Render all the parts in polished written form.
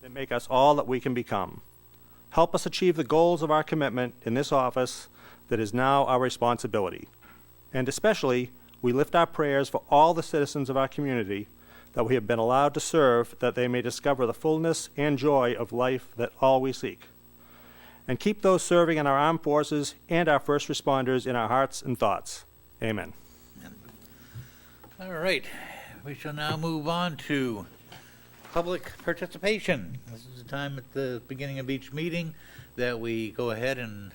that make us all that we can become. Help us achieve the goals of our commitment in this office that is now our responsibility. And especially, we lift our prayers for all the citizens of our community that we have been allowed to serve, that they may discover the fullness and joy of life that all we seek. And keep those serving in our armed forces and our first responders in our hearts and thoughts. Amen. All right, we shall now move on to public participation. This is the time at the beginning of each meeting that we go ahead and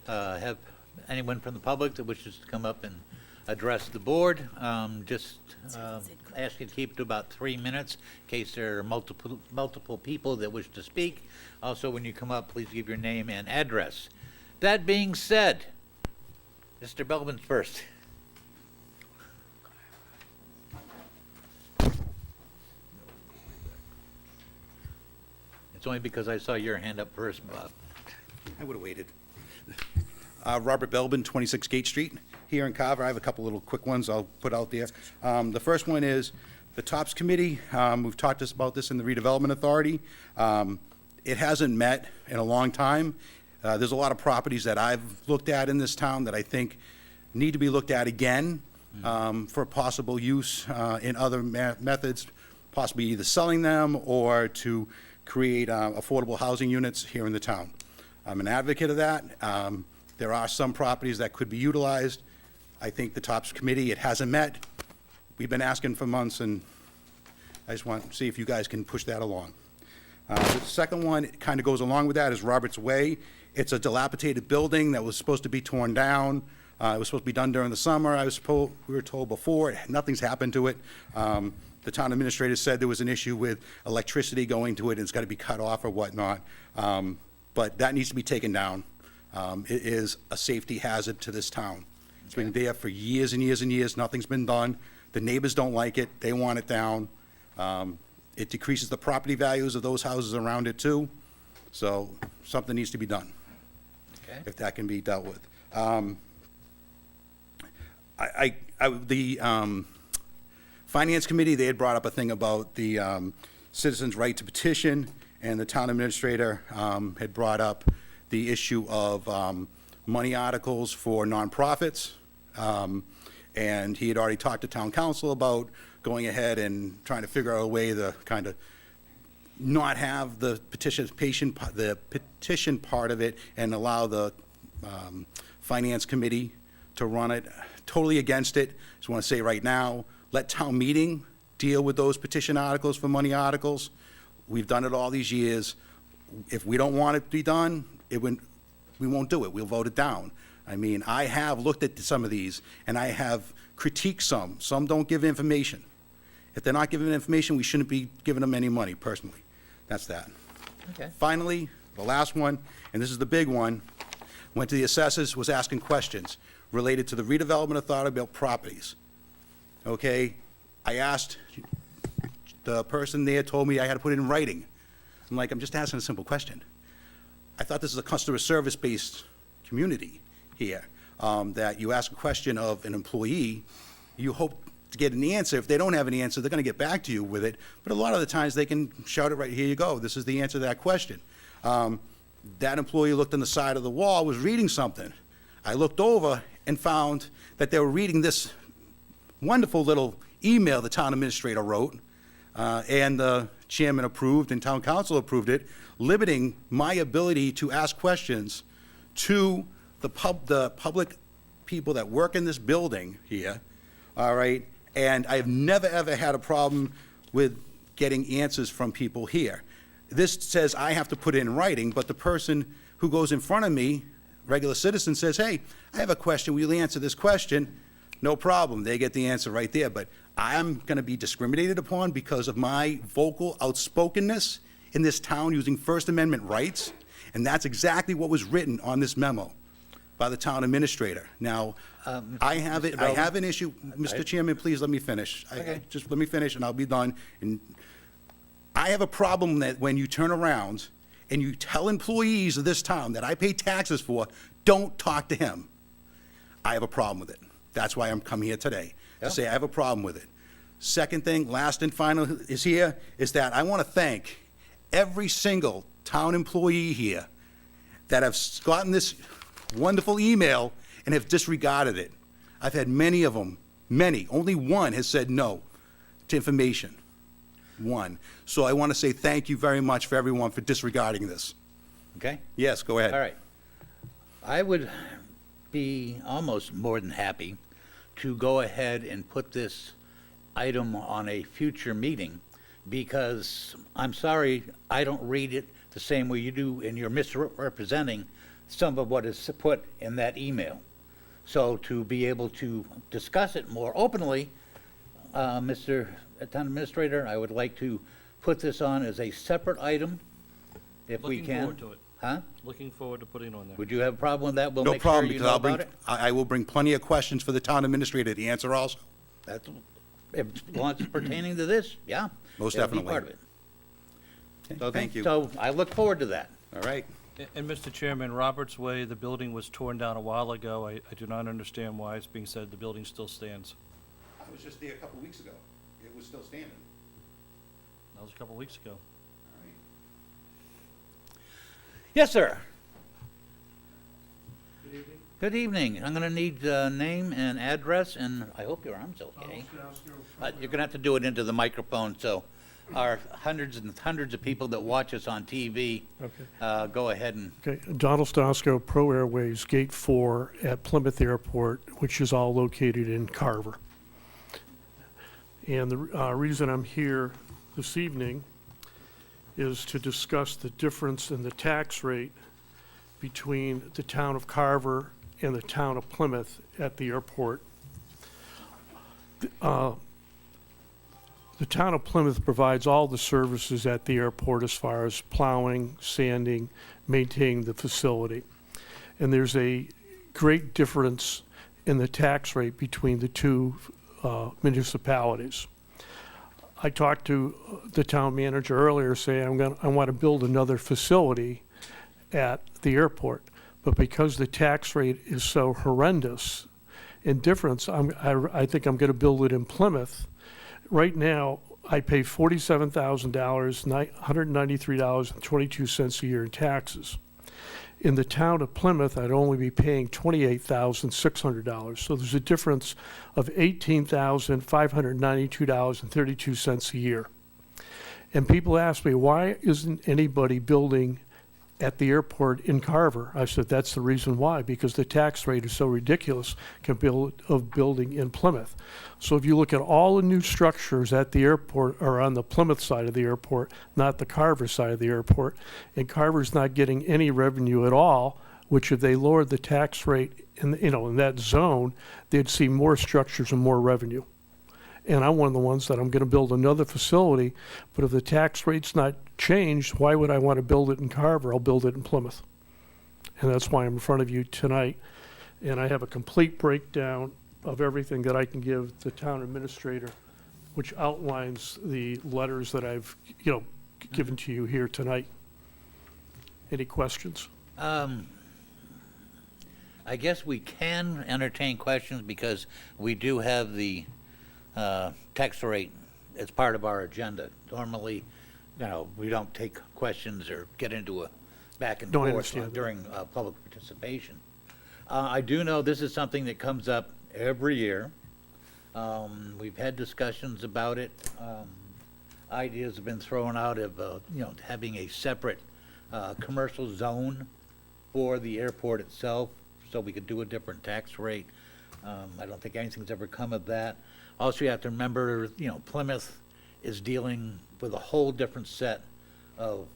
have anyone from the public that wishes to come up and address the board. Ask you to keep it to about 3 minutes in case there are multiple people that wish to speak. Also, when you come up, please give your name and address. That being said, Mr. Belbin's first. It's only because I saw your hand up first, Bob. I would have waited. Robert Belbin, 26 Gate Street, here in Carver. I have a couple little quick ones I'll put out there. The first one is the TOPS Committee. We've talked about this in the Redevelopment Authority. It hasn't met in a long time. There's a lot of properties that I've looked at in this town that I think need to be looked at again for possible use in other methods, possibly either selling them or to create affordable housing units here in the town. I'm an advocate of that. There are some properties that could be utilized. I think the TOPS Committee, it hasn't met. We've been asking for months, and I just want to see if you guys can push that along. The second one kind of goes along with that is Robert's Way. It's a dilapidated building that was supposed to be torn down. It was supposed to be done during the summer. We were told before, nothing's happened to it. The town administrator said there was an issue with electricity going to it, and it's got to be cut off or whatnot. But that needs to be taken down. It is a safety hazard to this town. It's been there for years and years and years. Nothing's been done. The neighbors don't like it. They want it down. It decreases the property values of those houses around it too. So something needs to be done, Okay. if that can be dealt with. The Finance Committee, they had brought up a thing about the citizens' right to petition, and the town administrator had brought up the issue of money articles for nonprofits. And he had already talked to town council about going ahead and trying to figure out a way to kind of not have the petition part of it and allow the Finance Committee to run it. Totally against it. Just want to say right now, let town meeting deal with those petition articles for money articles. We've done it all these years. If we don't want it to be done, we won't do it. We'll vote it down. I mean, I have looked at some of these, and I have critiqued some. Some don't give information. If they're not giving information, we shouldn't be giving them any money, personally. That's that. Okay. Finally, the last one, and this is the big one, went to the assessors, was asking questions related to the Redevelopment Authority about properties. Okay, I asked, the person there told me I had to put it in writing. I'm like, I'm just asking a simple question. I thought this is a customer service-based community here, that you ask a question of an employee, you hope to get an answer. If they don't have an answer, they're gonna get back to you with it. But a lot of the times, they can shout it right, here you go, this is the answer to that question. That employee looked on the side of the wall, was reading something. I looked over and found that they were reading this wonderful little email the town administrator wrote, and the chairman approved and town council approved it, limiting my ability to ask questions to the public people that work in this building here, all right? And I've never, ever had a problem with getting answers from people here. This says I have to put it in writing, but the person who goes in front of me, regular citizen, says, hey, I have a question, will you answer this question? No problem, they get the answer right there, but I'm gonna be discriminated upon because of my vocal outspokenness in this town using First Amendment rights, and that's exactly what was written on this memo by the town administrator. Now, I have an issue, Mr. Chairman, please let me finish. Okay. Just let me finish and I'll be done. And I have a problem that when you turn around and you tell employees of this town that I pay taxes for, don't talk to him. I have a problem with it. That's why I'm coming here today, to say I have a problem with it. Second thing, last and final is that I want to thank every single town employee here that have gotten this wonderful email and have disregarded it. I've had many of them, many. Only one has said no to information. One. So I want to say thank you very much for everyone for disregarding this. Okay? Yes, go ahead. All right. I would be almost more than happy to go ahead and put this item on a future meeting, because I'm sorry, I don't read it the same way you do, and you're misrepresenting some of what is put in that email. So to be able to discuss it more openly, Mr. Town Administrator, I would like to put this on as a separate item, if we can. Looking forward to it. Huh? Looking forward to putting it on there. Would you have a problem with that? We'll No make sure problem, you because know I'll bring, about it. I will bring plenty of questions for the town administrator to answer also. That's, if it's pertaining to this, yeah. Most it'll be definitely. part of it. Okay, Okay, thank you. So I look forward to that. All right. And Mr. Chairman, Roberts Way, the building was torn down a while ago. I do not understand why it's being said the building still stands. I was just there a couple weeks ago. It was still standing. That was a couple weeks ago. All right. Yes, sir. Good evening. I'm gonna need name and address, and I hope your arm's okay. You're gonna have to do it into the microphone, so our hundreds and hundreds of people that watch us on TV, go ahead and, Okay, Donald Stosco, Pro Airways, Gate 4 at Plymouth Airport, which is all located in Carver. And the reason I'm here this evening is to discuss the difference in the tax rate between the town of Carver and the town of Plymouth at the airport. The town of Plymouth provides all the services at the airport as far as plowing, sanding, maintaining the facility. And there's a great difference in the tax rate between the two municipalities. I talked to the town manager earlier saying I want to build another facility at the airport. But because the tax rate is so horrendous in difference, I think I'm going to build it in Plymouth. Right now, I pay $47,000, $193.22 a year in taxes. In the town of Plymouth, I'd only be paying $28,600. So there's a difference of $18,592.32 a year. And people ask me, why isn't anybody building at the airport in Carver? I said, that's the reason why, because the tax rate is so ridiculous compared of building in Plymouth. So if you look at all the new structures at the airport are on the Plymouth side of the airport, not the Carver side of the airport, and Carver's not getting any revenue at all, which if they lowered the tax rate in that zone, they'd see more structures and more revenue. And I'm one of the ones that I'm going to build another facility, but if the tax rate's not changed, why would I want to build it in Carver? I'll build it in Plymouth. And that's why I'm in front of you tonight. And I have a complete breakdown of everything that I can give the town administrator, which outlines the letters that I've, given to you here tonight. Any questions? I guess we can entertain questions because we do have the tax rate as part of our agenda. Normally, we don't take questions or get into a back and No, I forth understand that. during public participation. I do know this is something that comes up every year. We've had discussions about it. Ideas have been thrown out of, having a separate commercial zone for the airport itself, so we could do a different tax rate. I don't think anything's ever come of that. Also, you have to remember, Plymouth is dealing with a whole different set of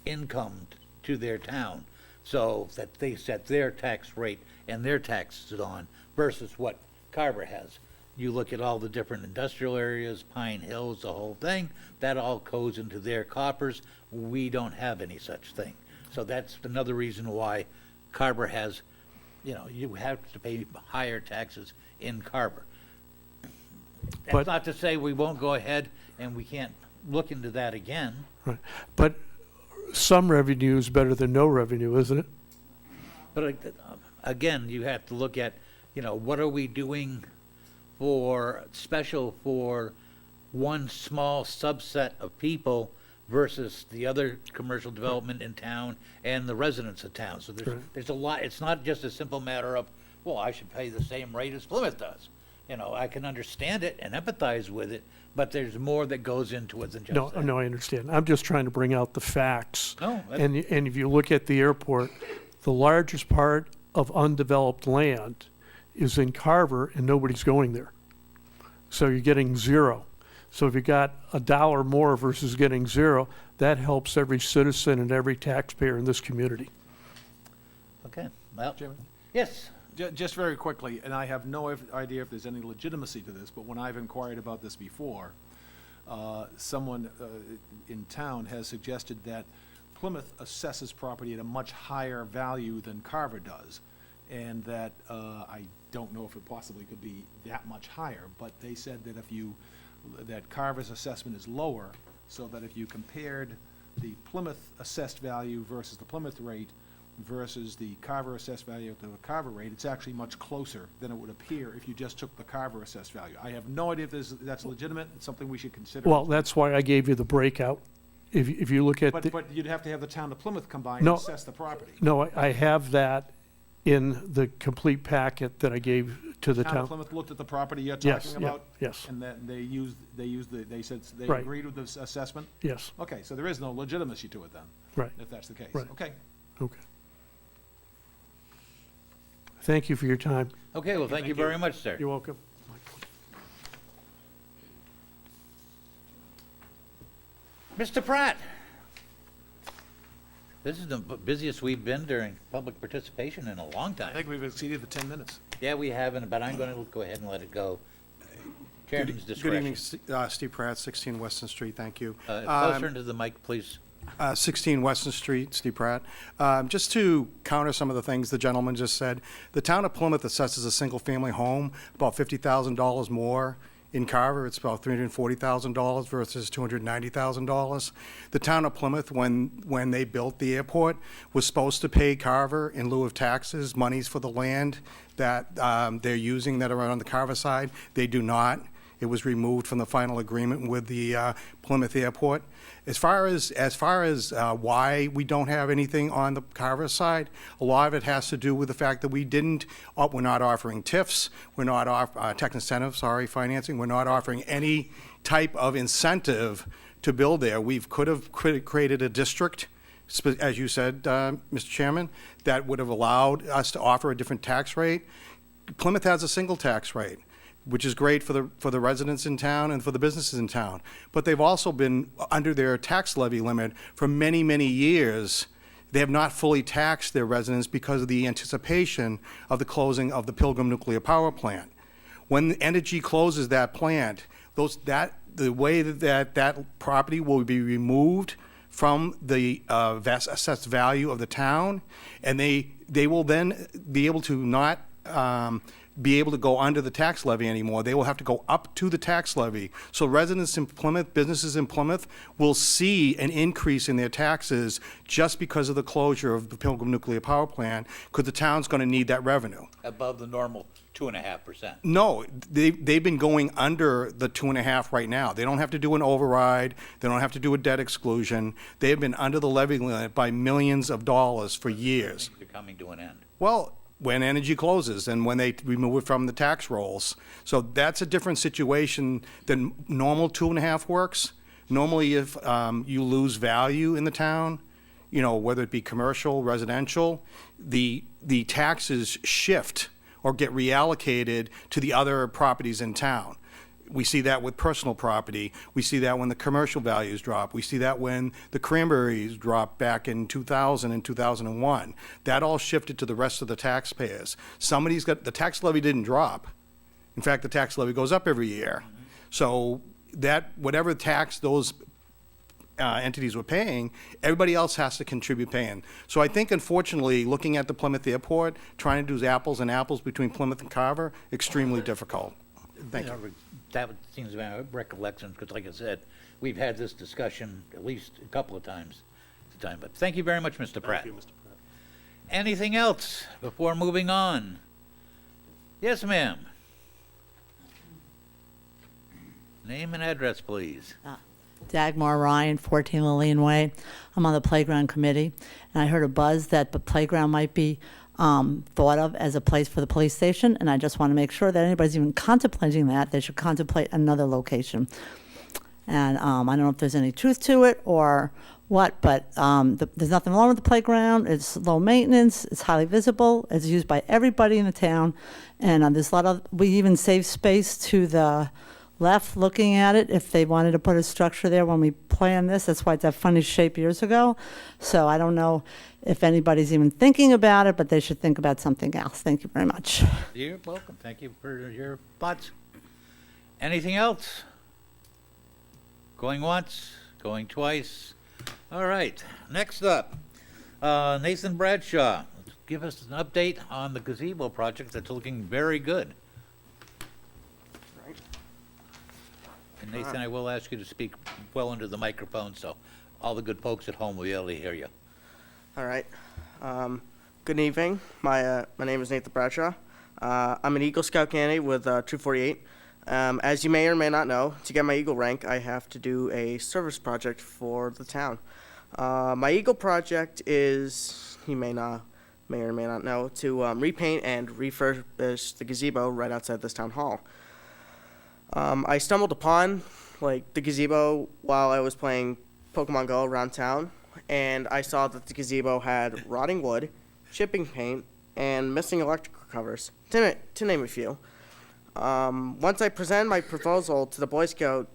income to their town, so that they set their tax rate and their taxes on versus what Carver has. You look at all the different industrial areas, Pine Hills, the whole thing, that all goes into their coffers. We don't have any such thing. So that's another reason why Carver has, you have to pay higher taxes in Carver. That's But- not to say we won't go ahead and we can't look into that again. Right. But some revenue is better than no revenue, isn't it? But again, you have to look at, what are we doing special for one small subset of people versus the other commercial development in town and the residents of town. So Right. there's a lot, it's not just a simple matter of, well, I should pay the same rate as Plymouth does. You know, I can understand it and empathize with it, but there's more that goes into it than just No, that. no, I understand. I'm just trying to bring out the facts. No, that- And if you look at the airport, the largest part of undeveloped land is in Carver, and nobody's going there. So you're getting zero. So if you got $1 more versus getting zero, that helps every citizen and every taxpayer in this community. Okay, well, Chairman? yes, Just very quickly, and I have no idea if there's any legitimacy to this, but when I've inquired about this before, someone in town has suggested that Plymouth assesses property at a much higher value than Carver does, and that I don't know if it possibly could be that much higher, but they said that that Carver's assessment is lower, so that if you compared the Plymouth assessed value versus the Plymouth rate versus the Carver assessed value at the Carver rate, it's actually much closer than it would appear if you just took the Carver assessed value. I have no idea if that's legitimate. It's something we should consider. Well, that's why I gave you the breakout. If you look at the. But you'd have to have the town of Plymouth come by and No. assess the property. No, I have that in the complete packet that I gave to the Town of town. Plymouth looked at the property you're Yes, talking yeah, about? yes. And that they said they Right. agreed with this assessment? Yes, Okay, so there is no legitimacy to it then, right, if that's the case. Right. Okay. okay. Thank you for your time. okay, well, thank you very much, sir. You're welcome. Mr. Pratt? This is the busiest we've been during public participation in a long I time. think we've exceeded the 10 minutes. Yeah, we haven't, but I'm going to go ahead and let it go. Chairman's Good discretion. evening, Steve Pratt, 16 Weston Street, thank you. Closer into the mic, please. 16 Weston Street, Steve Pratt. Just to counter some of the things the gentleman just said, the town of Plymouth assesses a single-family home about $50,000 more. In Carver, it's about $340,000 versus $290,000. The town of Plymouth, when they built the airport, was supposed to pay Carver in lieu of taxes, monies for the land that they're using that are on the Carver side. They do not. It was removed from the final agreement with the Plymouth Airport. As far as why we don't have anything on the Carver side, a lot of it has to do with the fact that we're not offering TIFs, we're not tech incentive, financing, we're not offering any type of incentive to build there. We could have created a district, as you said, Mr. Chairman, that would have allowed us to offer a different tax rate. Plymouth has a single tax rate, which is great for the residents in town and for the businesses in town. But they've also been under their tax levy limit for many, many years. They have not fully taxed their residents because of the anticipation of the closing of the Pilgrim Nuclear Power Plant. When Energy closes that plant, the way that property will be removed from the assessed value of the town, and they will then be able to not be able to go under the tax levy anymore. They will have to go up to the tax levy. So residents in Plymouth, businesses in Plymouth, will see an increase in their taxes just because of the closure of the Pilgrim Nuclear Power Plant, because the town's going to need that revenue. Above the normal 2.5%. No, they've been going under the 2.5 right now. They don't have to do an override. They don't have to do a debt exclusion. They have been under the levy limit by millions of dollars for years. They're coming to an end. Well, when Energy closes and when they remove it from the tax rolls. So that's a different situation than normal 2.5 works. Normally, if you lose value in the town, whether it be commercial, residential, the taxes shift or get reallocated to the other properties in town. We see that with personal property. We see that when the commercial values drop. We see that when the cranberries dropped back in 2000 and 2001. That all shifted to the rest of the taxpayers. The tax levy didn't drop. In fact, the tax levy goes up every year. So that whatever tax those entities were paying, everybody else has to contribute paying. So I think, unfortunately, looking at the Plymouth Airport, trying to do apples and apples between Plymouth and Carver, extremely difficult. Thank you. That seems to be my recollection, because like I said, we've had this discussion at least a couple of times. But thank you very much, Mr. Pratt. Thank you, Mr. Pratt. Anything else before moving on? Yes, ma'am. Name and address, please. Dagmar Ryan, 14 Lillian Way. I'm on the playground committee, and I heard a buzz that the playground might be thought of as a place for the police station, and I just want to make sure that anybody's even contemplating that, they should contemplate another location. And I don't know if there's any truth to it or what, but there's nothing wrong with the playground. It's low maintenance, it's highly visible, it's used by everybody in the town, and there's a lot of, we even save space to the left looking at it if they wanted to put a structure there when we planned this. That's why it's that funny shape years ago. So I don't know if anybody's even thinking about it, but they should think about something else. Thank you very much. You're welcome. Thank you for your thoughts. Anything else? Going once, going twice. All right, next up, Nathan Bradshaw. Give us an update on the gazebo project that's looking very good. And Nathan, I will ask you to speak well into the microphone so all the good folks at home will be able to hear you. All right. Good evening. My name is Nathan Bradshaw. I'm an Eagle Scout candidate with Troop 48. As you may or may not know, to get my Eagle rank, I have to do a service project for the town. My Eagle project is, you may or may not know, to repaint and refurbish the gazebo right outside this town hall. I stumbled upon the gazebo while I was playing Pokemon Go around town, and I saw that the gazebo had rotting wood, chipping paint, and missing electrical covers, to name a few. Once I presented my proposal to the Boy Scout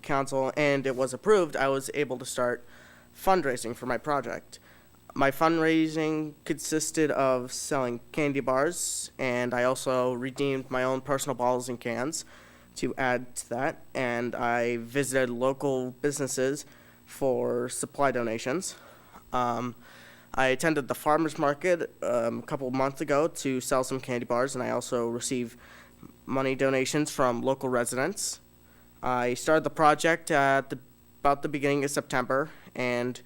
Council and it was approved, I was able to start fundraising for my project. My fundraising consisted of selling candy bars, and I also redeemed my own personal bottles and cans to add to that, and I visited local businesses for supply donations. I attended the farmers market a couple months ago to sell some candy bars, and I also received money donations from local residents. I started the project at about the beginning of September, and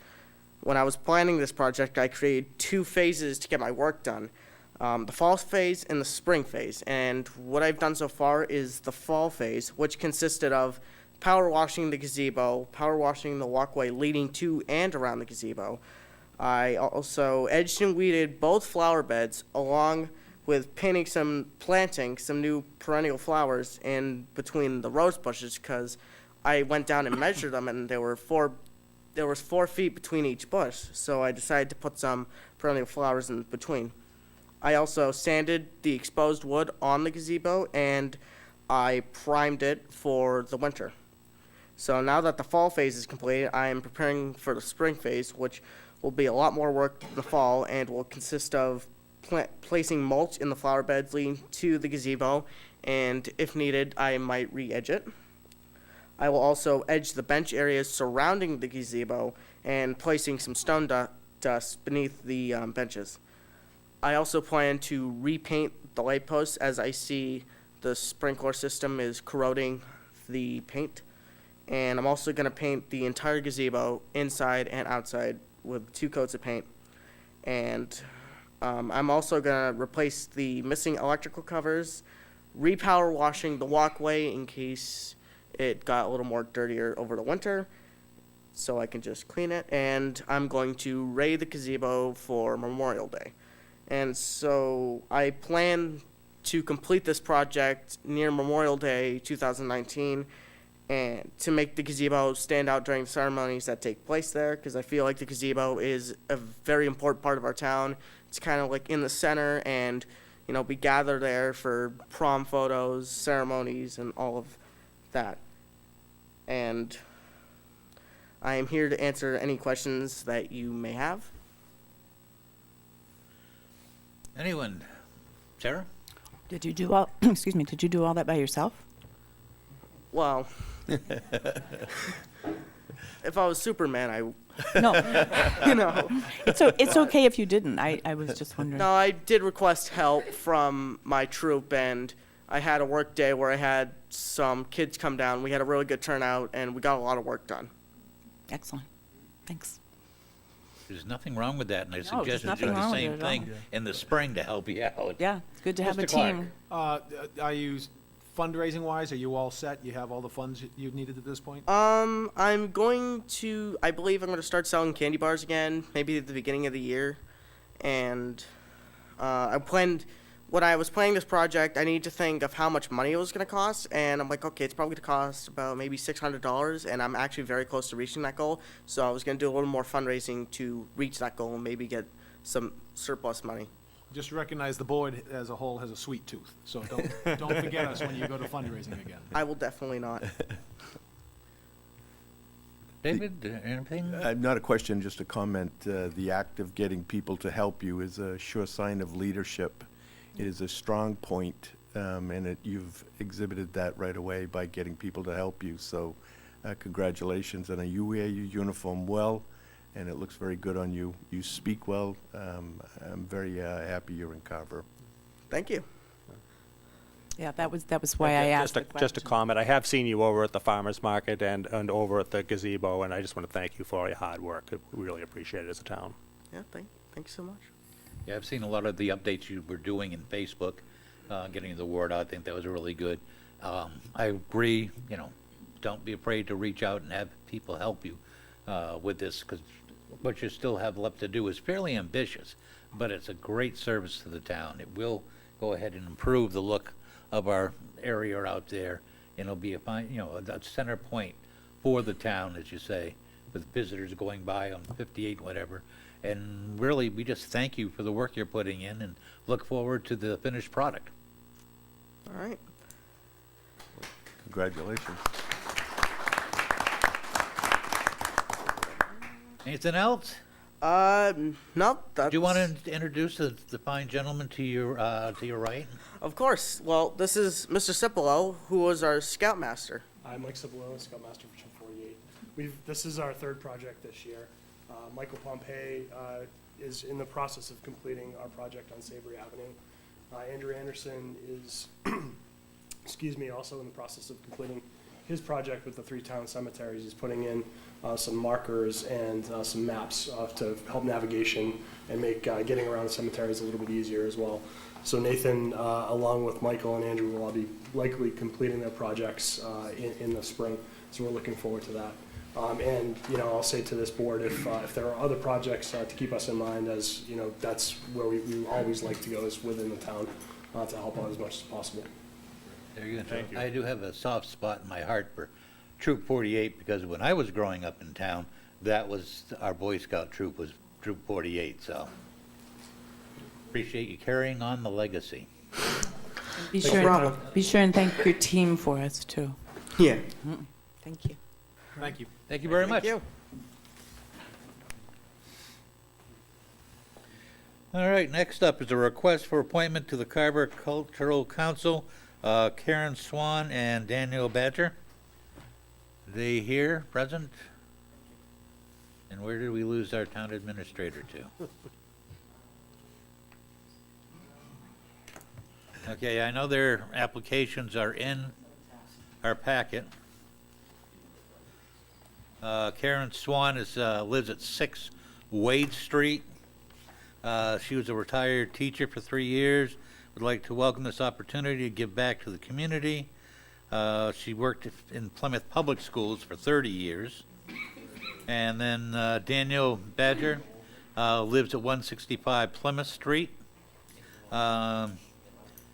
when I was planning this project, I created 2 phases to get my work done. The fall phase and the spring phase. And what I've done so far is the fall phase, which consisted of power washing the gazebo, power washing the walkway leading to and around the gazebo. I also edged and weeded both flower beds along with planting some new perennial flowers in between the rose bushes, because I went down and measured them and there was 4 feet between each bush. So I decided to put some perennial flowers in between. I also sanded the exposed wood on the gazebo, and I primed it for the winter. So now that the fall phase is completed, I am preparing for the spring phase, which will be a lot more work in the fall and will consist of placing mulch in the flower beds leading to the gazebo, and if needed, I might re-edge it. I will also edge the bench areas surrounding the gazebo and placing some stone dust beneath the benches. I also plan to repaint the light posts as I see the sprinkler system is corroding the paint. And I'm also going to paint the entire gazebo inside and outside with 2 coats of paint. And I'm also going to replace the missing electrical covers, repower washing the walkway in case it got a little more dirtier over the winter, so I can just clean it. And I'm going to raid the gazebo for Memorial Day. And so I plan to complete this project near Memorial Day 2019, and to make the gazebo stand out during the ceremonies that take place there, because I feel like the gazebo is a very important part of our town. It's kind of like in the center, and we gather there for prom photos, ceremonies, and all of that. And I am here to answer any questions that you may have. Anyone? Sarah? Did you do all, excuse me, did you do all that by yourself? Well, if I was Superman, No, you know. it's okay if you didn't. I was just wondering. No, I did request help from my troop, and I had a work day where I had some kids come down. We had a really good turnout, and we got a lot of work done. Excellent. Thanks. There's nothing wrong with that, and I there's suggest you nothing do the wrong with same it at all. thing in the spring to help you out. Yeah, it's good to have a Mr. Clark. team. I used fundraising wise, are you all set? You have all the funds you needed at this point? I believe I'm going to start selling candy bars again, maybe at the beginning of the year. And when I was planning this project, I needed to think of how much money it was going to cost. And I'm like, okay, it's probably going to cost about maybe $600. And I'm actually very close to reaching that goal. So I was going to do a little more fundraising to reach that goal and maybe get some surplus money. Just recognize the board as a whole has a sweet tooth, so don't forget us when you go to fundraising again. I will definitely not. David, anything? Not a question, just a comment. The act of getting people to help you is a sure sign of leadership. It is a strong point, and you've exhibited that right away by getting people to help you. So congratulations. And you wear your uniform well, and it looks very good on you. You speak well. I'm very happy you're in Carver. Thank you. Yeah, that was why I asked the Just a question. comment. I have seen you over at the farmer's market and over at the gazebo, and I just want to thank you for all your hard work. We really appreciate it as a town. Yeah, thank you so much. Yeah, I've seen a lot of the updates you were doing in Facebook, getting the word out. I think that was really good. I agree, don't be afraid to reach out and have people help you with this, because what you still have left to do is fairly ambitious, but it's a great service to the town. It will go ahead and improve the look of our area out there, and it'll be a fine, a center point for the town, as you say, with visitors going by on 58, whatever. And really, we just thank you for the work you're putting in and look forward to the finished product. All right. Congratulations. Anything else? No, that's... Do you want to introduce the fine gentleman to your right? Of course. Well, this is Mr. Cipolo, who was our scoutmaster. I'm Mike Cibollo, Scoutmaster for 248. This is our third project this year. Michael Pompey is in the process of completing our project on Savory Avenue. Andrew Anderson is, also in the process of completing his project with the 3 town cemeteries. He's putting in some markers and some maps to help navigation and make getting around the cemeteries a little bit easier as well. So Nathan, along with Michael and Andrew, will all be likely completing their projects in the spring. So we're looking forward to that. And I'll say to this board, if there are other projects to keep us in mind, as that's where we always like to go, is within the town to help out as much as possible. Very good. Thank you. I do have a soft spot in my heart for Troop 48, because when I was growing up in town, that was our Boy Scout troop, was Troop 48, so appreciate you carrying on the legacy. Be No problem. sure and thank your team for us, too. Yeah. Thank you. Thank you. Thank you very much. Thank you. All right, next up is a request for appointment to the Carver Cultural Council, Karen Swan and Daniel Badger. Are they here, present? And where did we lose our town administrator to? Okay, I know their applications are in our packet. Karen Swan lives at 6 Wade Street. She was a retired teacher for 3 years. Would like to welcome this opportunity to give back to the community. She worked in Plymouth Public Schools for 30 years. And then Daniel Badger lives at 165 Plymouth Street.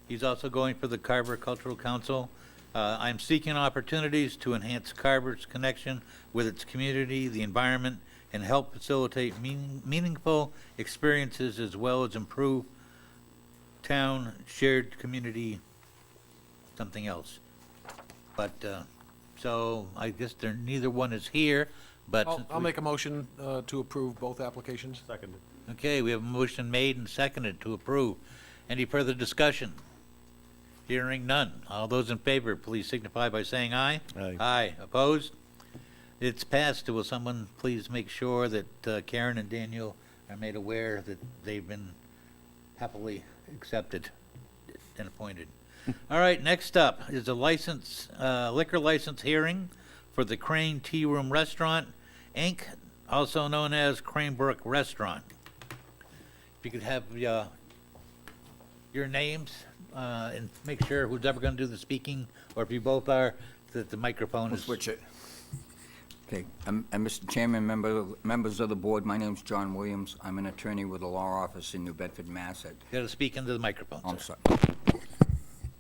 He's also going for the Carver Cultural Council. I'm seeking opportunities to enhance Carver's connection with its community, the environment, and help facilitate meaningful experiences, as well as improve town shared community, something else. But, so I guess neither one is here, but. I'll make a motion to approve both applications. Seconded. Okay, we have a motion made and seconded to approve. Any further discussion? Hearing none. All those in favor, please signify by saying aye. Aye. Aye. Opposed? It's passed. Will someone please make sure that Karen and Daniel are made aware that they've been happily accepted and appointed? All right, next up is a liquor license hearing for the Crane Tea Room Restaurant, Inc., also known as Cranebrook Restaurant. If you could have your names and make sure who's ever going to do the speaking, or if you both are, that the microphone is. Switch it. Okay, and Mr. Chairman, members of the board, my name's John Williams. I'm an attorney with a law office in New Bedford, Mass. You got to speak into the microphone. I'm sir. sorry.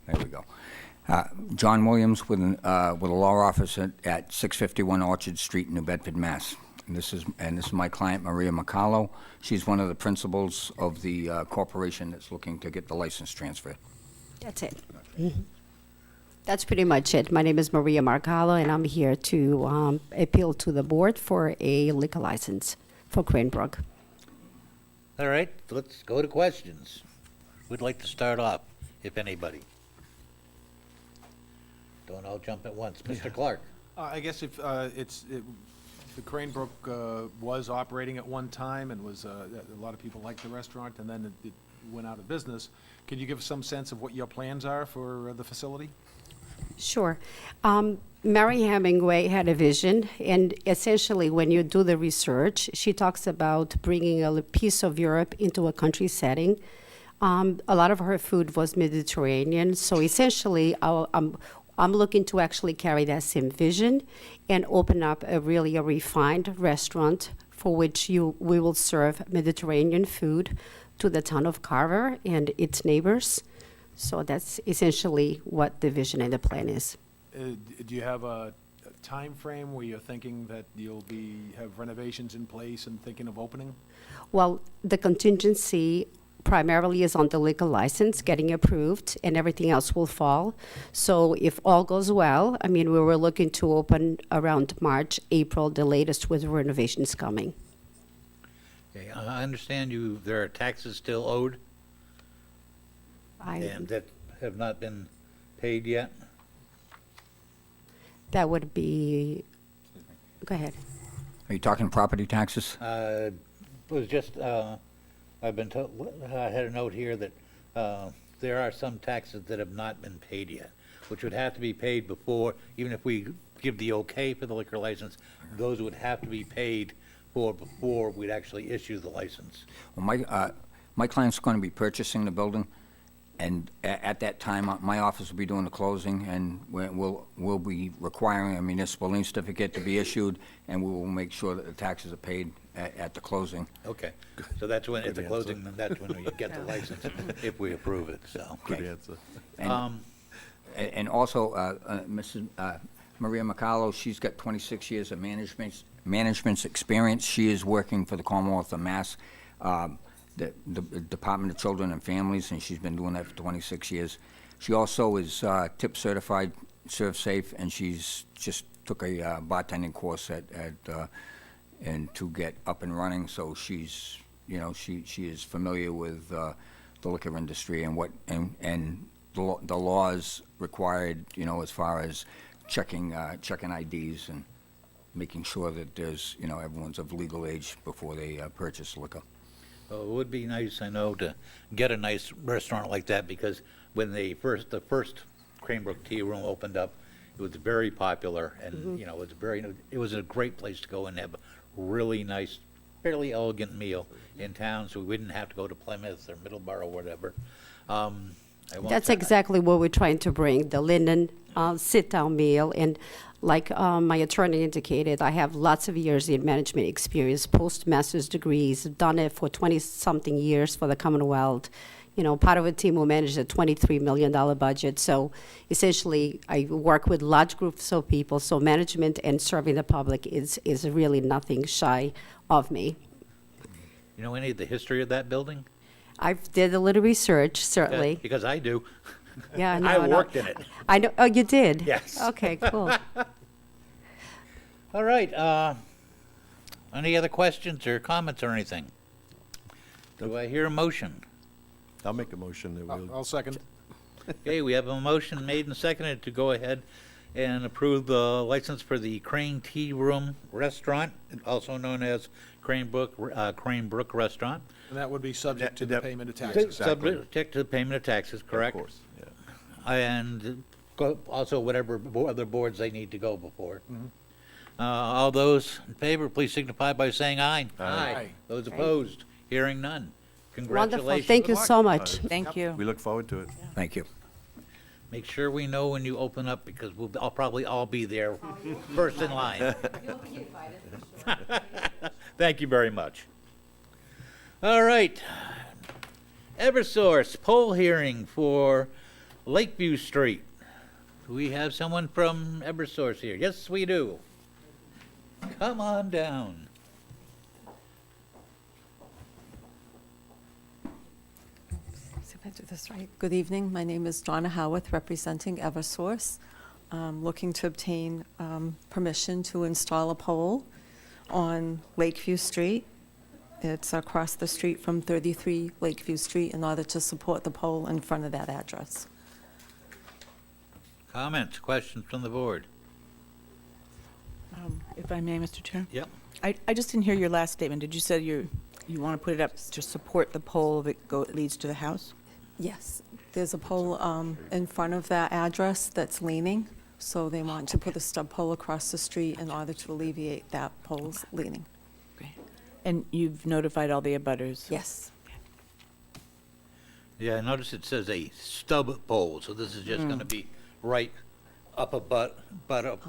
There we go. John Williams with a law office at 651 Orchard Street, New Bedford, Mass. And this is my client, Maria Macalo. She's one of the principals of the corporation that's looking to get the license transferred. That's it. That's pretty much it. My name is Maria Marcalo, and I'm here to appeal to the board for a liquor license for Cranebrook. All right, let's go to questions. Would like to start off, if anybody. Don't all jump at once. Mr. Clark. I guess if the Cranebrook was operating at one time and was, a lot of people liked the restaurant, and then it went out of business, could you give us some sense of what your plans are for the facility? Sure. Mary Hemingway had a vision, and essentially when you do the research, she talks about bringing a piece of Europe into a country setting. A lot of her food was Mediterranean, so essentially I'm looking to actually carry that same vision and open up a refined restaurant for which we will serve Mediterranean food to the town of Carver and its neighbors. So that's essentially what the vision and the plan is. Do you have a time frame where you're thinking that you'll have renovations in place and thinking of opening? Well, the contingency primarily is on the liquor license getting approved, and everything else will fall. So if all goes well, I mean, we were looking to open around March, April, the latest, with renovations coming. Okay, I understand there are taxes still owed and that have not been paid yet? That would be, go ahead. Are you talking property taxes? It was just, I've been told, I had a note here that there are some taxes that have not been paid yet, which would have to be paid before, even if we give the okay for the liquor license, those would have to be paid for before we'd actually issue the license. Well, my client's going to be purchasing the building, and at that time, my office will be doing the closing, and we'll be requiring a municipal lien certificate to be issued, and we will make sure that the taxes are paid at the closing. Okay, so that's when, at the closing, then that's when you get the license, if we approve it, so. Good answer. And also, Mrs. Maria Macalo, she's got 26 years of management's experience. She is working for the Commonwealth of Mass, the Department of Children and Families, and she's been doing that for 26 years. She also is tip certified, Serve Safe, and she's just took a bartending course and to get up and running. So she's, she is familiar with the liquor industry and the laws required, as far as checking IDs and making sure that there's, everyone's of legal age before they purchase liquor. Well, it would be nice, I know, to get a nice restaurant like that, because when the first Cranebrook Tea Room opened up, it was very popular, and it was a great place to go and have a really nice, fairly elegant meal in town, so we wouldn't have to go to Plymouth or Middleborough or whatever. That's exactly what we're trying to bring, the linen sit-down meal. And like my attorney indicated, I have lots of years in management experience, postmaster's degrees, done it for 20-something years for the Commonwealth. Part of a team who managed a $23 million budget. So essentially, I work with large groups of people, so management and serving the public is really nothing shy of me. You know any of the history of that building? I've did a little research, certainly. Yeah, because I do. Yeah, no, I worked in it. I know. Oh, you did? Yes. Okay, cool. All right. Any other questions or comments or anything? Do I hear a motion? I'll make a motion that we'll. I'll second. Okay, we have a motion made and seconded to go ahead and approve the license for the Crane Tea Room Restaurant, also known as Cranebrook Restaurant. And that would be subject to the payment of taxes. Subject to the payment of taxes, correct? Of course, yeah. And also whatever other boards they need to go before. All those in favor, please signify by saying aye. Aye. Those opposed, hearing none. Congratulations. Wonderful. Thank you so much. Thank you. We look forward to it. Thank you. Make sure we know when you open up, because I'll probably all be there first in line. Thank you very much. All right. Eversource poll hearing for Lakeview Street. Do we have someone from Eversource here? Yes, we do. Come on down. See if I do this right. Good evening. My name is Donna Howarth, representing Eversource. Looking to obtain permission to install a pole on Lakeview Street. It's across the street from 33 Lakeview Street in order to support the pole in front of that address. Comments, questions from the board? If I may, Mr. Chair? Yep. I just didn't hear your last statement. Did you say you want to put it up to support the pole that leads to the house? Yes, there's a pole in front of that address that's leaning, so they want to put a stub pole across the street in order to alleviate that pole's leaning. And you've notified all the abutters? Yes. Yeah, I notice it says a stub pole, so this is just going to be right up up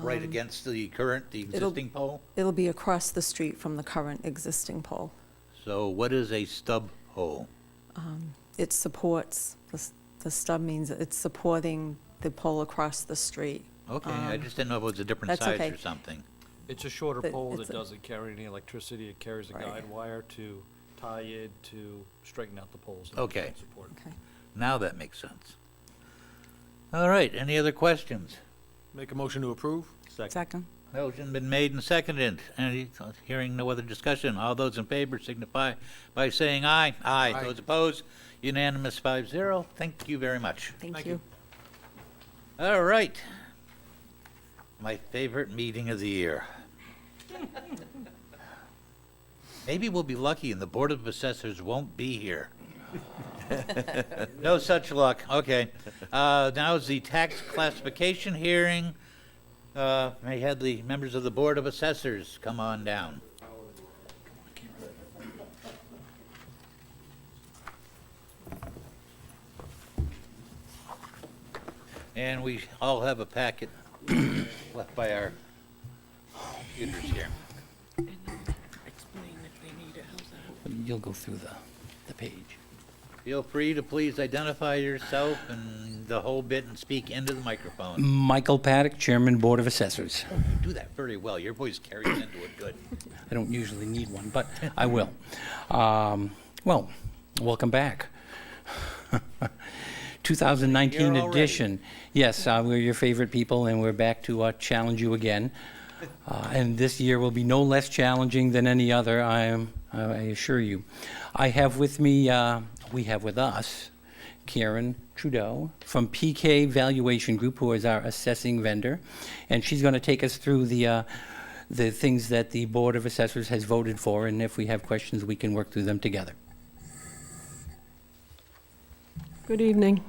right against the existing pole? It'll be across the street from the current existing pole. So what is a stub pole? It supports, the stub means it's supporting the pole across the street. Okay, I just didn't know if it was a different That's size okay. or something. It's a shorter But pole it's that a- doesn't carry any electricity. It carries a Right. guide wire to tie it to straighten out the poles. and Okay. support. Okay. Now that makes sense. All right, any other questions? Make a motion to approve? Second. Motion been made and seconded. Hearing no other discussion, all those in favor signify by saying aye. Aye. Aye. Those opposed, unanimous 5-0. Thank you very much. Thank you. All right. My favorite meeting of the year. Maybe we'll be lucky and the Board of Assessors won't be here. No such luck. Okay. Now is the tax classification hearing. May I have the members of the Board of Assessors come on down. And we all have a packet left by our computers here. You'll go through the page. Feel free to please identify yourself and the whole bit and speak into the microphone. Michael Paddock, Chairman, Board of Assessors. You do that very well. Your voice carries into it good. I don't usually need one, but I will. Well, welcome back. 2019 You're all edition. Yes, we're your favorite people, and we're back to challenge you again. And this year will be no less challenging than any other, I assure you. I have with me, we have with us, Karen Trudeau from PK Valuation Group, who is our assessing vendor, and she's going to take us through the things that the Board of Assessors has voted for, and if we have questions, we can work through them together. Good evening.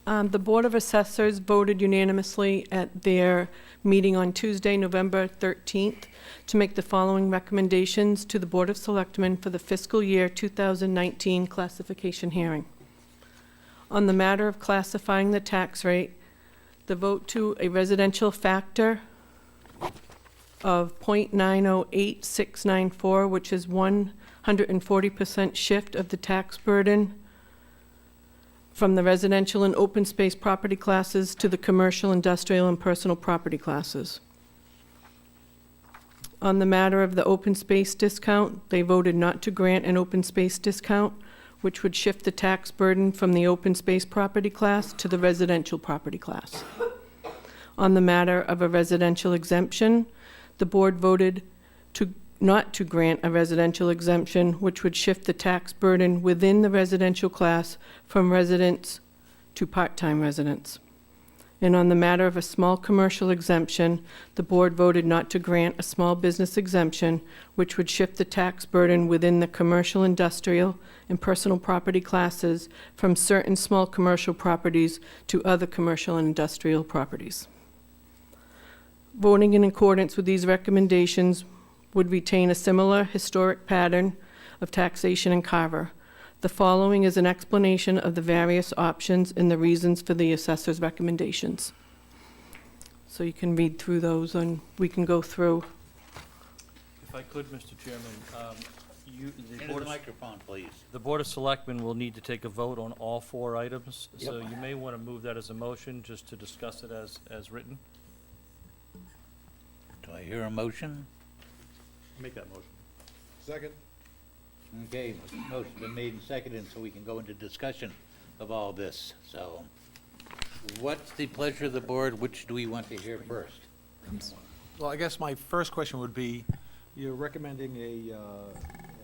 The Board of Assessors voted unanimously at their meeting on Tuesday, November 13th, to make the following recommendations to the Board of Selectmen for the fiscal year 2019 classification hearing. On the matter of classifying the tax rate, the vote to a residential factor of 0.908694, which is 140% shift of the tax burden from the residential and open space property classes to the commercial, industrial, and personal property classes. On the matter of the open space discount, they voted not to grant an open space discount, which would shift the tax burden from the open space property class to the residential property class. On the matter of a residential exemption, the board voted not to grant a residential exemption, which would shift the tax burden within the residential class from residents to part-time residents. And on the matter of a small commercial exemption, the board voted not to grant a small business exemption, which would shift the tax burden within the commercial, industrial, and personal property classes from certain small commercial properties to other commercial and industrial properties. Voting in accordance with these recommendations would retain a similar historic pattern of taxation in Carver. The following is an explanation of the various options and the reasons for the assessor's recommendations. So you can read through those, and we can go through. If I could, Mr. Chairman, the Into the microphone, please. The Board of Selectmen will need to take a vote on all 4 items, so you may want to move that as a motion, just to discuss it as written. Do I hear a motion? Make that motion. Second. Okay, motion's been made and seconded, so we can go into discussion of all this. So, what's the pleasure of the board? Which do we want to hear first? Well, I guess my first question would be, you're recommending a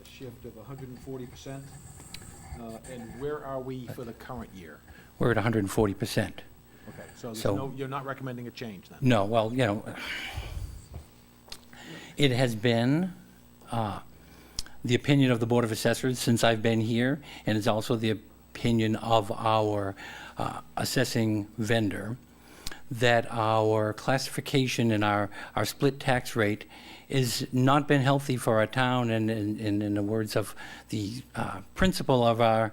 shift of 140%, and where are we for the current year? We're at 140%. Okay, so there's So- you're not recommending a change then? No, well, it has been the opinion of the Board of Assessors since I've been here, and it's also the opinion of our assessing vendor, that our classification and our split tax rate has not been healthy for our town, and in the words of the principal of our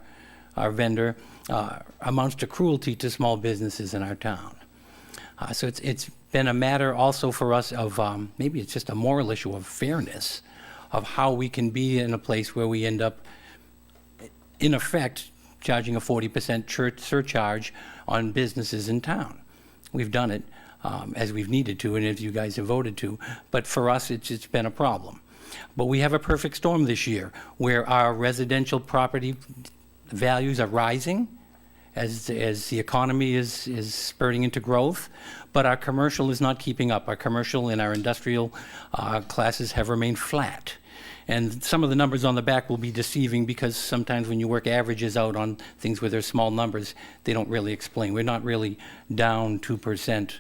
vendor, amounts to cruelty to small businesses in our town. So it's been a matter also for us of, maybe it's just a moral issue of fairness, of how we can be in a place where we end up, in effect, charging a 40% surcharge on businesses in town. We've done it as we've needed to, and as you guys have voted to, but for us, it's been a problem. But we have a perfect storm this year, where our residential property values are rising, as the economy is spurting into growth, but our commercial is not keeping up. Our commercial and our industrial classes have remained flat. And some of the numbers on the back will be deceiving, because sometimes when you work averages out on things where there's small numbers, they don't really explain. We're not really down 2%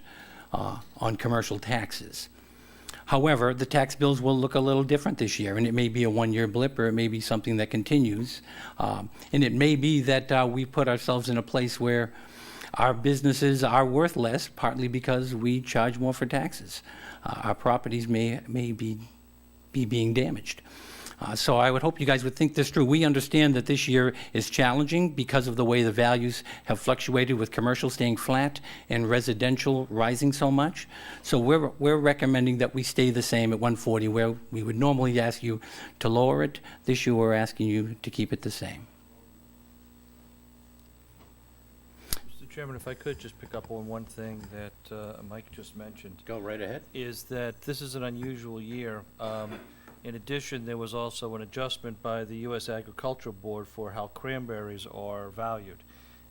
on commercial taxes. However, the tax bills will look a little different this year, and it may be a one-year blip, or it may be something that continues. And it may be that we put ourselves in a place where our businesses are worth less, partly because we charge more for taxes. Our properties may be being damaged. So I would hope you guys would think this through. We understand that this year is challenging because of the way the values have fluctuated, with commercial staying flat and residential rising so much. So we're recommending that we stay the same at 140, where we would normally ask you to lower it. This year we're asking you to keep it the same. Mr. Chairman, if I could just pick up on one thing that Mike just mentioned. Go right ahead. Is that this is an unusual year. In addition, there was also an adjustment by the U.S. Agricultural Board for how cranberries are valued.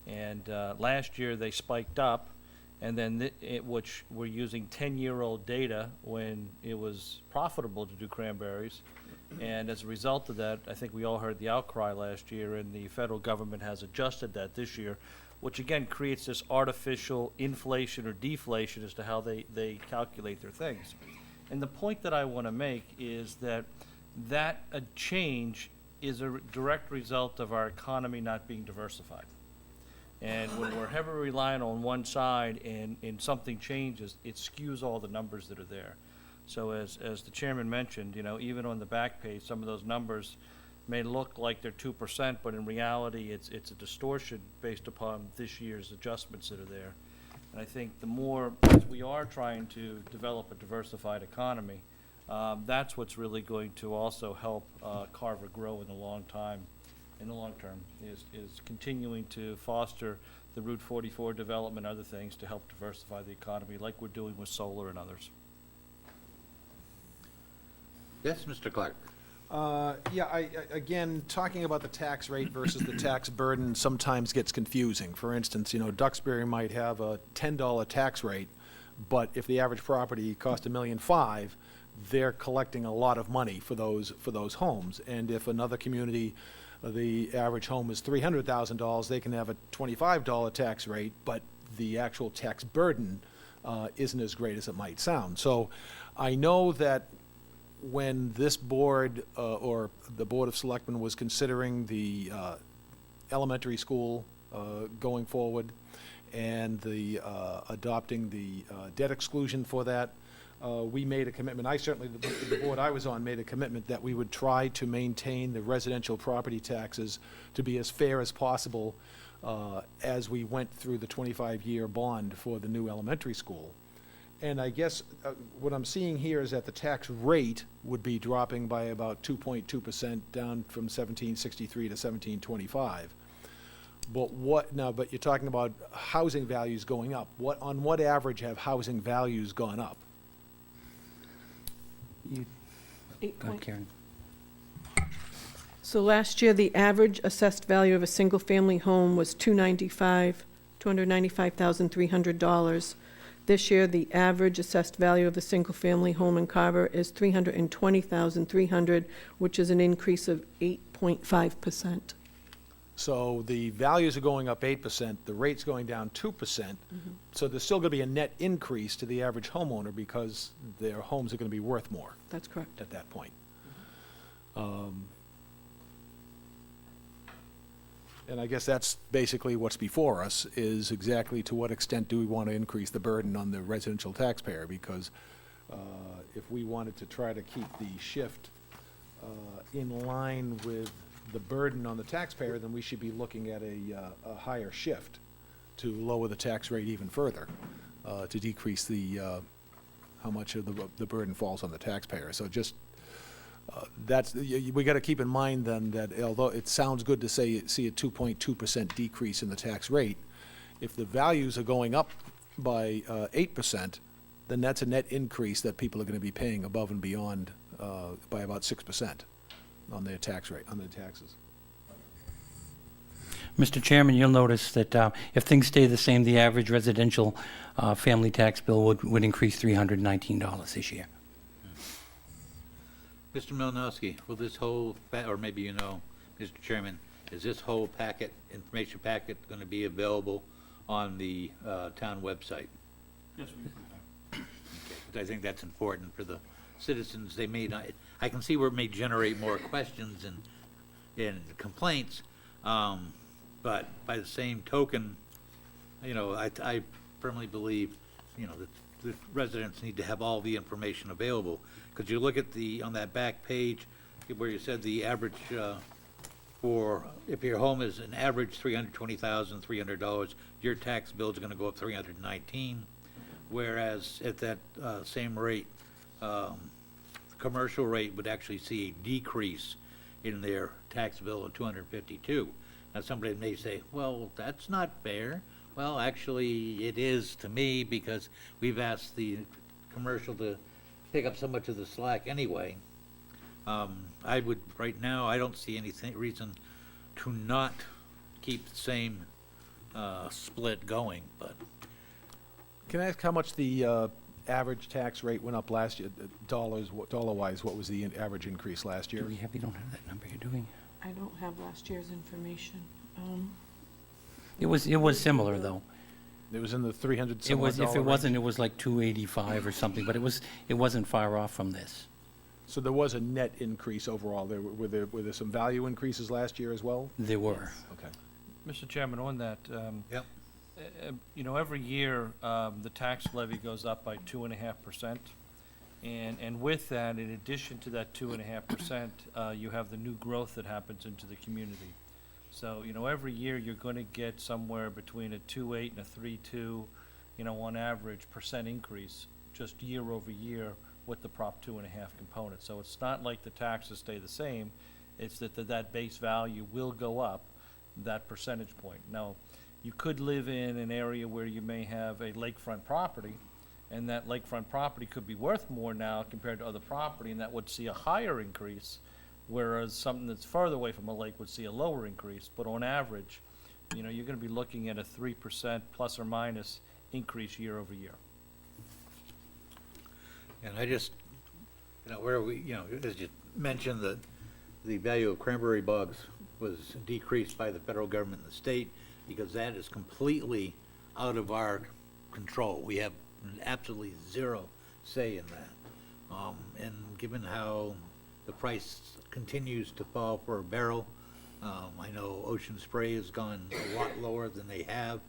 And last year, they spiked up, and then which we're using 10-year-old data when it was profitable to do cranberries. And as a result of that, I think we all heard the outcry last year, and the federal government has adjusted that this year, which again creates this artificial inflation or deflation as to how they calculate their things. And the point that I want to make is that a change is a direct result of our economy not being diversified. And when we're heavily reliant on one side and something changes, it skews all the numbers that are there. So as the chairman mentioned, even on the back page, some of those numbers may look like they're 2%, but in reality, it's a distortion based upon this year's adjustments that are there. And I think the more, as we are trying to develop a diversified economy, that's what's really going to also help Carver grow in the long term, is continuing to foster the Route 44 development and other things to help diversify the economy, like we're doing with solar and others. Yes, Mr. Clark. Again, talking about the tax rate versus the tax burden sometimes gets confusing. For instance, Duxbury might have a $10 tax rate, but if the average property cost $1.5 million, they're collecting a lot of money for those homes. And if another community, the average home is $300,000, they can have a $25 tax rate, but the actual tax burden isn't as great as it might sound. So I know that when this board or the Board of Selectmen was considering the elementary school going forward and the adopting the debt exclusion for that, we made a commitment, I certainly, the board I was on made a commitment that we would try to maintain the residential property taxes to be as fair as possible as we went through the 25-year bond for the new elementary school. And I guess what I'm seeing here is that the tax rate would be dropping by about 2.2% down from 1763 to 1725. But but you're talking about housing values going up. On what average have housing values gone up? Go ahead, Karen. So last year, the average assessed value of a single-family home was $295,300. This year, the average assessed value of a single-family home in Carver is $320,300, which is an increase of 8.5%. So the values are going up 8%, the rate's going down 2%. So there's still going to be a net increase to the average homeowner because their homes are going to be worth more That's correct. at that point. And I guess that's basically what's before us, is exactly to what extent do we want to increase the burden on the residential taxpayer? Because if we wanted to try to keep the shift in line with the burden on the taxpayer, then we should be looking at a higher shift to lower the tax rate even further, to decrease the, how much of the burden falls on the taxpayer. So just, we got to keep in mind then that although it sounds good to see a 2.2% decrease in the tax rate, if the values are going up by 8%, then that's a net increase that people are going to be paying above and beyond by about 6% on their tax rate, on their taxes. Mr. Chairman, you'll notice that if things stay the same, the average residential family tax bill would increase $319 this year. Mr. Malinowski, will this whole, or maybe you know, Mr. Chairman, is this whole packet, information packet, going to be available on the town website? Yes, we can. Okay, 'cause I think that's important for the citizens. They may not, I can see where it may generate more questions and complaints, but by the same token, you know, I firmly believe, you know, that the residents need to have all the information available. Because you look at on that back page where you said the average if your home is an average $320,300, your tax bill is going to go up $319, whereas at that same rate, commercial rate would actually see a decrease in their tax bill of $252. Now, somebody may say, well, that's not fair. Well, actually, it is to me, because we've asked the commercial to pick up so much of the slack anyway. I would, right now, I don't see any reason to not keep the same split going, but. Can I ask how much the average tax rate went up last year, dollar-wise? What was the average increase last year? We don't have that number, do we? I don't have last year's information. It was similar, though. It was in the 300 It was, some odd if it dollar wasn't, range? it was like 285 or something, but it wasn't far off from this. So there was a net increase overall. Were there some value increases last year as well? There were. Okay. Mr. Chairman, on that, Yep. you know, every year, the tax levy goes up by 2.5%. And with that, in addition to that 2.5%, you have the new growth that happens into the community. So, you know, every year you're going to get somewhere between a 2.8 and a 3.2, you know, on average % increase, just year over year with the Prop 2.5 component. So it's not like the taxes stay the same. It's that base value will go up that percentage point. Now, you could live in an area where you may have a lakefront property, and that lakefront property could be worth more now compared to other property, and that would see a higher increase, whereas something that's further away from a lake would see a lower increase. But on average, you know, you're going to be looking at a 3% plus or minus increase year over year. And I just, you know, where we, you know, as you mentioned, the value of cranberry bogs was decreased by the federal government and the state, because that is completely out of our control. We have absolutely zero say in that. And given how the price continues to fall for a barrel, I know Ocean Spray has gone a lot lower than they have,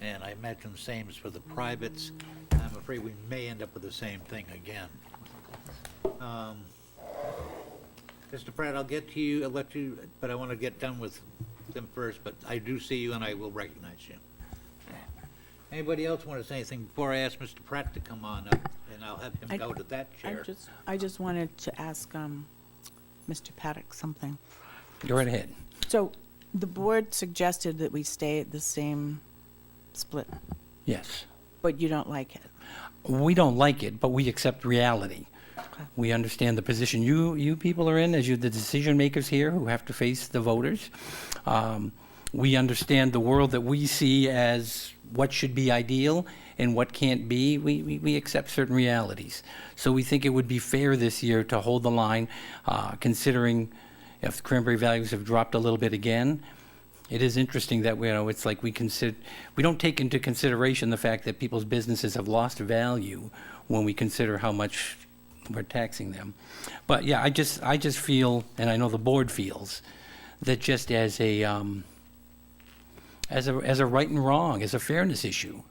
and I imagine the same is for the privates. I'm afraid we may end up with the same thing again. Mr. Pratt, I'll get to you, I'll let you, but I want to get done with them first, but I do see you and I will recognize you. Anybody else want to say anything before I ask Mr. Pratt to come on up, and I'll have him go to that chair? I just wanted to ask Mr. Paddock something. Go right ahead. So the board suggested that we stay at the same split, Yes. but you don't like it. We don't like it, but we accept reality. We understand the position you people are in as the decision makers here who have to face the voters. We understand the world that we see as what should be ideal and what can't be. We accept certain realities. So we think it would be fair this year to hold the line, considering if the cranberry values have dropped a little bit again. It is interesting that it's like we don't take into consideration the fact that people's businesses have lost value when we consider how much we're taxing them. But yeah, I just feel, and I know the board feels, that just as a right and wrong, as a fairness issue,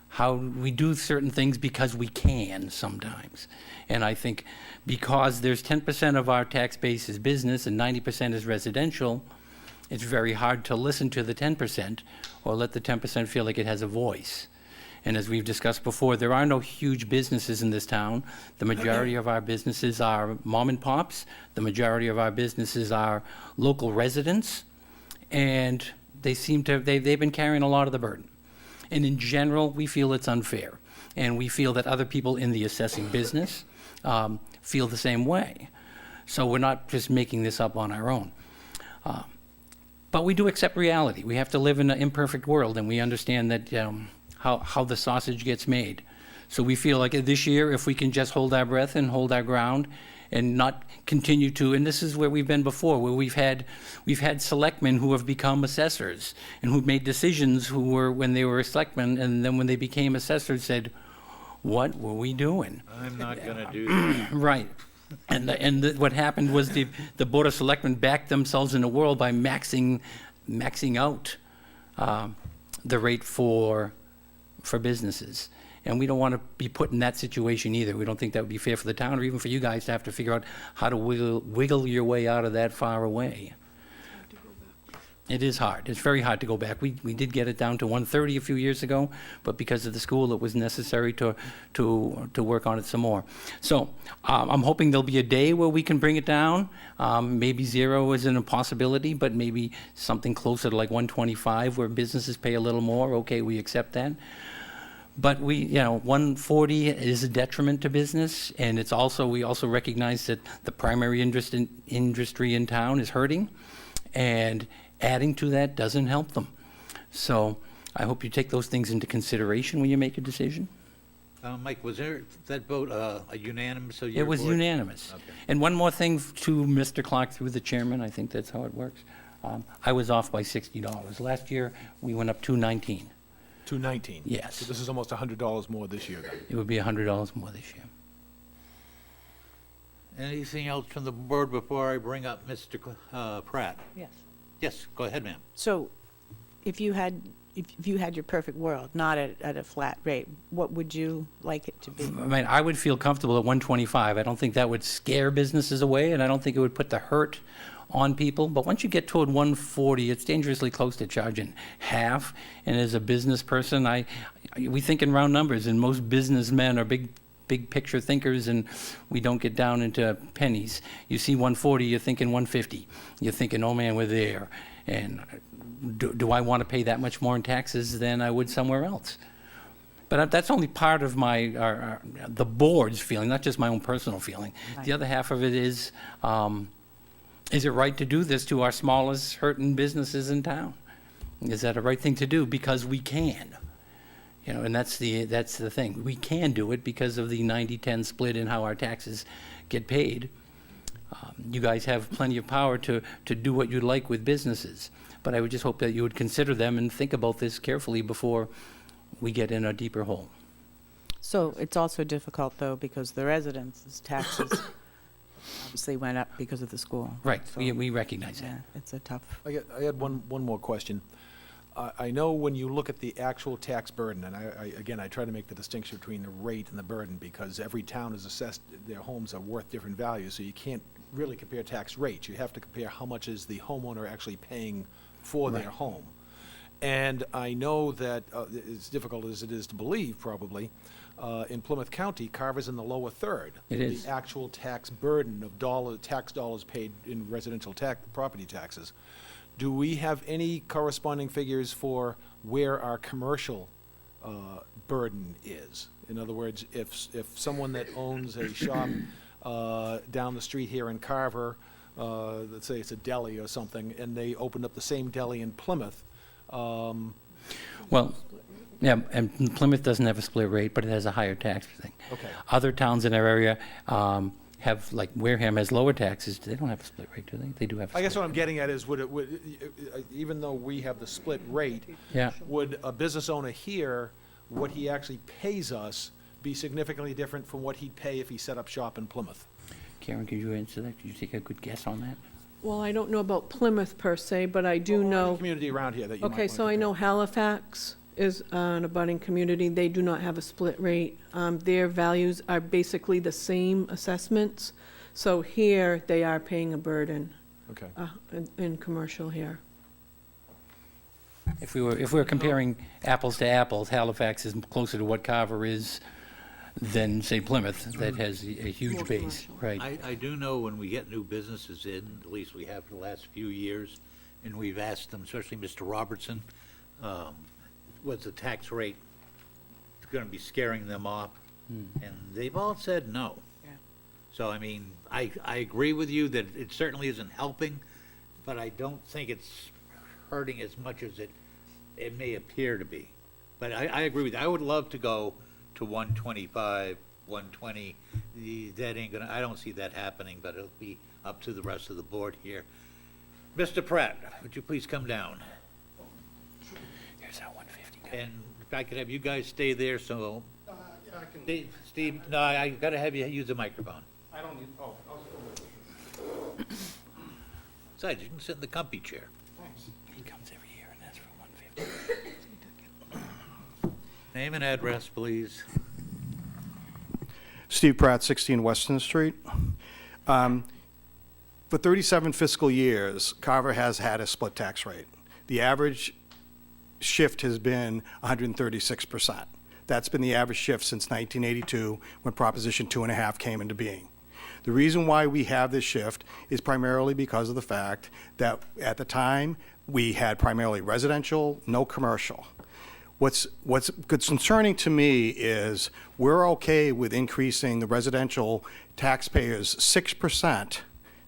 how we do certain things because we can sometimes. And I think because there's 10% of our tax base is business and 90% is residential, it's very hard to listen to the 10% or let the 10% feel like it has a voice. And as we've discussed before, there are no huge businesses in this town. The majority of our businesses are mom and pops. The majority of our businesses are local residents. And they've been carrying a lot of the burden. And in general, we feel it's unfair. And we feel that other people in the assessing business feel the same way. So we're not just making this up on our own. But we do accept reality. We have to live in an imperfect world, and we understand that how the sausage gets made. So we feel like this year, if we can just hold our breath and hold our ground and not continue to, and this is where we've been before, where we've had selectmen who have become assessors and who've made decisions who were, when they were selectmen, and then when they became assessors, said, what were we doing? I'm not going to do that. Right. And what happened was the Board of Selectmen backed themselves in the world by maxing out the rate for businesses. And we don't want to be put in that situation either. We don't think that would be fair for the town or even for you guys to have to figure out how to wiggle your way out of that far away. It is hard. It's very hard to go back. We did get it down to 130 a few years ago, but because of the school, it was necessary to work on it some more. So I'm hoping there'll be a day where we can bring it down. Maybe 0 isn't a possibility, but maybe something closer to like 125 where businesses pay a little more. Okay, we accept that. But 140 is a detriment to business, and we also recognize that the primary industry in town is hurting, and adding to that doesn't help them. So I hope you take those things into consideration when you make a decision. Mike, was that vote a unanimous? It was unanimous. Okay. And one more thing to Mr. Clark through the chairman, I think that's how it works. I was off by $60. Last year, we went up $219. $219? Yes. So this is almost $100 more this year then? It would be $100 more this year. Anything else from the board before I bring up Mr. Pratt? Yes. Yes, go ahead, ma'am. So if you had your perfect world, not at a flat rate, what would you like it to be? I mean, I would feel comfortable at 125. I don't think that would scare businesses away, and I don't think it would put the hurt on people. But once you get toward 140, it's dangerously close to charging half. And as a business person, we think in round numbers, and most businessmen are big picture thinkers, and we don't get down into pennies. You see 140, you're thinking 150. You're thinking, oh man, we're there. And do I want to pay that much more in taxes than I would somewhere else? But that's only part of the board's feeling, not just my own personal feeling. Right. The other half of it is it right to do this to our smallest hurting businesses in town? Is that a right thing to do? Because we can. And that's the thing. We can do it because of the 90-10 split in how our taxes get paid. You guys have plenty of power to do what you'd like with businesses. But I would just hope that you would consider them and think about this carefully before we get in a deeper hole. So it's also difficult, though, because the residents' taxes obviously went up because of the school. Right. So, we recognize that. Yeah, it's a tough. I had one more question. I know when you look at the actual tax burden, and again, I try to make the distinction between the rate and the burden, because every town is assessed, their homes are worth different values, so you can't really compare tax rates. You have to compare how much is the homeowner actually paying for their home. And I know that, as difficult as it is to believe, probably, in Plymouth County, Carver's in the lower third. It is. The actual tax burden of tax dollars paid in residential property taxes. Do we have any corresponding figures for where our commercial burden is? In other words, if someone that owns a shop down the street here in Carver, let's say it's a deli or something, and they opened up the same deli in Plymouth, Well, yeah, and Plymouth doesn't have a split rate, but it has a higher tax thing. Okay. Other towns in our area have, like Wareham has lower taxes. They don't have a split rate, do they? They do have a I guess split what I'm getting at is, even though we have the split rate, Yeah. would a business owner here, what he actually pays us, be significantly different from what he'd pay if he set up shop in Plymouth? Karen, could you answer that? Could you take a good guess on that? Well, I don't know about Plymouth per se, but I do know. Community around here that you might Okay, want so to I know compare. Halifax is an abutting community. They do not have a split rate. Their values are basically the same assessments. So here, they are paying a burden Okay. in commercial here. If we were comparing apples to apples, Halifax is closer to what Carver is than, say, Plymouth, that has a huge base, right? I do know when we get new businesses in, at least we have for the last few years, and we've asked them, especially Mr. Robertson, what's the tax rate going to be scaring them off? And they've all said no. Yeah. So, I mean, I agree with you that it certainly isn't helping, but I don't think it's hurting as much as it may appear to be. But I agree with you. I would love to go to 125, 120. That ain't gonna, I don't see that happening, but it'll be up to the rest of the board here. Mr. Pratt, would you please come down? Here's our 150. And if I could have you guys stay there, so. Steve, no, I gotta have you use the microphone. I don't need, oh, Besides, you can sit in the comfy chair. He comes every year and asks for 150. Name and address, please. Steve Pratt, 16 Weston Street. For 37 fiscal years, Carver has had a split tax rate. The average shift has been 136%. That's been the average shift since 1982, when Proposition 2.5 came into being. The reason why we have this shift is primarily because of the fact that at the time, we had primarily residential, no commercial. What's concerning to me is we're okay with increasing the residential taxpayers 6%.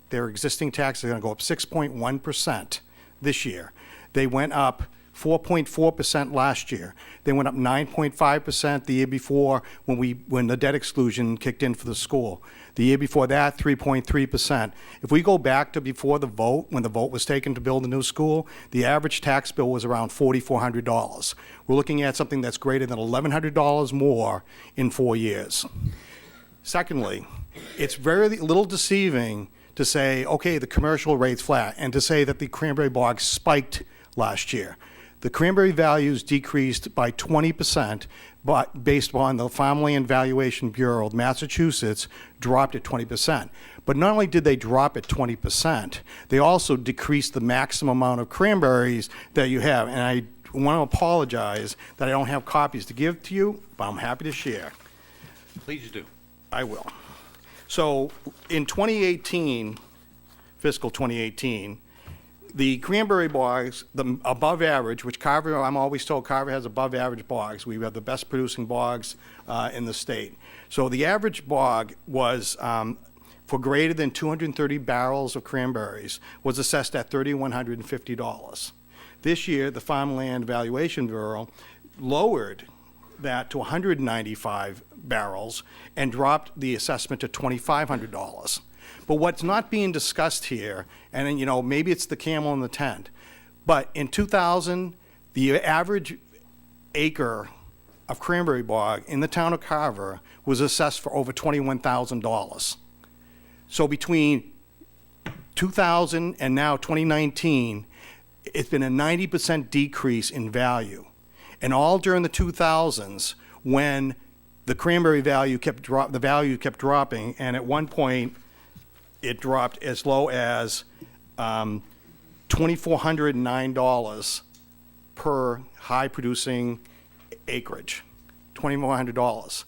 Their existing taxes are going to go up 6.1% this year. They went up 4.4% last year. They went up 9.5% the year before when the debt exclusion kicked in for the school. The year before that, 3.3%. If we go back to before the vote, when the vote was taken to build a new school, the average tax bill was around $4,400. We're looking at something that's greater than $1,100 more in 4 years. Secondly, it's very little deceiving to say, okay, the commercial rate's flat, and to say that the cranberry bog spiked last year. The cranberry values decreased by 20%, but based on the Farmland Valuation Bureau of Massachusetts, dropped at 20%. But not only did they drop at 20%, they also decreased the maximum amount of cranberries that you have. And I want to apologize that I don't have copies to give to you, but I'm happy to share. Please do. I will. So in 2018, fiscal 2018, the cranberry bogs, the above average, which Carver, I'm always told Carver has above average bogs. We have the best producing bogs in the state. So the average bog was, for greater than 230 barrels of cranberries, was assessed at $3,150. This year, the Farmland Valuation Bureau lowered that to 195 barrels and dropped the assessment to $2,500. But what's not being discussed here, and you know, maybe it's the camel in the tent, but in 2000, the average acre of cranberry bog in the town of Carver was assessed for over $21,000. So between 2000 and now 2019, It's been a 90% decrease in value. And all during the 2000s, when the cranberry value kept dropping, and at one point, it dropped as low as $2,409 per high-producing acreage, $2,400.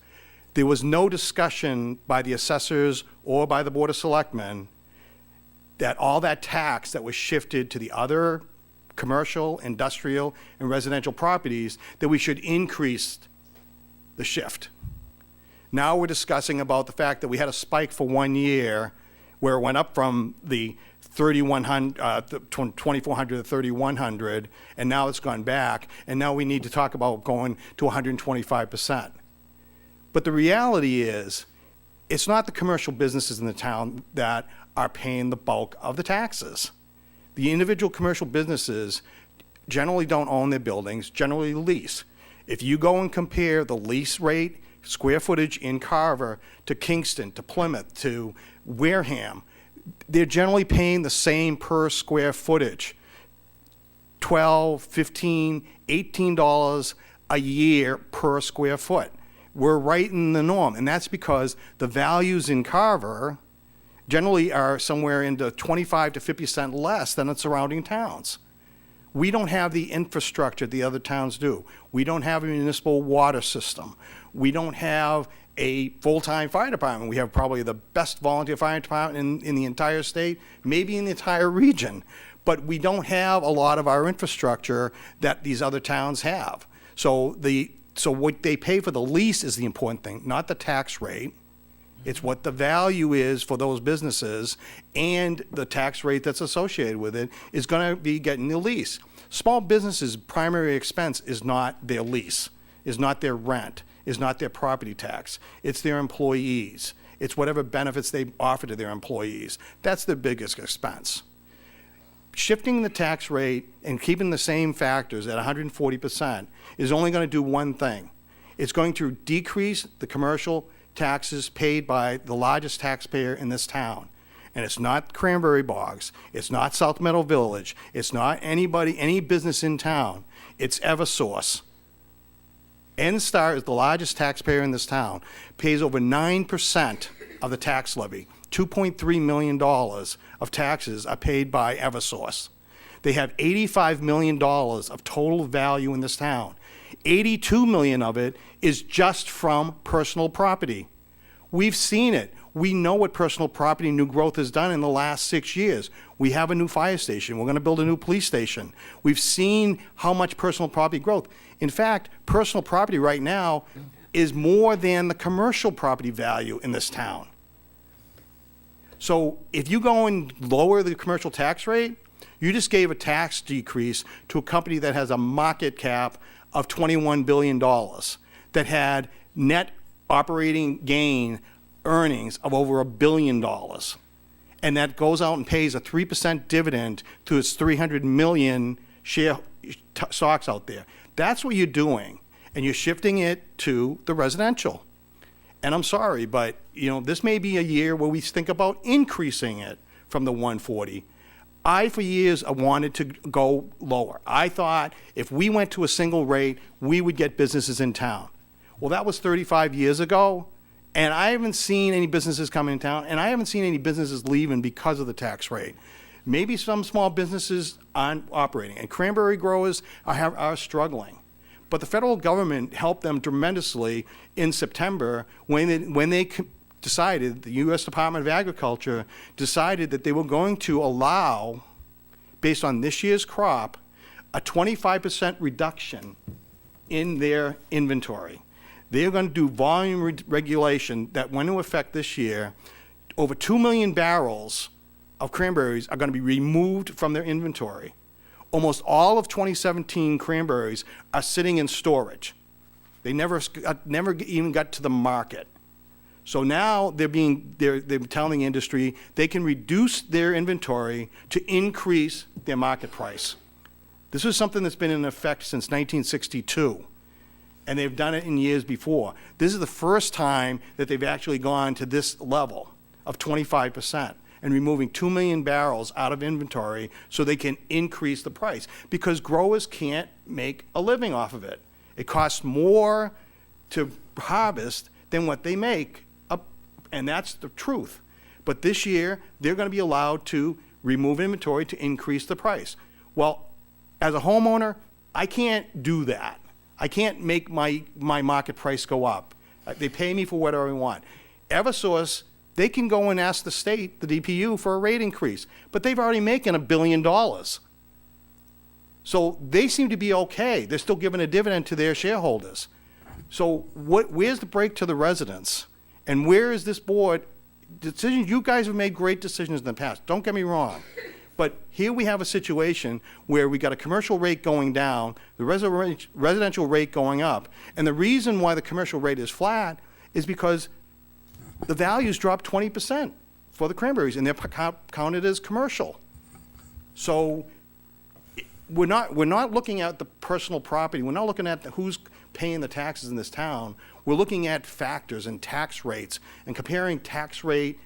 There was no discussion by the assessors or by the Board of Selectmen that all that tax that was shifted to the other commercial, industrial, and residential properties, that we should increase the shift. Now we're discussing about the fact that we had a spike for 1 year where it went up from the 2,400 to 3,100, and now it's gone back, and now we need to talk about going to 125%. But the reality is, it's not the commercial businesses in the town that are paying the bulk of the taxes. The individual commercial businesses generally don't own their buildings, generally lease. If you go and compare the lease rate, square footage in Carver to Kingston, to Plymouth, to Wareham, they're generally paying the same per square footage, $12, $15, $18 a year per square foot. We're right in the norm, and that's because the values in Carver generally are somewhere into 25 to 50% less than the surrounding towns. We don't have the infrastructure the other towns do. We don't have a municipal water system. We don't have a full-time fire department. We have probably the best volunteer fire department in the entire state, maybe in the entire region. But we don't have a lot of our infrastructure that these other towns have. So what they pay for the lease is the important thing, not the tax rate. It's what the value is for those businesses, and the tax rate that's associated with it is going to be getting the lease. Small businesses' primary expense is not their lease, is not their rent, is not their property tax. It's their employees. It's whatever benefits they offer to their employees. That's the biggest expense. Shifting the tax rate and keeping the same factors at 140% is only going to do one thing. It's going to decrease the commercial taxes paid by the largest taxpayer in this town. And it's not Cranberry Bogs, it's not South Meadow Village, it's not any business in town. It's Eversource. NSTAR is the largest taxpayer in this town, pays over 9% of the tax levy. $2.3 million of taxes are paid by Eversource. They have $85 million of total value in this town. $82 million of it is just from personal property. We've seen it. We know what personal property new growth has done in the last 6 years. We have a new fire station. We're going to build a new police station. We've seen how much personal property growth. In fact, personal property right now is more than the commercial property value in this town. So if you go and lower the commercial tax rate, you just gave a tax decrease to a company that has a market cap of $21 billion, that had net operating gain earnings of over $1 billion, and that goes out and pays a 3% dividend to its 300 million share stocks out there. That's what you're doing, and you're shifting it to the residential. And I'm sorry, but this may be a year where we think about increasing it from the 140. I, for years, wanted to go lower. I thought if we went to a single rate, we would get businesses in town. Well, that was 35 years ago, and I haven't seen any businesses coming in town, and I haven't seen any businesses leaving because of the tax rate. Maybe some small businesses aren't operating, and cranberry growers are struggling. But the federal government helped them tremendously in September when they decided, the U.S. Department of Agriculture decided that they were going to allow, based on this year's crop, a 25% reduction in their inventory. They're going to do volume regulation that went into effect this year. Over 2 million barrels of cranberries are going to be removed from their inventory. Almost all of 2017 cranberries are sitting in storage. They never even got to the market. So now they're telling the industry they can reduce their inventory to increase their market price. This is something that's been in effect since 1962, and they've done it in years before. This is the first time that they've actually gone to this level of 25%. and removing 2 million barrels out of inventory so they can increase the price, because growers can't make a living off of it. It costs more to harvest than what they make, and that's the truth. But this year, they're going to be allowed to remove inventory to increase the price. Well, as a homeowner, I can't do that. I can't make my market price go up. They pay me for whatever I want. Eversource, they can go and ask the state, the DPU, for a rate increase, but they've already making $1 billion. So they seem to be okay. They're still giving a dividend to their shareholders. So where's the break to the residents? And where is this board? Decisions, you guys have made great decisions in the past, don't get me wrong. But here we have a situation where we got a commercial rate going down, the residential rate going up, and the reason why the commercial rate is flat is because the values dropped 20% for the cranberries, and they're counted as commercial. So we're not looking at the personal property. We're not looking at who's paying the taxes in this town. We're looking at factors and tax rates and comparing tax rate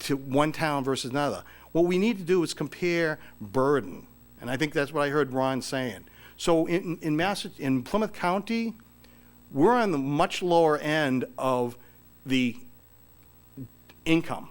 to one town versus another. What we need to do is compare burden, and I think that's what I heard Ron saying. So in Plymouth County, we're on the much lower end of the income.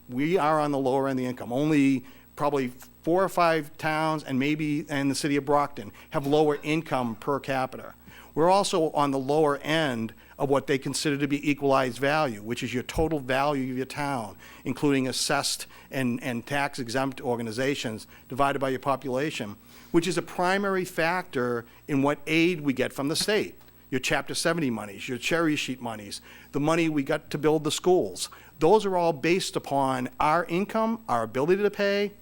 We are on the lower end of the income. Only probably 4 or 5 towns and the city of Brockton have lower income per capita. We're also on the lower end of what they consider to be equalized value, which is your total value of your town, including assessed and tax exempt organizations divided by your population, which is a primary factor in what aid we get from the state. Your Chapter 70 monies, your cherry sheet monies, the money we got to build the schools. Those are all based upon our income, our ability to pay,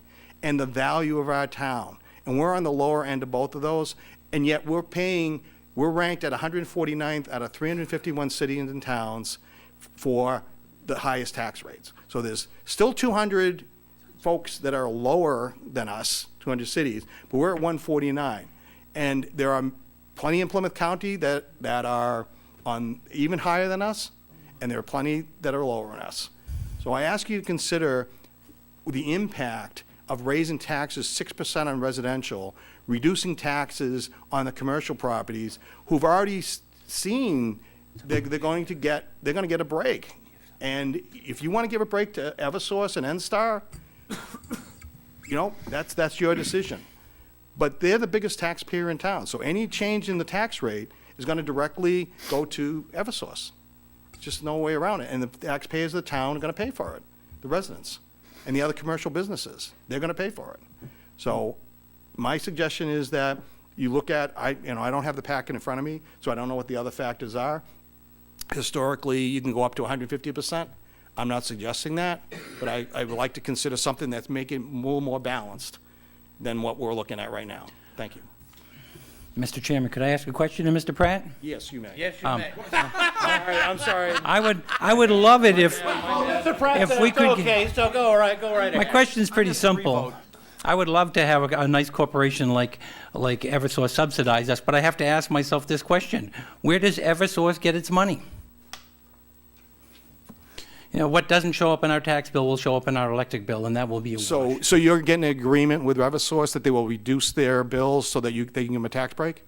and the value of our town. And we're on the lower end of both of those, and yet we're ranked at 149th out of 351 cities and towns for the highest tax rates. So there's still 200 folks that are lower than us, 200 cities, but we're at 149. And there are plenty in Plymouth County that are on even higher than us, and there are plenty that are lower than us. So I ask you to consider the impact of raising taxes 6% on residential, reducing taxes on the commercial properties, who've already seen they're going to get a break. And if you want to give a break to Eversource and NSTAR, that's your decision. But they're the biggest taxpayer in town, so any change in the tax rate is going to directly go to Eversource. There's just no way around it, and the taxpayers of the town are going to pay for it, the residents. And the other commercial businesses, they're going to pay for it. So my suggestion is that you look at, I don't have the packet in front of me, so I don't know what the other factors are. Historically, you can go up to 150%. I'm not suggesting that, but I would like to consider something that's making it a little more balanced than what we're looking at right now. Thank you. Mr. Chairman, could I ask a question to Mr. Pratt? Yes, you may. Yes, you may. I'm sorry. I would love it if Mr. Pratt said we it's could okay, so go right My ahead. question's pretty simple. I would love to have a nice corporation like Eversource subsidize us, but I have to ask myself this question. Where does Eversource get its money? What doesn't show up in our tax bill will show up in our electric bill, and that will be a wash. So you're getting an agreement with Eversource that they will reduce their bills so that they can give them a tax break?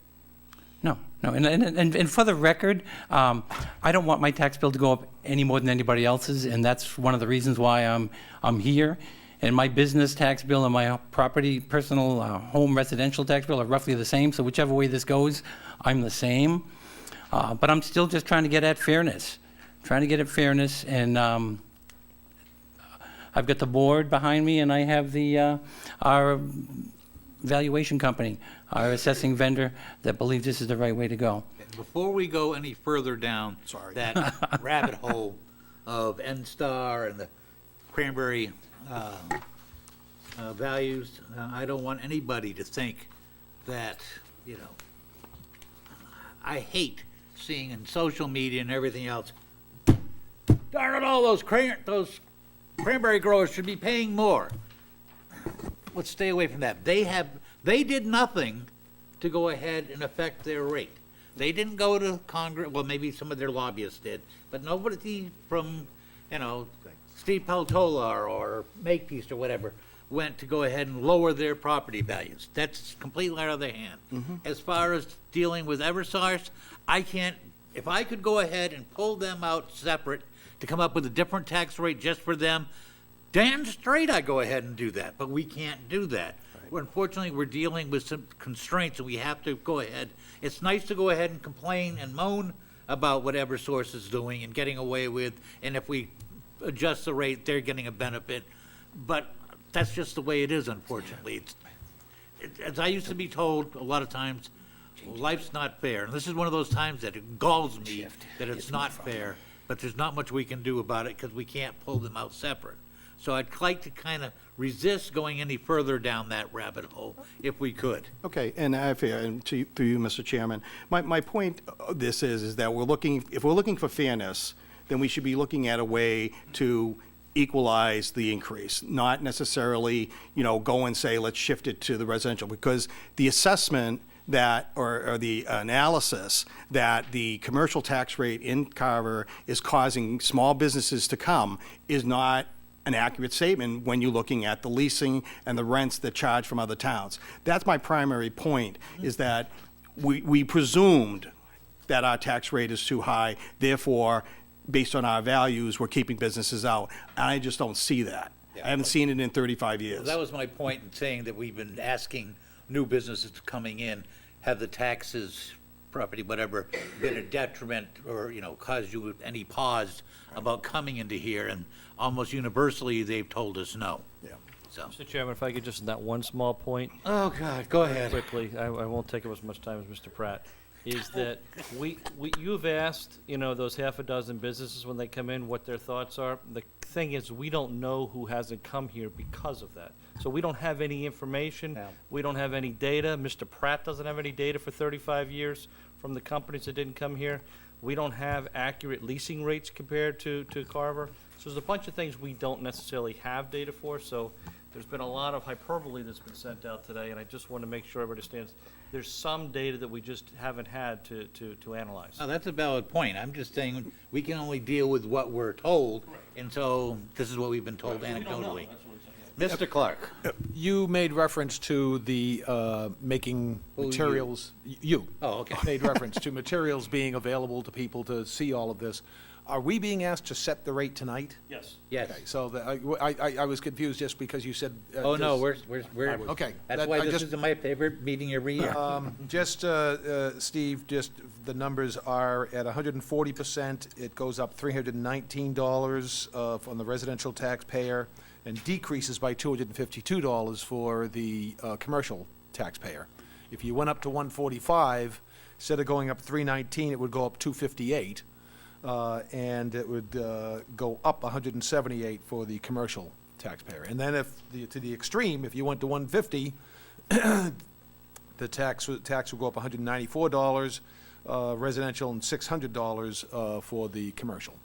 No. And for the record, I don't want my tax bill to go up any more than anybody else's, and that's one of the reasons why I'm here. And my business tax bill and my property, personal home residential tax bill are roughly the same, so whichever way this goes, I'm the same. But I'm still just trying to get at fairness. And I've got the board behind me, and I have our valuation company, our assessing vendor, that believes this is the right way to go. Before we go any further down that rabbit hole of NSTAR and the cranberry values, I don't want anybody to think that, I hate seeing in social media and everything else, darn it all, those cranberry growers should be paying more. Let's stay away from that. They did nothing to go ahead and affect their rate. They didn't go to Congress, well, maybe some of their lobbyists did, but nobody from, Steve Peltola or Makepeace or whatever went to go ahead and lower their property values. That's completely out of their hand. As far as dealing with Eversource, I can't, if I could go ahead and pull them out separate to come up with a different tax rate just for them, damn straight I'd go ahead and do that, but we can't do that. Unfortunately, we're dealing with some constraints and we have to go ahead. It's nice to go ahead and complain and moan about what Eversource is doing and getting away with, and if we adjust the rate, they're getting a benefit. But that's just the way it is, unfortunately. As I used to be told a lot of times, life's not fair. And this is one of those times that it galls me that it's not fair, but there's not much we can do about it because we can't pull them out separate. So I'd like to kind of resist going any further down that rabbit hole if we could. Okay, and to you, Mr. Chairman, my point of this is that if we're looking for fairness, then we should be looking at a way to equalize the increase, not necessarily, go and say, let's shift it to the residential, because the assessment that, or the analysis that the commercial tax rate in Carver is causing small businesses to come is not an accurate statement when you're looking at the leasing and the rents that charge from other towns. That's my primary point, is that we presumed that our tax rate is too high, therefore, based on our values, we're keeping businesses out. And I just don't see that. I haven't seen it in 35 years. That was my point in saying that we've been asking new businesses coming in, have the taxes, property, whatever, been a detriment or, caused you any pause about coming into here, and almost universally, they've told us no. Yeah. So, Mr. Chairman, if I could just, that one small point. oh, God, go ahead. Quickly, I won't take up as much time as Mr. Pratt, is that you've asked, those half a dozen businesses when they come in, what their thoughts are. The thing is, we don't know who hasn't come here because of that. So we don't have any information. Yeah. We don't have any data. Mr. Pratt doesn't have any data for 35 years from the companies that didn't come here. We don't have accurate leasing rates compared to Carver. So there's a bunch of things we don't necessarily have data for. So there's been a lot of hyperbole that's been sent out today, and I just want to make sure everybody understands there's some data that we just haven't had to analyze. Oh, that's a valid point. I'm just saying we can only deal with what we're told, and so this is what we've been told anecdotally. Mr. Clark. You made reference to the making Who, materials. You Oh, okay. made reference to materials being available to people to see all of this. Are we being asked to set the rate tonight? Yes. Yes. Okay, so I was confused just because you said. Oh, no, just- we're, Okay. that's that- why I this just- is my favorite meeting every year. Steve, the numbers are at 140%. It goes up $319 from the residential taxpayer and decreases by $252 for the commercial taxpayer. If you went up to 145, instead of going up 319, it would go up 258, and it would go up 178 for the commercial taxpayer. And then to the extreme, if you went to 150, the tax would go up $194 residential and $600 for the commercial.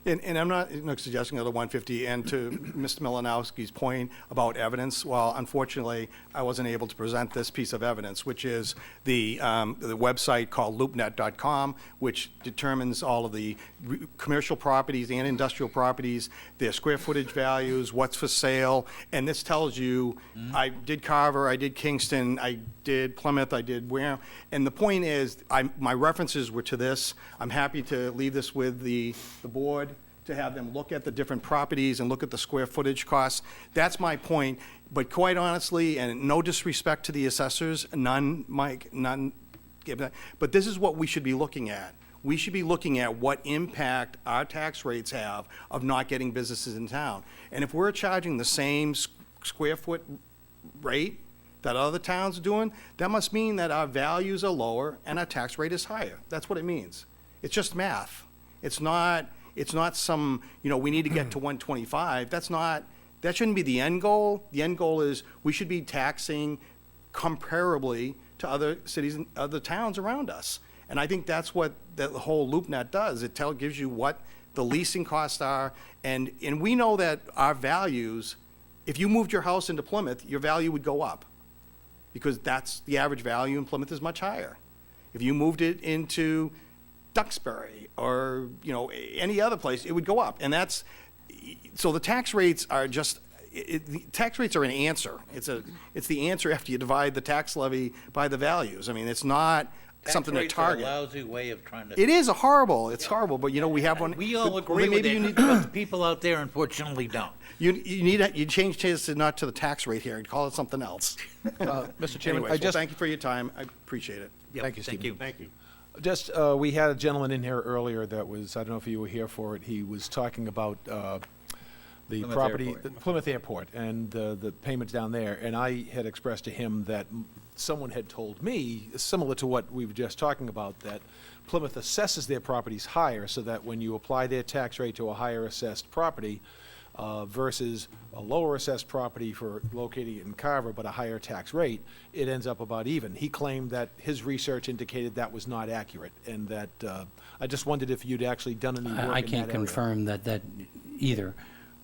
And I'm not suggesting another 150, and to Mr. Malinowski's point about evidence, well, unfortunately, I wasn't able to present this piece of evidence, which is the website called loopnet.com, which determines all of the commercial properties and industrial properties, their square footage values, what's for sale, and this tells you, I did Carver, I did Kingston, I did Plymouth, I did Wareham, and the point is, my references were to this. I'm happy to leave this with the board, to have them look at the different properties and look at the square footage costs. That's my point. But quite honestly, and no disrespect to the assessors, none, Mike, none, but this is what we should be looking at. We should be looking at what impact our tax rates have of not getting businesses in town. And if we're charging the same square foot rate that other towns are doing, that must mean that our values are lower and our tax rate is higher. That's what it means. It's just math. It's not some, we need to get to 125. That shouldn't be the end goal. The end goal is we should be taxing comparably to other cities and other towns around us. And I think that's what the whole LoopNet does. It gives you what the leasing costs are. And we know that our values, if you moved your house into Plymouth, your value would go up, because that's the average value in Plymouth is much higher. If you moved it into Duxbury or any other place, it would go up. And so the tax rates are just, the tax rates are an answer. It's the answer after you divide the tax levy by the values. I mean, it's not something to Tax rates are a target. lousy way of trying to. It is it's horrible, but you know, we have one. We all but agree with maybe it, you need- but the people out there unfortunately don't. You change this not to the tax rate here and call it something else. Mr. Chairman, Anyways, I well, just, thank you for your time. I appreciate it. Yep, Thank you, Thank Stephen. you. Thank you. just, we had a gentleman in here earlier that was, I don't know if you were here for it, he was talking about the Plymouth property, Airport. Plymouth Airport, and the payments down there, and I had expressed to him that someone had told me, similar to what we were just talking about, that Plymouth assesses their properties higher, so that when you apply their tax rate to a higher assessed property versus a lower assessed property for locating it in Carver, but a higher tax rate, it ends up about even. He claimed that his research indicated that was not accurate, and that, I just wondered if you'd actually done any work in that I area. can't confirm that either,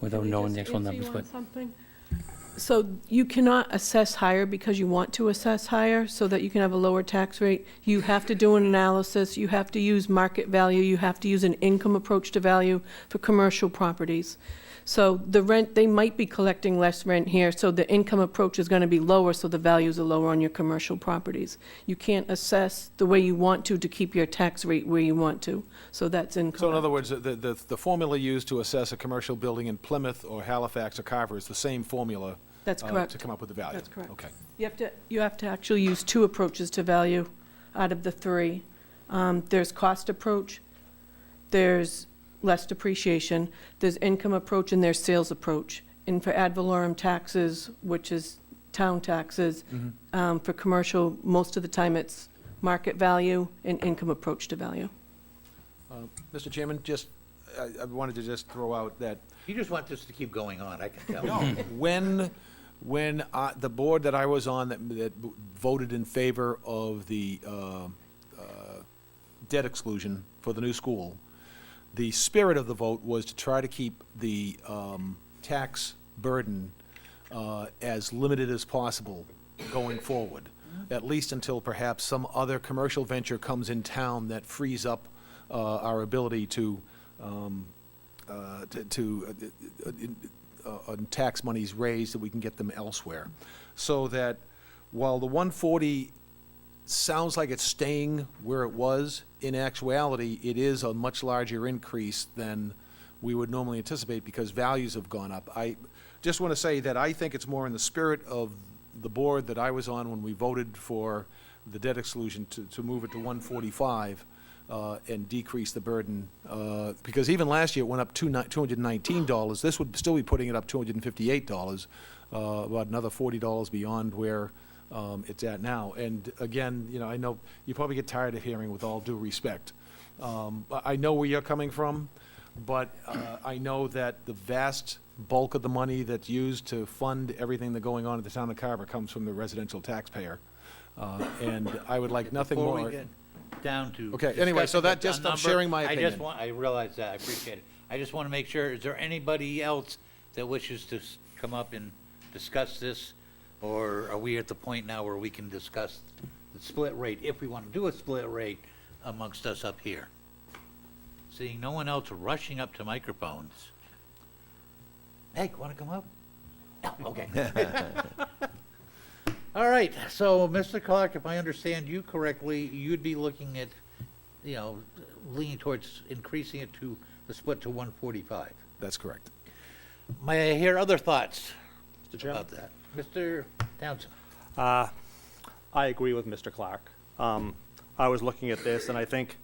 without knowing the actual numbers, but. So you cannot assess higher because you want to assess higher so that you can have a lower tax rate. You have to do an analysis, you have to use market value, you have to use an income approach to value for commercial properties. So the rent, they might be collecting less rent here, so the income approach is going to be lower, so the values are lower on your commercial properties. You can't assess the way you want to keep your tax rate where you want to, so that's incorrect. So in other words, the formula used to assess a commercial building in Plymouth or Halifax or Carver is the same formula? That's correct. To come up with the value? That's correct. Okay. You have to actually use two approaches to value out of the three. There's cost approach, there's less depreciation, there's income approach, and there's sales approach. And for ad valorem taxes, which is town taxes, for commercial, most of the time it's market value and income approach to value. Mr. Chairman, just, I wanted to just throw out that You just want this to keep going on, I can tell. when the board that I was on that voted in favor of the debt exclusion for the new school, the spirit of the vote was to try to keep the tax burden as limited as possible going forward, at least until perhaps some other commercial venture comes in town that frees up our ability to tax monies raised, that we can get them elsewhere. So that while the 140 sounds like it's staying where it was, in actuality, it is a much larger increase than we would normally anticipate because values have gone up. I just want to say that I think it's more in the spirit of the board that I was on when we voted for the debt exclusion to move it to 145 and decrease the burden. Because even last year, it went up $219. This would still be putting it up $258, about another $40 beyond where it's at now. And again, you know, I know you probably get tired of hearing, with all due respect. I know where you're coming from, but I know that the vast bulk of the money that's used to fund everything that's going on at the town of Carver comes from the residential taxpayer. And I would like nothing Before more. we get down to. Okay, anyway, so that discussing just, a I'm sharing my number, opinion. I realize that, I appreciate it. I just want to make sure, is there anybody else that wishes to come up and discuss this? Or are we at the point now where we can discuss the split rate, if we want to do a split rate amongst us up here? Seeing no one else rushing up to microphones. Hey, want to come up? No, okay. All right, so Mr. Clark, if I understand you correctly, you'd be looking at, you know, leaning towards increasing it to the split to 145. That's correct. May I hear other thoughts Mr. Chairman? about that? Mr. Townsend? I agree with Mr. Clark. I was looking at this, and I think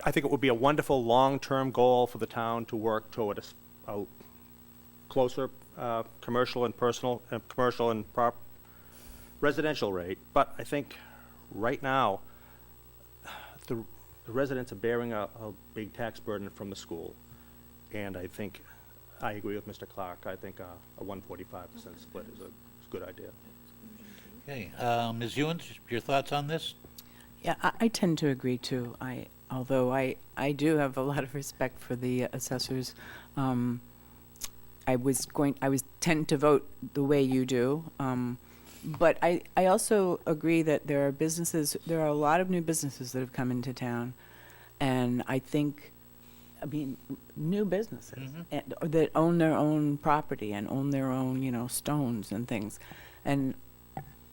it would be a wonderful long-term goal for the town to work toward a closer commercial and personal, commercial and residential rate. But I think right now, the residents are bearing a big tax burden from the school. And I think, I agree with Mr. Clark. I think a 145% split is a good idea. Okay, Ms. Ewens, your thoughts on this? Yeah, I tend to agree too. Although I do have a lot of respect for the assessors. I tend to vote the way you do. But I also agree that there are a lot of new businesses that have come into town. And I think I mean, new businesses that own their own property and own their own, stones and things. And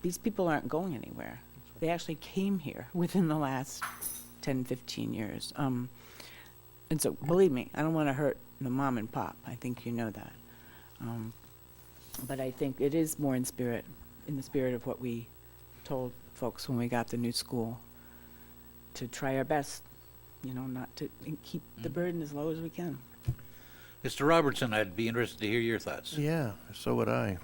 these people aren't going anywhere. They actually came here within the last 10, 15 years. And so, believe me, I don't want to hurt the mom and pop. I think you know that. But I think it is more in the spirit of what we told folks when we got the new school, to try our best, not to keep the burden as low as we can. Mr. Robertson, I'd be interested to hear your thoughts. Yeah, so would I.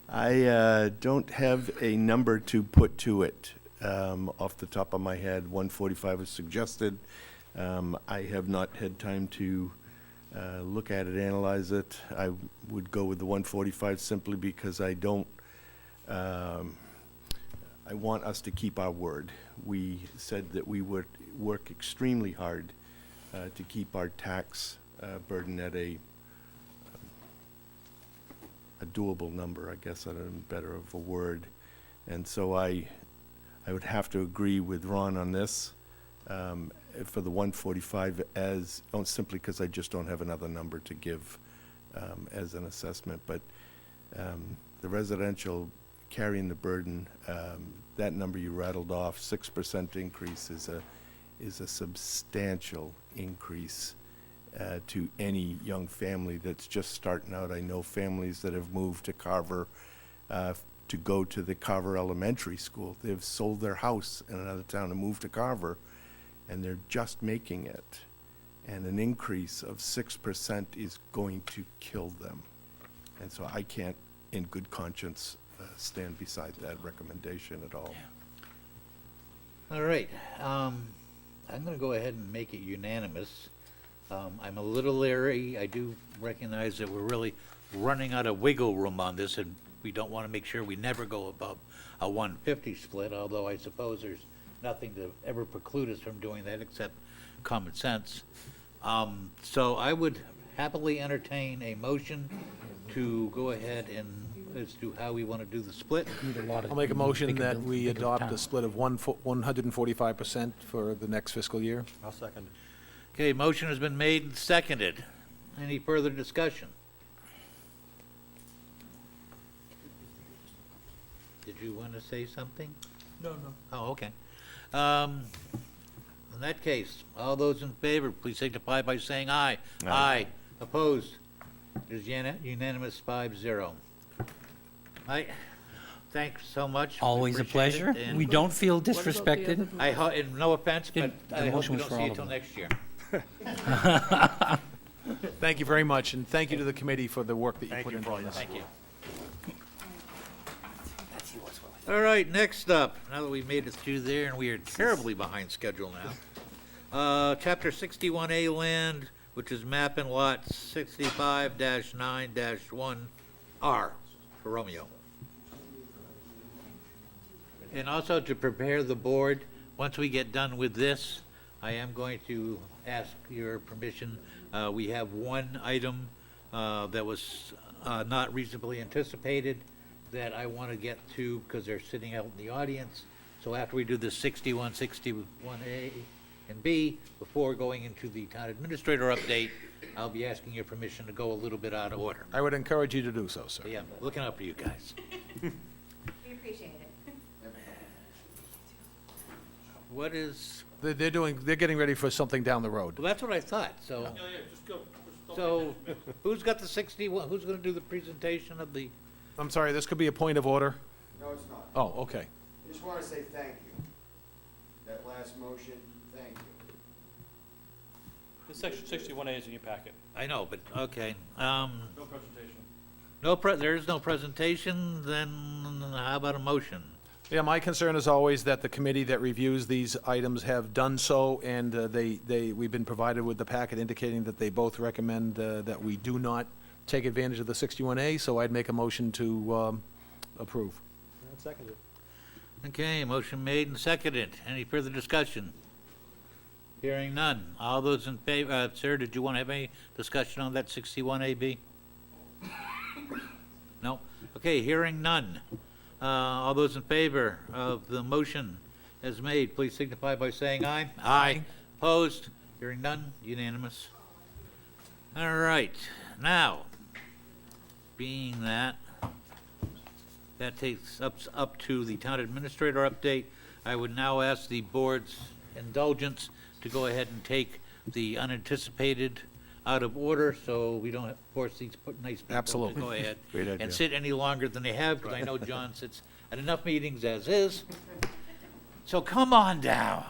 I don't have a number to put to it off the top of my head. 145 is suggested. I have not had time to look at it, analyze it. I would go with the 145 simply because I don't, I want us to keep our word. We said that we would work extremely hard to keep our tax burden at a doable number, I guess, on a better of a word. And so I would have to agree with Ron on this for the 145 simply because I just don't have another number to give as an assessment. But the residential carrying the burden, that number you rattled off, 6% increase is a substantial increase to any young family that's just starting out. I know families that have moved to Carver to go to the Carver Elementary School. They've sold their house in another town and moved to Carver, and they're just making it. And an increase of 6% is going to kill them. And so I can't, in good conscience, stand beside that recommendation at all. All right. I'm going to go ahead and make it unanimous. I'm a little leery. I do recognize that we're really running out of wiggle room on this, and we don't want to make sure we never go above a 150 split, although I suppose there's nothing to ever preclude us from doing that except common sense. So I would happily entertain a motion to go ahead and as to how we want to do the split. I'll make a motion that we adopt a split of 145% for the next fiscal year. I'll second it. Okay, motion has been made and seconded. Any further discussion? Did you want to say something? No. Oh, okay. In that case, all those in favor, please signify by saying aye. Aye. Opposed? There's unanimous 5-0. Right. Thanks so much. Always a Appreciate pleasure. it, and We don't feel disrespected. and no offense, but The I hope motion we was don't for see all you of till them. next year. Thank you very much, and thank you to the committee for the work that you Thank put you into for all your this. Thank you. All right, next up, now that we've made it through there, and we are terribly behind schedule now. Chapter 61A land, which is map and lot 65-9-1R for Romeo. And also to prepare the board, once we get done with this, I am going to ask your permission. We have one item that was not reasonably anticipated that I want to get to because they're sitting out in the audience. So after we do the 61, 61A and B, before going into the town administrator update, I'll be asking your permission to go a little bit out of order. I would encourage you to do so, sir. So yeah, looking out for you guys. We appreciate it. What is, They're getting ready for something down the road. well, that's what I thought, so. So who's got the 61, who's going to do the presentation of the? I'm sorry, this could be a point of order? No, it's not. Oh, okay. I just want to say thank you. That last motion, thank you. The section 61A is in your packet. I know, but, okay. No presentation. There is no presentation, then how about a motion? Yeah, my concern is always that the committee that reviews these items have done so, and we've been provided with the packet indicating that they both recommend that we do not take advantage of the 61A, so I'd make a motion to approve. I'll second it. Okay, motion made and seconded. Any further discussion? Hearing none. All those in favor, sir, did you want to have any discussion on that 61AB? No? Okay, hearing none. All those in favor of the motion as made, please signify by saying aye. Aye. Opposed? Hearing none, unanimous. All right, now, being that takes up to the town administrator update, I would now ask the board's indulgence to go ahead and take the unanticipated out of order, so we don't force these nice people to Absolutely. go ahead Great idea. and sit any longer than they have, because I know John sits at enough meetings as is. So come on down.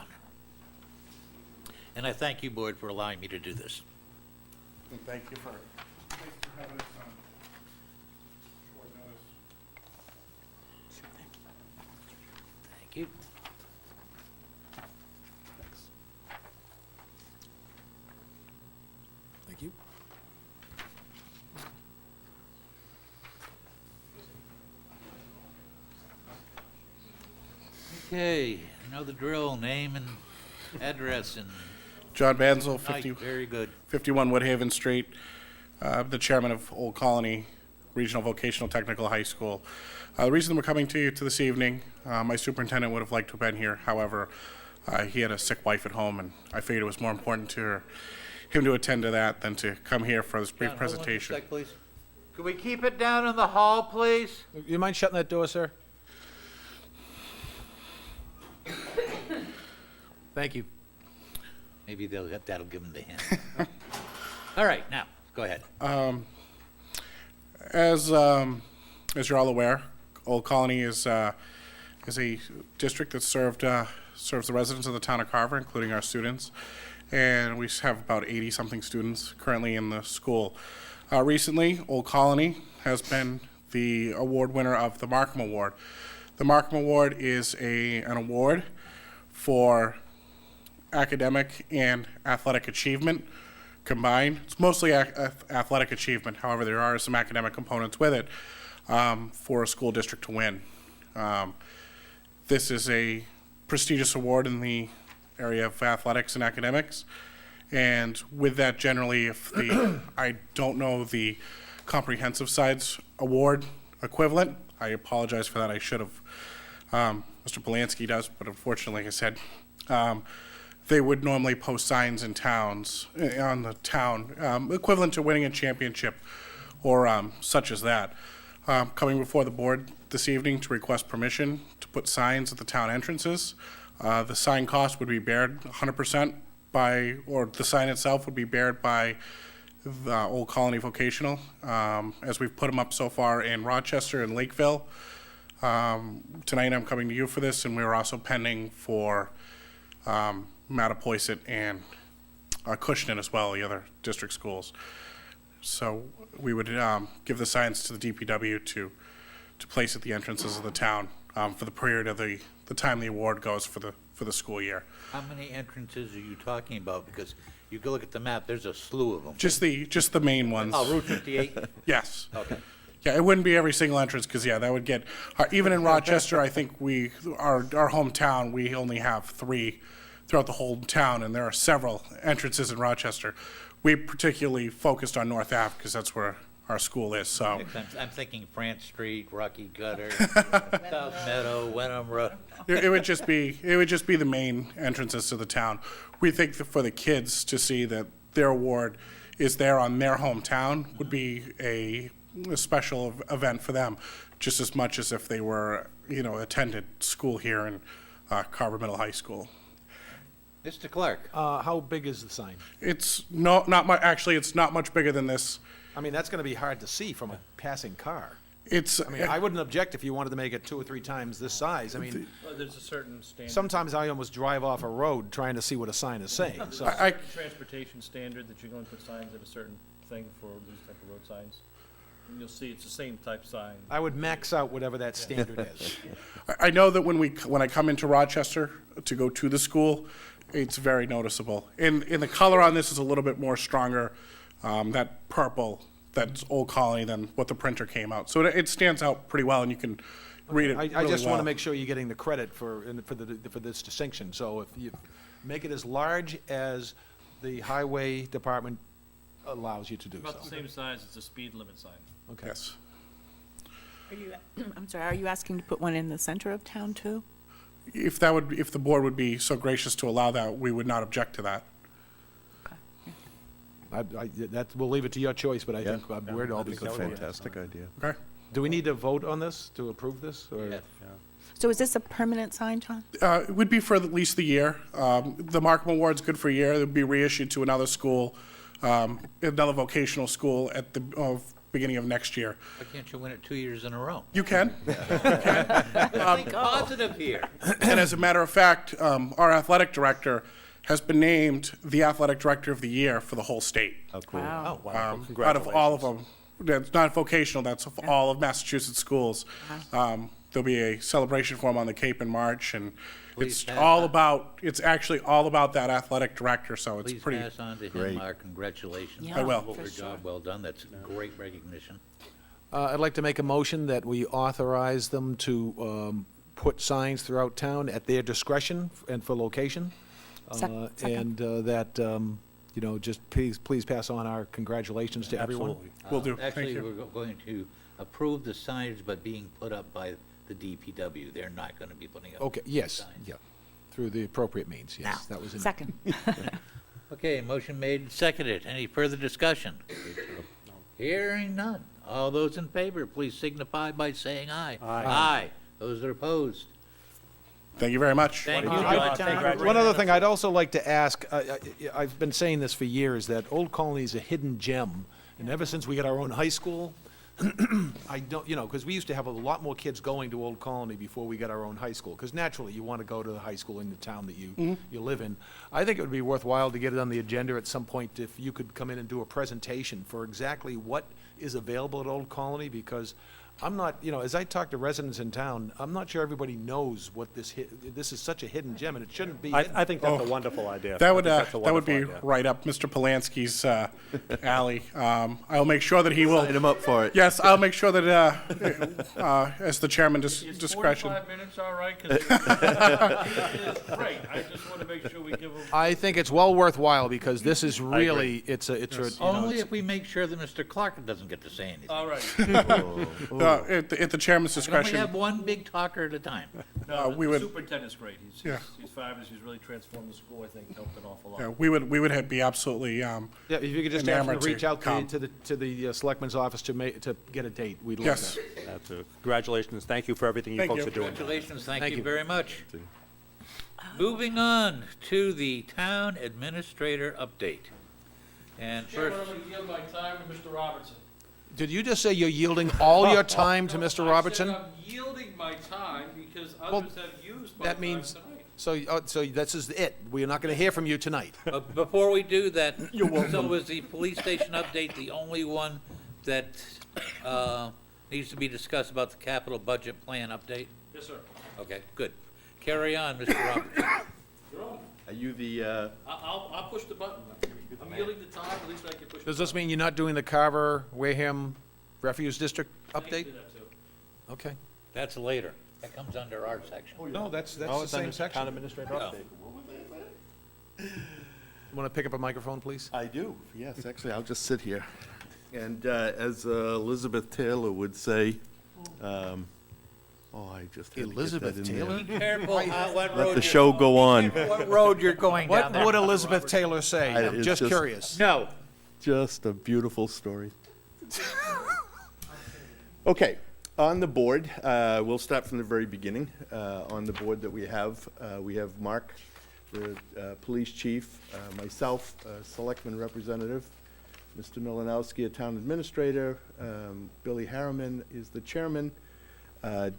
And I thank you, board, for allowing me to do this. Thank you for having us on short notice. Thank you. Thank you. Okay, you know the drill, name and address and. John Banzel, Night, very good. 51 Woodhaven Street, the chairman of Old Colony Regional Vocational Technical High School. The reason we're coming to you this evening, my superintendent would have liked to have been here. However, he had a sick wife at home, and I figured it was more important to him to attend to that than to come here for this brief John, hold on presentation. a sec, please. Could we keep it down in the hall, please? You mind shutting that door, sir? Thank you. Maybe that'll give them the hint. All right, now, go ahead. As you're all aware, Old Colony is a district that serves the residents of the town of Carver, including our students, and we have about 80-something students currently in the school. Recently, Old Colony has been the award winner of the Markham Award. The Markham Award is an award for academic and athletic achievement combined. It's mostly athletic achievement. However, there are some academic components with it for a school district to win. This is a prestigious award in the area of athletics and academics. And with that, generally, I don't know the comprehensive sides award equivalent. I apologize for that. I should have. Mr. Polanski does, but unfortunately, like I said, they would normally post signs in towns, on the town, equivalent to winning a championship or such as that. Coming before the board this evening to request permission to put signs at the town entrances. The sign cost would be bared 100% or the sign itself would be bared by the Old Colony Vocational, as we've put them up so far in Rochester and Lakeville. Tonight I'm coming to you for this, and we were also pending for Mattapoisett and Cushnet as well, the other district schools. So we would give the signs to the DPW to place at the entrances of the town for the period of the time the award goes for the school year. How many entrances are you talking about? Because you go look at the map, there's a slew of them. Just the main ones. Oh, Route 58? Yes. Okay. Yeah, it wouldn't be every single entrance, because, yeah, that would get, even in Rochester, I think our hometown, we only have 3 throughout the whole town, and there are several entrances in Rochester. We particularly focused on North Ave, because that's where our school is, so. I'm thinking France Street, Rocky Gutter, South Meadow, Wenham Road. It would just be the main entrances to the town. We think that for the kids to see that their award is there on their hometown would be a special event for them, just as much as if they were, attended school here in Carver Middle High School. Mr. Clark. How big is the sign? It's not much. Actually, it's not much bigger than this. I mean, that's going to be hard to see from a passing car. I mean, I wouldn't object if you wanted to make it 2 or 3 times this size. I mean, There's a certain standard. sometimes I almost drive off a road trying to see what a sign is saying. So Transportation standard that you're going to put signs at a certain thing for these type of road signs. And you'll see it's the same type sign. I would max out whatever that standard is. I know that when I come into Rochester to go to the school, it's very noticeable. And the color on this is a little bit more stronger, that purple, that's Old Colony than what the printer came out. So it stands out pretty well, and you can read it I really just want well. to make sure you're getting the credit for this distinction. So if you make it as large as the highway department allows you to do About the so. same size as the speed limit sign. Okay. Yes. I'm sorry, are you asking to put one in the center of town too? if the board would be so gracious to allow that, we would not object to that. We'll leave it to your choice, but I think we're all. It's a fantastic idea. Okay. Do we need to vote on this to approve this, or? Yes. So is this a permanent sign, John? It would be for at least the year. The Markham Award's good for a year. It would be reissued to another school, another vocational school at the beginning of next year. Why can't you win it 2 years in a row? You can. Think positive here. And as a matter of fact, our athletic director has been named the athletic director of the year for the whole state. Oh, cool. Wow. Out of all of them. That's not vocational, that's of all of Massachusetts schools. There'll be a celebration for him on the Cape in March, and Please it's actually all about that athletic director, so it's Please pretty. pass on to him great. our congratulations. Yeah, I will. For a job well done. That's great recognition. I'd like to make a motion that we authorize them to put signs throughout town at their discretion and for location. Second. And that, just please pass on our congratulations to everyone. Absolutely. Will do. Thank Actually, you. we're going to approve the signage, but being put up by the DPW. They're not going to be putting up Okay, yes, signs. yeah, through the appropriate means, yes. That was in. Second. Okay, motion made and seconded. Any further discussion? Hearing none. All those in favor, please signify by saying aye. Aye. Those that are opposed. Thank you very much. Thank you, I- John. One other thing, I'd also like to ask, I've been saying this for years, that Old Colony is a hidden gem. And ever since we got our own high school, I don't, because we used to have a lot more kids going to Old Colony before we got our own high school. Because naturally, you want to go to the high school in the town that you live in. I think it would be worthwhile to get it on the agenda at some point if you could come in and do a presentation for exactly what is available at Old Colony, because I'm not, as I talk to residents in town, I'm not sure everybody knows what this is such a hidden gem, and it shouldn't be. I think that's a wonderful idea. That I would think that's a that would be wonderful idea. right up Mr. Polanski's alley. I'll make sure that he will. Sign him up for it. Yes, I'll make sure that as the chairman discretion. 45 minutes all right? 'Cause great. I just want to make sure we give them. I think it's well worthwhile, because this is really, it's a. Only if we make sure that Mr. Clark doesn't get to say anything. All right. At the chairman's Can we discretion. have one big talker at a time? No, we the would- superintendent's great. Yeah. He's fabulous. He's really transformed the school, I think, helped an awful lot. Yeah, we would be absolutely. Yeah, if you could just ask them enamored to reach out come. to the selectman's office to get a date, we'd love Yes. that. That's it. Congratulations. Thank you for everything you Thank folks you. are doing. Congratulations, thank Thank you you. very much. Moving on to the town administrator update. And first, I'm going to yield my time to Mr. Robertson. Did you just say you're yielding all your time to Mr. Robertson? I said I'm yielding my time because Well, others have used my that time means- tonight. So this is it. We're not going to hear from you tonight. before we do that, so was the police station update the only one that needs to be discussed about the capital budget plan update? Yes, sir. Okay, good. Carry on, Mr. Robertson. You're on. Are you the, I'll push the button. I'm yielding the time, at least I can push the Does this mean you're not doing the Carver, Wareham Refuse District button. I can update? do that too. Okay. That's later. That comes under our section. No, that's Oh, the it's same under section. Town administrator Oh. update. Want to pick up a microphone, please? I do, yes, actually, I'll just sit here. And as Elizabeth Taylor would say, I just had to get Elizabeth that in there. Taylor? Be careful what road Let the you're- show go on. What road you're going down What there. would Elizabeth Taylor say? I'm It's just just- curious. No. Just a beautiful story. Okay, on the board, we'll start from the very beginning. On the board that we have Mark, the police chief, myself, selectman representative, Mr. Milanowski, a town administrator, Billy Harriman is the chairman,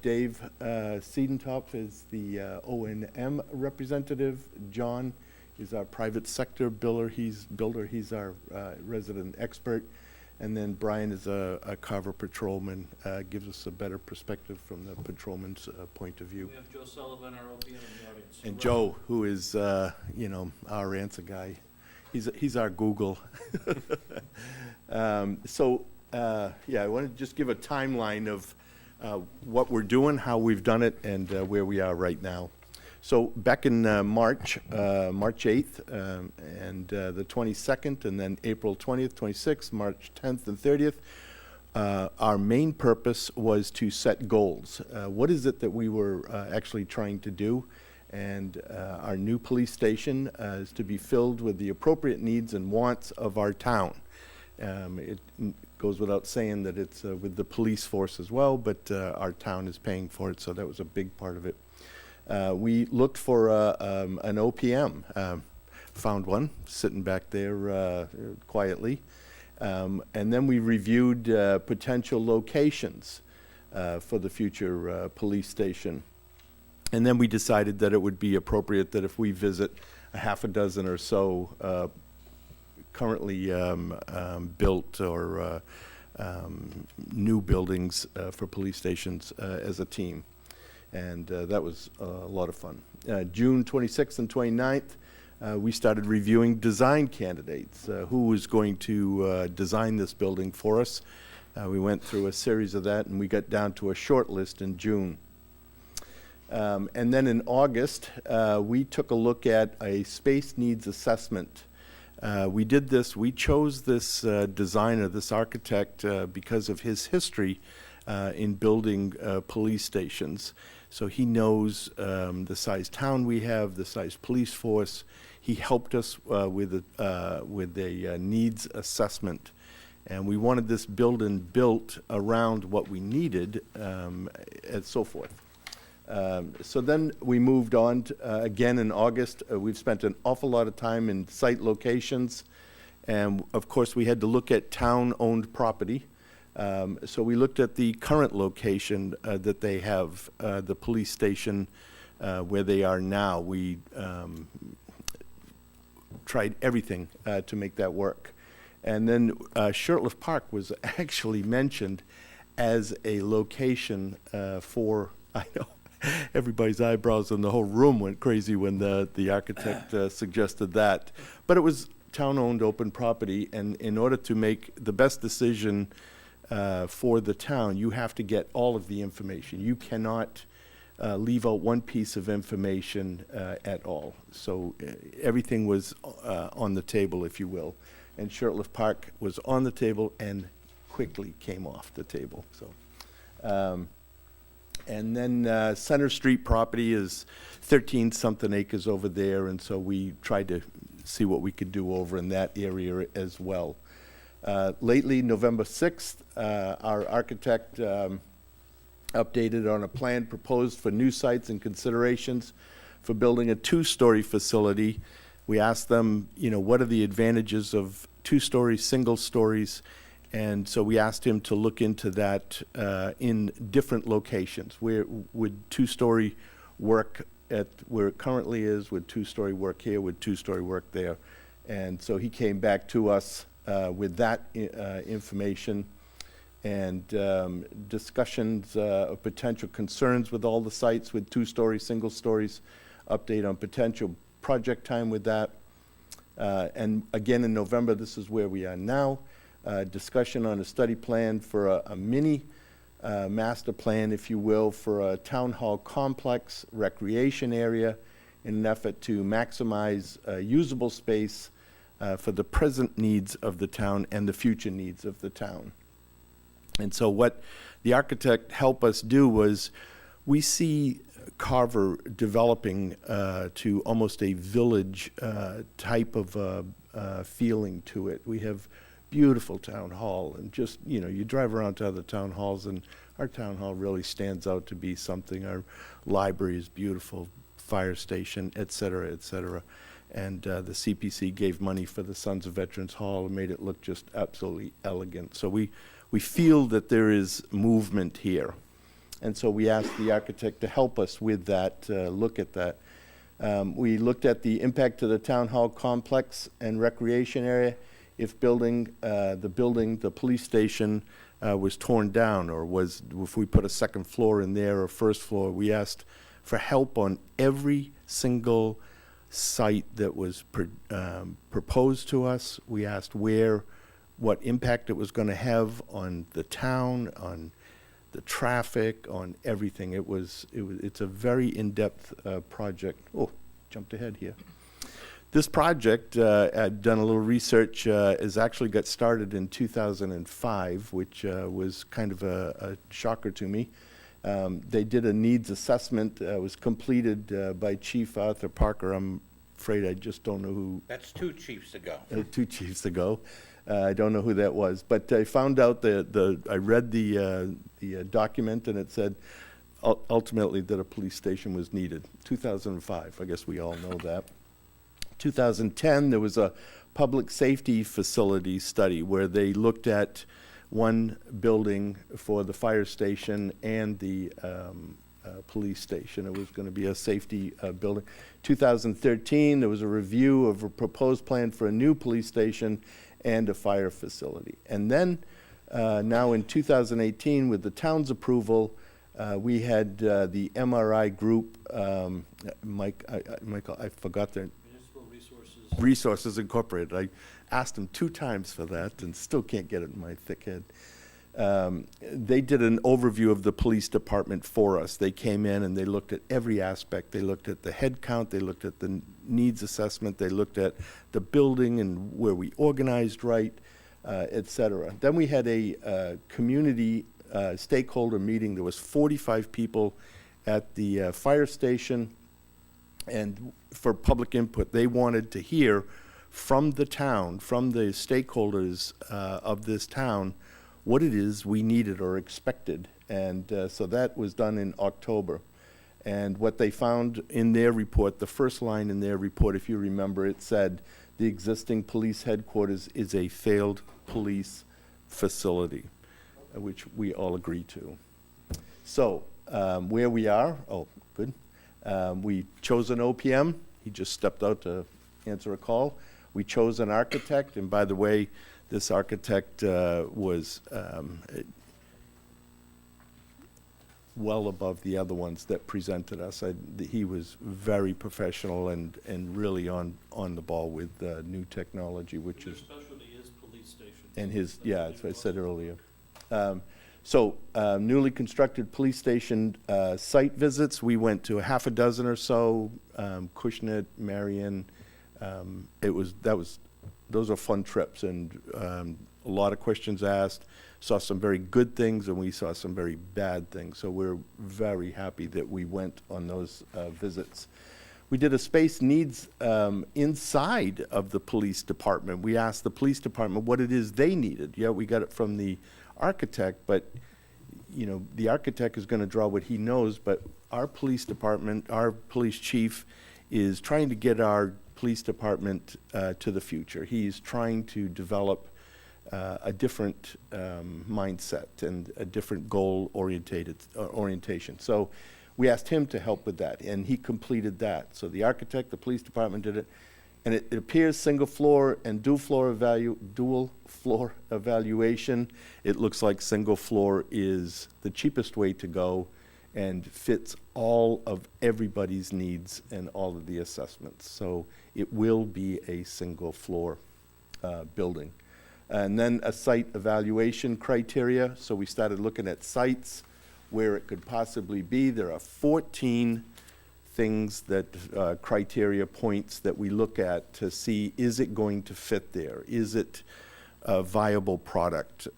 Dave Siedentopf is the O&M representative, John is our private sector builder, he's our resident expert, and then Brian is a Carver patrolman, gives us a better perspective from the patrolman's point of view. We have Joe Sullivan, our OPM, in the audience. And Joe, who is, our answer guy, he's our Google. I want to just give a timeline of what we're doing, how we've done it, and where we are right now. So back in March 8th, and the 22nd, and then April 20th, 26th, March 10th, and 30th, Our main purpose was to set goals. What is it that we were actually trying to do? And our new police station is to be filled with the appropriate needs and wants of our town. It goes without saying that it's with the police force as well, but our town is paying for it, so that was a big part of it. We looked for an OPM, found one sitting back there quietly. And then we reviewed potential locations for the future police station. And then we decided that it would be appropriate that if we visit a half a dozen or so currently built or new buildings for police stations as a team. And that was a lot of fun. June 26th and 29th, we started reviewing design candidates. Who was going to design this building for us? We went through a series of that, and we got down to a short list in June. And then in August, we took a look at a space needs assessment. We chose this designer, this architect, because of his history in building police stations. So he knows the size town we have, the size police force. He helped us with a needs assessment. And we wanted this building built around what we needed and so forth. So then we moved on to, again in August. We've spent an awful lot of time in site locations. And of course, we had to look at town-owned property. So we looked at the current location that they have, the police station where they are now. We tried everything to make that work. And then Shirtliff Park was actually mentioned as a location for, I know, everybody's eyebrows in the whole room went crazy when the architect suggested that. But it was town-owned open property, and in order to make the best decision for the town, you have to get all of the information. You cannot leave out one piece of information at all. So everything was on the table, if you will. And Shirtliff Park was on the table and quickly came off the table. So, and then Center Street property is 13-something acres over there, and so we tried to see what we could do over in that area as well. Lately, November 6th, our architect updated on a plan proposed for new sites and considerations for building a 2-story facility. We asked them, what are the advantages of 2-story, single stories? And so we asked him to look into that in different locations. Where would 2-story work at where it currently is? Would 2-story work here? Would 2-story work there? And so he came back to us with that information and discussions of potential concerns with all the sites with 2-story, single stories, update on potential project time with that. And again, in November, this is where we are now. Discussion on a study plan for a mini master plan, if you will, for a town hall complex recreation area in an effort to maximize usable space for the present needs of the town and the future needs of the town. And so what the architect helped us do was we see Carver developing to almost a village type of feeling to it. We have beautiful town hall, and just, you drive around to other town halls, and our town hall really stands out to be something. Our library is beautiful, fire station, et cetera, et cetera. And the CPC gave money for the Sons of Veterans Hall and made it look just absolutely elegant. So we feel that there is movement here. And so we asked the architect to help us with that, look at that. We looked at the impact to the town hall complex and recreation area if the police station was torn down, or if we put a second floor in there or first floor. We asked for help on every single site that was proposed to us. We asked what impact it was going to have on the town, on the traffic, on everything. It's a very in-depth project. Oh, jumped ahead here. This project, I'd done a little research, has actually got started in 2005, which was kind of a shocker to me. They did a needs assessment, was completed by Chief Arthur Parker. I'm afraid I just don't know who. That's 2 chiefs ago. 2 chiefs ago. I don't know who that was, but I found out I read the document, and it said ultimately that a police station was needed. 2005, I guess we all know that. 2010, there was a public safety facility study where they looked at one building for the fire station and the police station. It was going to be a safety building. 2013, there was a review of a proposed plan for a new police station and a fire facility. And then now in 2018, with the town's approval, we had the MRI group, Michael, I forgot their Resources Incorporated. I asked them 2 times for that and still can't get it in my thick head. They did an overview of the police department for us. They came in and they looked at every aspect. They looked at the head count, they looked at the needs assessment, they looked at the building and where we organized right, et cetera. Then we had a community stakeholder meeting. There was 45 people at the fire station, and for public input, they wanted to hear from the town, from the stakeholders of this town, what it is we needed or expected. And so that was done in October. And what they found in their report, the first line in their report, if you remember, it said, the existing police headquarters is a failed police facility, which we all agree to. So where we are, oh, good. We chose an OPM. He just stepped out to answer a call. We chose an architect, and by the way, this architect was well above the other ones that presented us. He was very professional and really on the ball with new technology, which is. Their specialty is police station. And his, yeah, as I said earlier. So newly constructed police station site visits, we went to a half a dozen or so, Cushnet, Marion. Those are fun trips, and a lot of questions asked. Saw some very good things, and we saw some very bad things. So we're very happy that we went on those visits. We did a space needs inside of the police department. We asked the police department what it is they needed. Yeah, we got it from the architect, but you know, the architect is going to draw what he knows, but our police department, our police chief is trying to get our police department to the future. He's trying to develop a different mindset and a different goal orientation. So we asked him to help with that, and he completed that. So the architect, the police department did it, and it appears single floor and dual floor evaluation. It looks like single floor is the cheapest way to go and fits all of everybody's needs and all of the assessments. So it will be a single floor building. And then a site evaluation criteria. So we started looking at sites where it could possibly be. There are 14 things that, criteria points that we look at to see, is it going to fit there? Is it a viable product?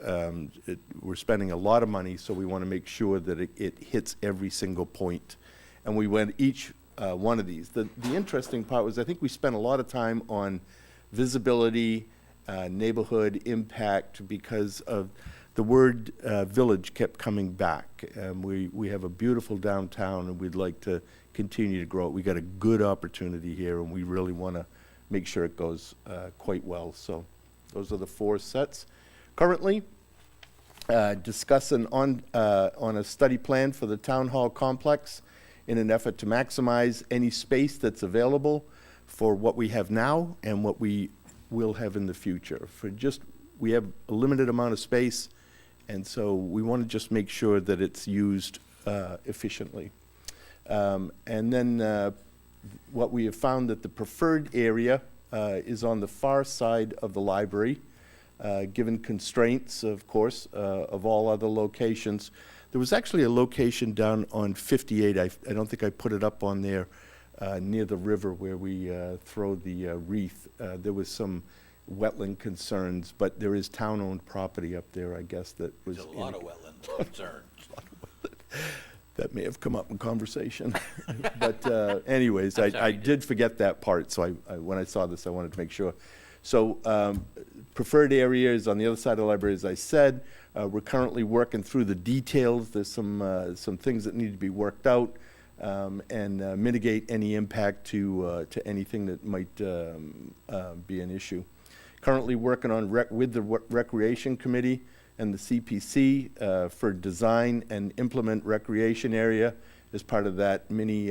We're spending a lot of money, so we want to make sure that it hits every single point. And we went each one of these. The interesting part was I think we spent a lot of time on visibility, neighborhood impact, because of the word village kept coming back. We have a beautiful downtown, and we'd like to continue to grow it. We got a good opportunity here, and we really want to make sure it goes quite well. So those are the 4 sets. Currently, discussing on a study plan for the town hall complex in an effort to maximize any space that's available for what we have now and what we will have in the future. We have a limited amount of space, and so we want to just make sure that it's used efficiently. And then what we have found that the preferred area is on the far side of the library, given constraints, of course, of all other locations. There was actually a location down on 58, I don't think I put it up on there, near the river where we throw the wreath. There was some wetland concerns, but there is town-owned property up there, I guess, that was. There's a lot of wetlands concerns. That may have come up in conversation. But anyways, I'm sorry, I you did forget that part, so when I saw this, I wanted to make sure. So preferred area is on the other side of the library, as I said. We're currently working through the details. There's some things that need to be worked out and mitigate any impact to anything that might be an issue. Currently working on with the Recreation Committee and the CPC for design and implement recreation area as part of that mini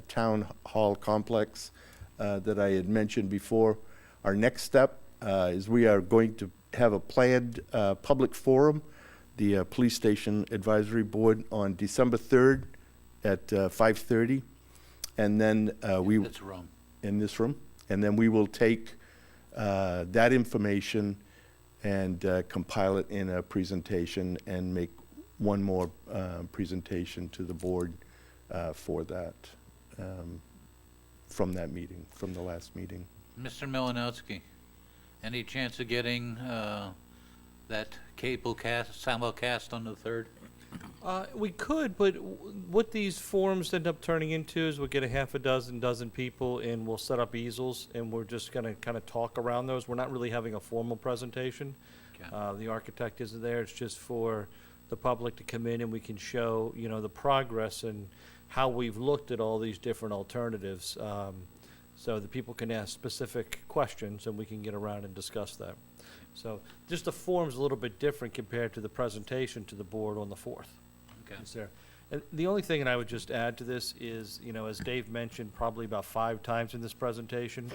town hall complex that I had mentioned before. Our next step is we are going to have a planned public forum, the Police Station Advisory Board, on December 3rd at 5:30. And then This room. in this room. And then we will take that information and compile it in a presentation and make one more presentation to the board for that, from that meeting, from the last meeting. Mr. Malinowski, any chance of getting that cable cast, simulcast on the 3rd? We could, but what these forums end up turning into is we'll get a half a dozen people, and we'll set up easels, and we're just gonna kind of talk around those. We're not really having a formal presentation. Okay. The architect isn't there. It's just for the public to come in, and we can show, you know, the progress and how we've looked at all these different alternatives. So the people can ask specific questions, and we can get around and discuss that. So just the form's a little bit different compared to the presentation to the board on the 4th. Okay. Is there? And the only thing that I would just add to this is, you know, as Dave mentioned probably about 5 times in this presentation,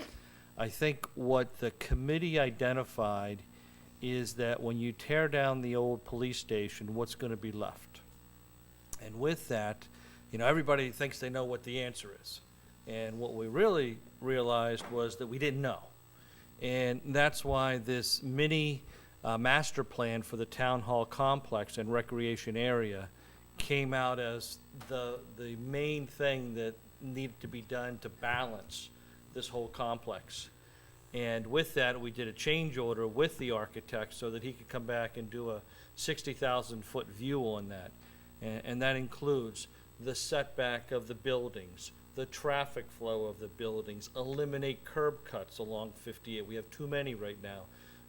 I think what the committee identified is that when you tear down the old police station, what's going to be left? And with that, you know, everybody thinks they know what the answer is. And what we really realized was that we didn't know. And that's why this mini master plan for the town hall complex and recreation area came out as the main thing that needed to be done to balance this whole complex. And with that, we did a change order with the architect so that he could come back and do a 60,000-foot view on that. And that includes the setback of the buildings, the traffic flow of the buildings, eliminate curb cuts along 58. We have too many right now.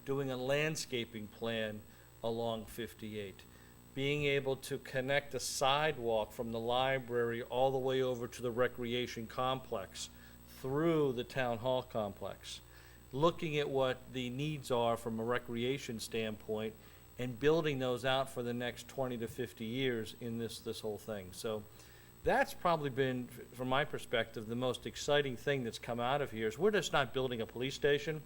Doing a landscaping plan along 58. Being able to connect a sidewalk from the library all the way over to the recreation complex through the town hall complex. Looking at what the needs are from a recreation standpoint and building those out for the next 20 to 50 years in this whole thing. So that's probably been, from my perspective, the most exciting thing that's come out of here is we're just not building a police station.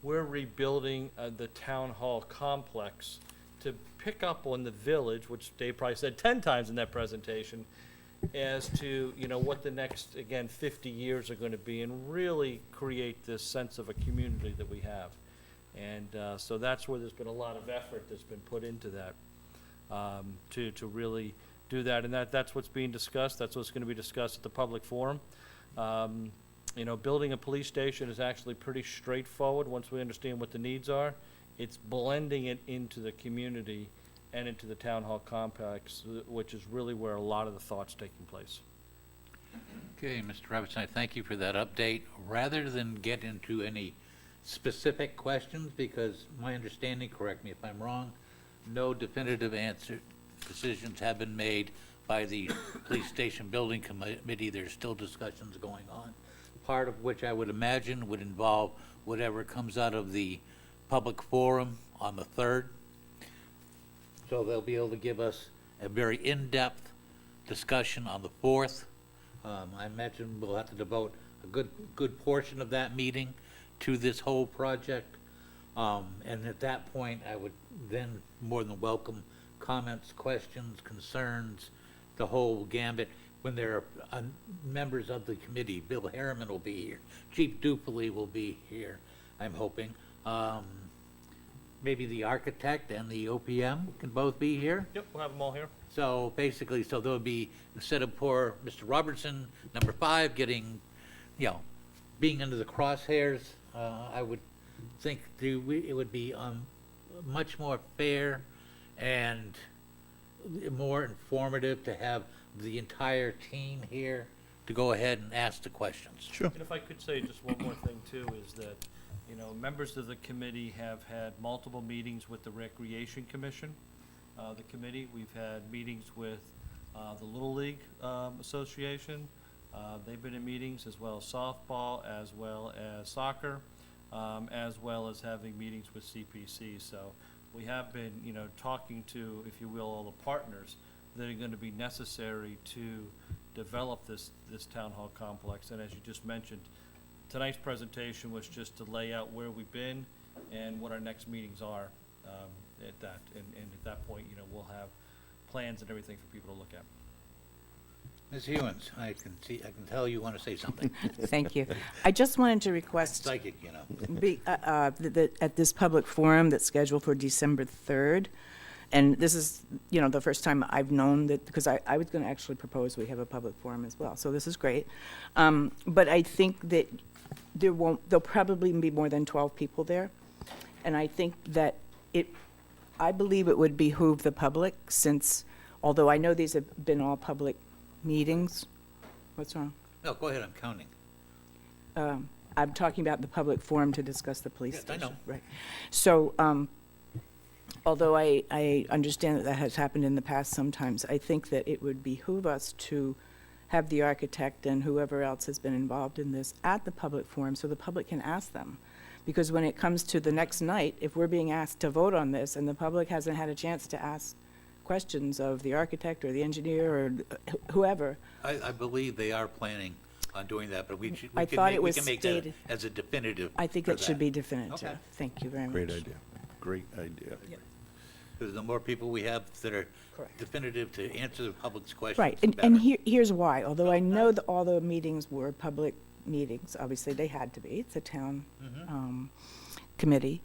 We're rebuilding the town hall complex to pick up on the village, which Dave probably said 10 times in that presentation, as to, you know, what the next, again, 50 years are going to be and really create this sense of a community that we have. And so that's where there's been a lot of effort that's been put into that, to really do that. And that's what's being discussed. That's what's going to be discussed at the public forum. You know, building a police station is actually pretty straightforward once we understand what the needs are. It's blending it into the community and into the town hall complex, which is really where a lot of the thought's taking place. Okay, Mr. Robertson, I thank you for that update. Rather than get into any specific questions, because my understanding, correct me if I'm wrong, no definitive decisions have been made by the police station building committee. There's still discussions going on, part of which I would imagine would involve whatever comes out of the public forum on the 3rd. So they'll be able to give us a very in-depth discussion on the 4th. I imagine we'll have to devote a good portion of that meeting to this whole project. And at that point, I would then more than welcome comments, questions, concerns, the whole gambit. When there are members of the committee, Bill Harriman will be here. Chief Dupley will be here, I'm hoping. Maybe the architect and the OPM can both be here. Yep, we'll have them all here. So basically, so there'll be, instead of poor Mr. Robertson, number 5, getting, you know, being under the crosshairs, I would think it would be much more fair and more informative to have the entire team here to go ahead and ask the questions. Sure. And if I could say just one more thing too, is that, you know, members of the committee have had multiple meetings with the Recreation Commission, the committee. We've had meetings with the Little League Association. They've been in meetings, as well as softball, as well as soccer, as well as having meetings with CPC. So we have been, you know, talking to, if you will, all the partners that are going to be necessary to develop this town hall complex. And as you just mentioned, tonight's presentation was just to lay out where we've been and what our next meetings are at that. And at that point, you know, we'll have plans and everything for people to look at. Ms. Hewens, I can tell you want to say something. Thank you. I just wanted to request Psychic, you know. that at this public forum that's scheduled for December 3rd, and this is, you know, the first time I've known that, because I was going to actually propose we have a public forum as well, so this is great. But I think that there'll probably be more than 12 people there, and I think that I believe it would behoove the public, since, although I know these have been all public meetings. What's wrong? No, go ahead, I'm counting. I'm talking about the public forum to discuss the police Yes, I station. know. Right. So, although I understand that has happened in the past sometimes, I think that it would behoove us to have the architect and whoever else has been involved in this at the public forum so the public can ask them. Because when it comes to the next night, if we're being asked to vote on this and the public hasn't had a chance to ask questions of the architect or the engineer or whoever. I believe they are planning on doing that, but we can make that stated. as a definitive. I think for it should that. be definitive. Okay. Thank you very much. Great idea. Great idea. Because the more people we have that are Correct. definitive to answer the public's questions, Right, the and better. here's why. Although I know that all the meetings were public meetings, obviously they had to be. It's a town committee.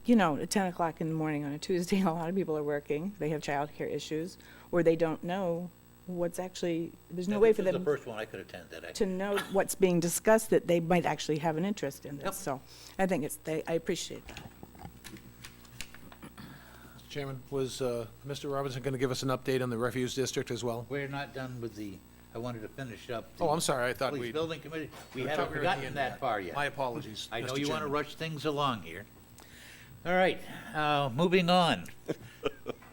You know, at 10 o'clock in the morning on a Tuesday, a lot of people are working. They have childcare issues, or they don't know what's actually, there's no way for This them is the first one I could attend that. to know what's being discussed, that they might actually have an interest in Yep. this. So I think I appreciate that. Mr. Chairman, was Mr. Robinson going to give us an update on the refuse district as well? We're not done with I wanted to finish up. Oh, I'm sorry, I thought Police we... Building Committee, we I haven't thought we were at the gotten end of that that. far yet. My apologies, I know Mr. you want to Chairman. rush things along here. All right, moving on.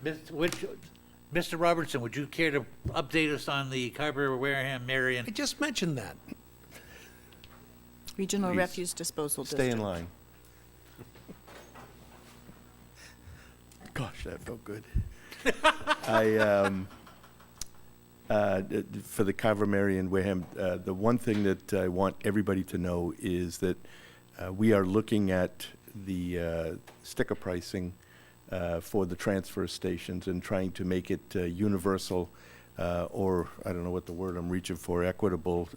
Mr. Robertson, would you care to update us on the Carver, Wareham, Marion? I just mentioned that. Regional Please. Refuse Disposal Stay District. in line. Gosh, that felt good. For the Carver, Marion, Wareham, the one thing that I want everybody to know is that we are looking at the sticker pricing for the transfer stations and trying to make it universal, or I don't know what the word I'm reaching for, equitable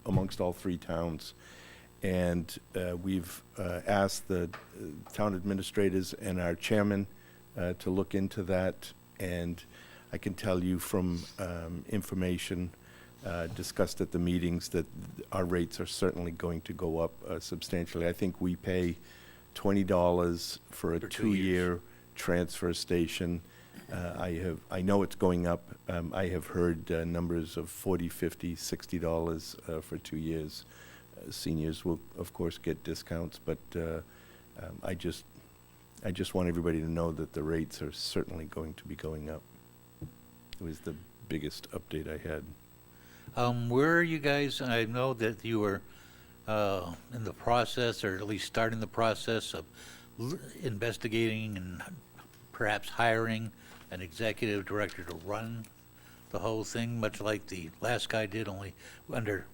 amongst all 3 towns. And we've asked the town administrators and our chairman to look into that. And I can tell you from information discussed at the meetings that our rates are certainly going to go up substantially. I think we pay $20 for a For 2 years. 2-year transfer station. I know it's going up. I have heard numbers of $40, $50, $60 for 2 years. Seniors will, of course, get discounts, but I just want everybody to know that the rates are certainly going to be going up. It was the biggest update I had. Where are you guys? I know that you were in the process, or at least starting the process of investigating and perhaps hiring an executive director to run the whole thing, much like the last guy did, only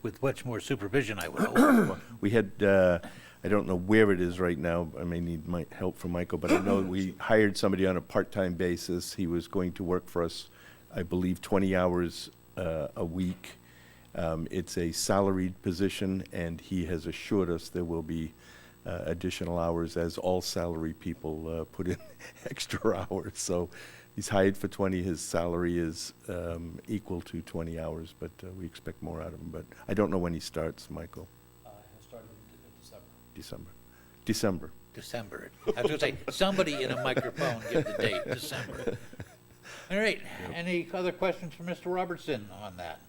with much more supervision, I would hope. We had, I don't know where it is right now. I may need help from Michael, but I know we hired somebody on a part-time basis. He was going to work for us, I believe, 20 hours a week. It's a salaried position, and he has assured us there will be additional hours, as all salary people put in extra hours. So He's hired for 20, his salary is equal to 20 hours, but we expect more out of him. But I don't know when he starts, Michael. He'll start in December. December. December. I was going to say, somebody in a microphone give the date, December. All right, any other questions for Mr. Robertson on that?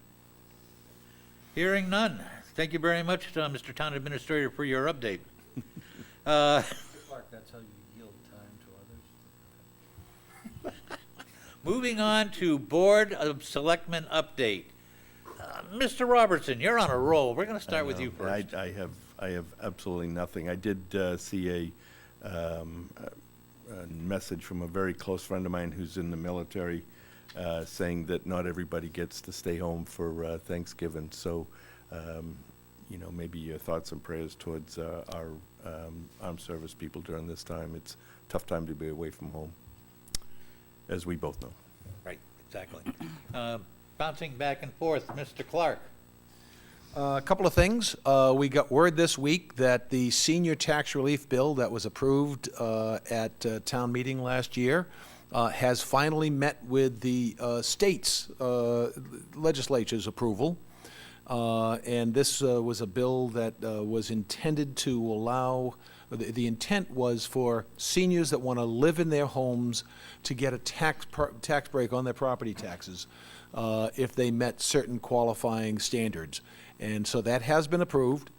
Hearing none. Thank you very much, Mr. Town Administrator, for your update. Clark, that's how you yield time to others? Moving on to Board of Selectmen update. Mr. Robertson, you're on a roll. We're going to start with you first. I have absolutely nothing. I did see a message from a very close friend of mine who's in the military saying that not everybody gets to stay home for Thanksgiving. So, maybe your thoughts and prayers towards our armed service people during this time. It's a tough time to be away from home, as we both know. Right, exactly. Bouncing back and forth, Mr. Clark. A couple of things. We got word this week that the senior tax relief bill that was approved at town meeting last year has finally met with the state's legislature's approval. And this was a bill that was intended to allow, the intent was for seniors that want to live in their homes to get a tax break on their property taxes if they met certain qualifying standards. And so that has been approved.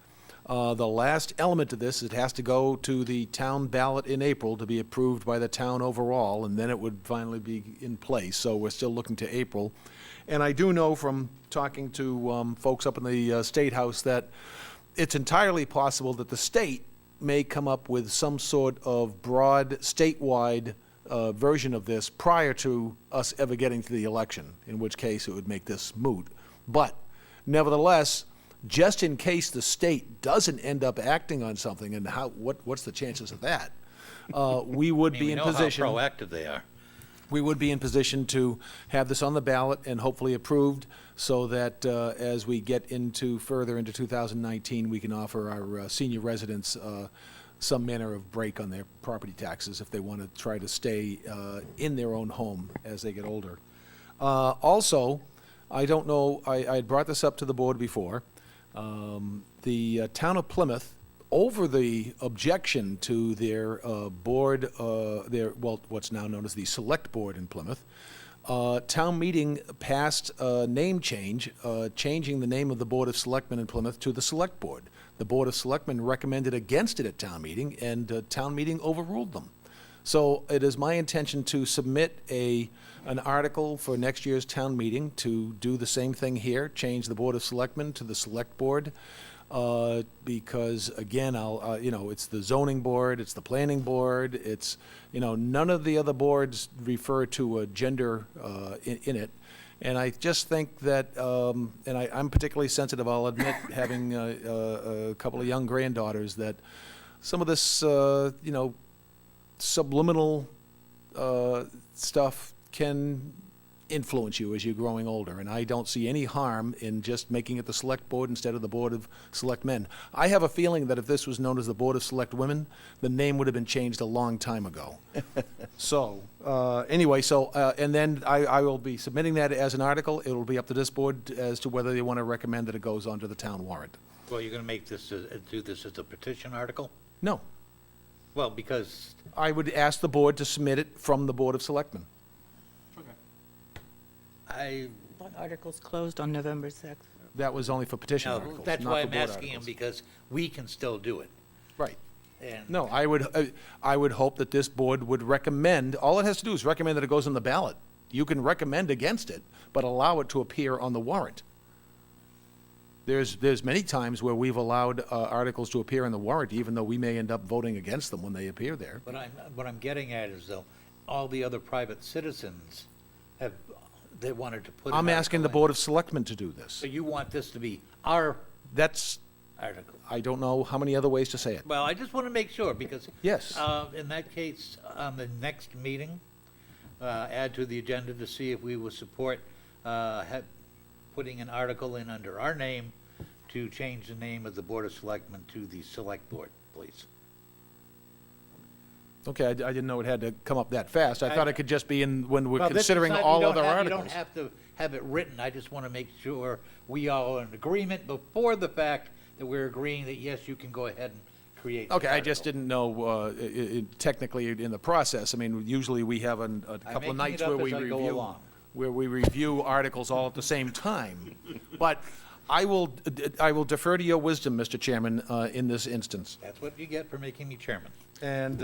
The last element of this, it has to go to the town ballot in April to be approved by the town overall, and then it would finally be in place. So we're still looking to April. And I do know from talking to folks up in the State House that it's entirely possible that the state may come up with some sort of broad statewide version of this prior to us ever getting to the election, in which case it would make this moot. But nevertheless, just in case the state doesn't end up acting on something, and what's the chances of that? We would be in position. We know how proactive they are. We would be in position to have this on the ballot and hopefully approved, so that as we get further into 2019, we can offer our senior residents some manner of break on their property taxes if they want to try to stay in their own home as they get older. Also, I don't know, I had brought this up to the board before. The town of Plymouth, over the objection to their board, what's now known as the Select Board in Plymouth, town meeting passed a name change, changing the name of the Board of Selectmen in Plymouth to the Select Board. The Board of Selectmen recommended against it at town meeting, and town meeting overruled them. So it is my intention to submit an article for next year's town meeting to do the same thing here, change the Board of Selectmen to the Select Board, because again, it's the zoning board, it's the planning board, it's, none of the other boards refer to a gender in it. And I just think that, and I'm particularly sensitive, I'll admit, having a couple of young granddaughters, that some of this, subliminal stuff can influence you as you're growing older, and I don't see any harm in just making it the Select Board instead of the Board of Selectmen. I have a feeling that if this was known as the Board of Select Women, the name would have been changed a long time ago. So, anyway, and then I will be submitting that as an article. It will be up to this board as to whether they want to recommend that it goes onto the town warrant. Well, you're going to make this, do this as a petition article? No. Well, because... I would ask the board to submit it from the Board of Selectmen. That article's closed on November 6th. That was only for petition No, articles, that's not why for I'm board asking him, articles. because we can still do it. Right. And No, I would hope that this board would recommend, all it has to do is recommend that it goes on the ballot. You can recommend against it, but allow it to appear on the warrant. There's many times where we've allowed articles to appear in the warrant, even though we may end up voting against them when they appear there. what I'm getting at is, though, all the other private citizens they wanted to put. I'm asking the Board of Selectmen to do this. So you want this to be our That's, article? I don't know how many other ways to say it. Well, I just want to make sure, because Yes. in that case, on the next meeting, add to the agenda to see if we will support putting an article in under our name to change the name of the Board of Selectmen to the Select Board, please. Okay, I didn't know it had to come up that fast. I thought it could just be in, when we're Well, this is considering not- you all don't other have- articles. You don't have to have it written. I just want to make sure we all are in agreement before the fact that we're agreeing that, yes, you can go ahead and create. the Okay, I just article. didn't know, technically in the process. I mean, usually we have a couple of making nights it up where we as I go review, along. articles all at the same time. But I will defer to your wisdom, Mr. Chairman, in this instance. That's what you get for making me chairman. And,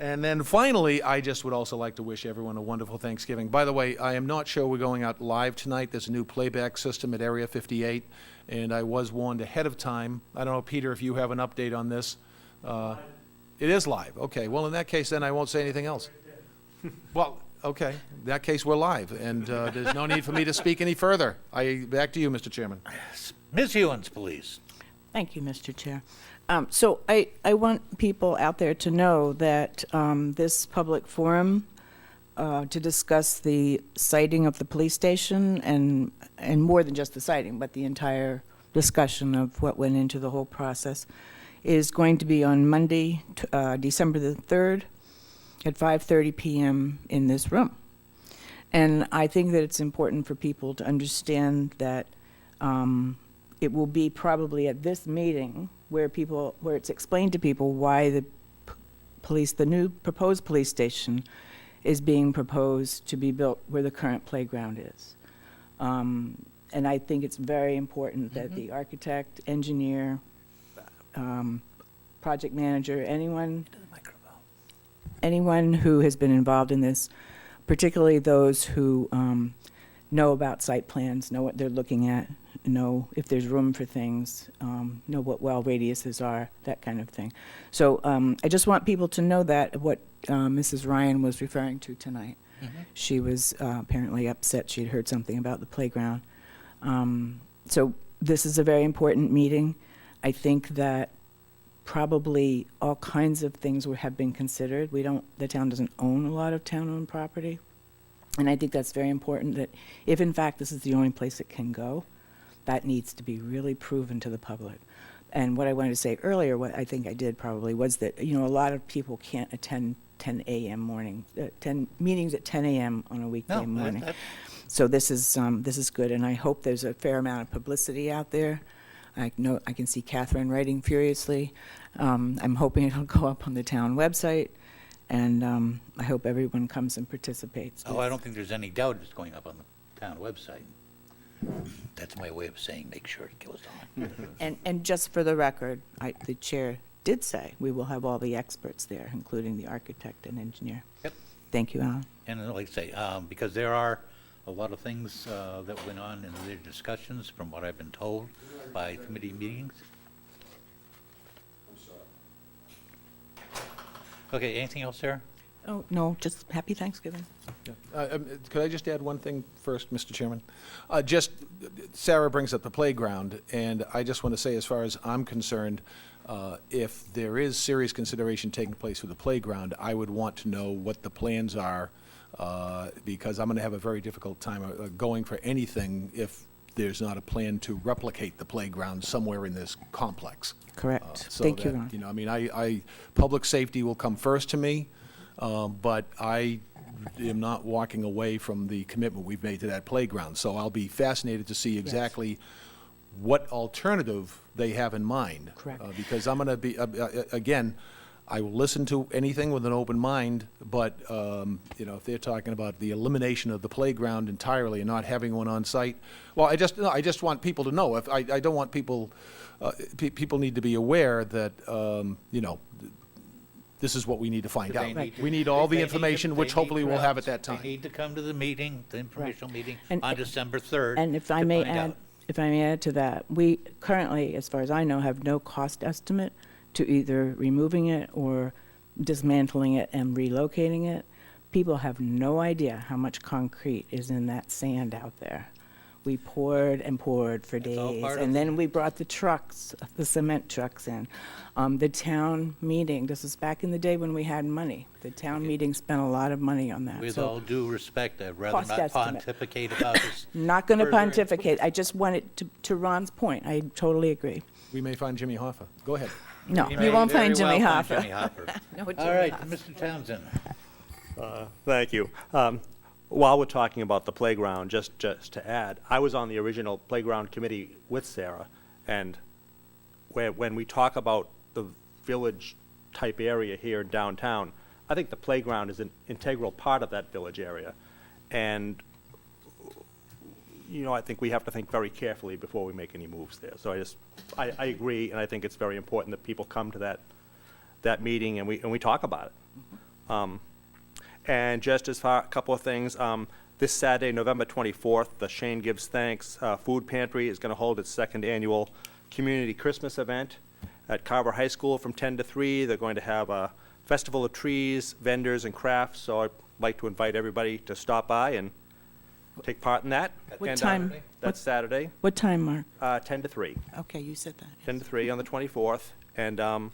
and then finally, I just would also like to wish everyone a wonderful Thanksgiving. By the way, I am not sure we're going out live tonight. There's a new playback system at Area 58, and I was warned ahead of time. I don't know, Peter, if you have an update on this. It is live. Okay, well, in that case, then I won't say anything else. Well, okay, in that case, we're live, and there's no need for me to speak any further. Back to you, Mr. Chairman. Ms. Hewens, please. Thank you, Mr. Chair. So I want people out there to know that this public forum to discuss the siting of the police station and more than just the siting, but the entire discussion of what went into the whole process is going to be on Monday, December the 3rd at 5:30 p.m. in this room. And I think that it's important for people to understand that it will be probably at this meeting where it's explained to people why the new proposed police station is being proposed to be built where the current playground is. And I think it's very important that the architect, engineer, project manager, anyone who has been involved in this, particularly those who know about site plans, know what they're looking at, know if there's room for things, know what well radiuses are, that kind of thing. So I just want people to know that what Mrs. Ryan was referring to tonight. She was apparently upset she'd heard something about the playground. So this is a very important meeting. I think that probably all kinds of things have been considered. The town doesn't own a lot of town-owned property. And I think that's very important that if in fact this is the only place it can go, that needs to be really proven to the public. And what I wanted to say earlier, what I think I did probably, was that, a lot of people can't attend 10 a.m. meetings at 10 a.m. on a weekday morning. So this is good, and I hope there's a fair amount of publicity out there. I know I can see Catherine writing furiously. I'm hoping it'll go up on the town website, and I hope everyone comes and participates. Oh, I don't think there's any doubt it's going up on the town website. That's my way of saying make sure it goes on. And just for the record, the chair did say we will have all the experts there, including the architect and engineer. Yep. Thank you, Alan. And like I say, because there are a lot of things that went on in their discussions, from what I've been told by committee meetings. Okay, anything else, Sarah? Oh, no, just happy Thanksgiving. Could I just add one thing first, Mr. Chairman? Sarah brings up the playground, and I just want to say, as far as I'm concerned, if there is serious consideration taking place for the playground, I would want to know what the plans are, because I'm going to have a very difficult time going for anything if there's not a plan to replicate the playground somewhere in this complex. Correct. So Thank you, that, Ron. I mean, public safety will come first to me, but I am not walking away from the commitment we've made to that playground. So I'll be fascinated to see exactly what alternative they have in mind. Correct. Because I'm going to be, again, I will listen to anything with an open mind, but, if they're talking about the elimination of the playground entirely and not having one on site, well, I just want people to know. I don't want people, people need to be aware that, this is what we need to find out. We need all the information, which hopefully we'll have at that time. They need to come to the meeting, the informational meeting, And- on December 3rd. And if I may add to that, we currently, as far as I know, have no cost estimate to either removing it or dismantling it and relocating it. People have no idea how much concrete is in that sand out there. We poured and poured for That's all days, part of and the- then we brought the trucks, the cement trucks in. The town meeting, this is back in the day when we had money. The town meeting spent a lot of money on that. With So all due respect, I'd rather Cost not estimate. pontificate about this. not going to further. pontificate. I just wanted to Ron's point. I totally agree. We may find Jimmy Hoffa. Go ahead. No, You you may won't very find Jimmy well find Hoffa. Jimmy Hoffa. No, All Jimmy right, Hoffa. Mr. Townsend. Thank you. While we're talking about the playground, just to add, I was on the original playground committee with Sarah, and when we talk about the village-type area here in downtown, I think the playground is an integral part of that village area. And, I think we have to think very carefully before we make any moves there. So I agree, and I think it's very important that people come to that meeting and we talk about it. And just as far, a couple of things, this Saturday, November 24th, the Shane Gives Thanks Food Pantry is going to hold its second annual Community Christmas event at Carver High School from 10 to 3. They're going to have a festival of trees, vendors, and crafts, so I'd like to invite everybody to stop by and take part in that. What And, time? That's Saturday, What time, Mark? 10 to 3. Okay, you said that. 10 to 3 on the 24th. And other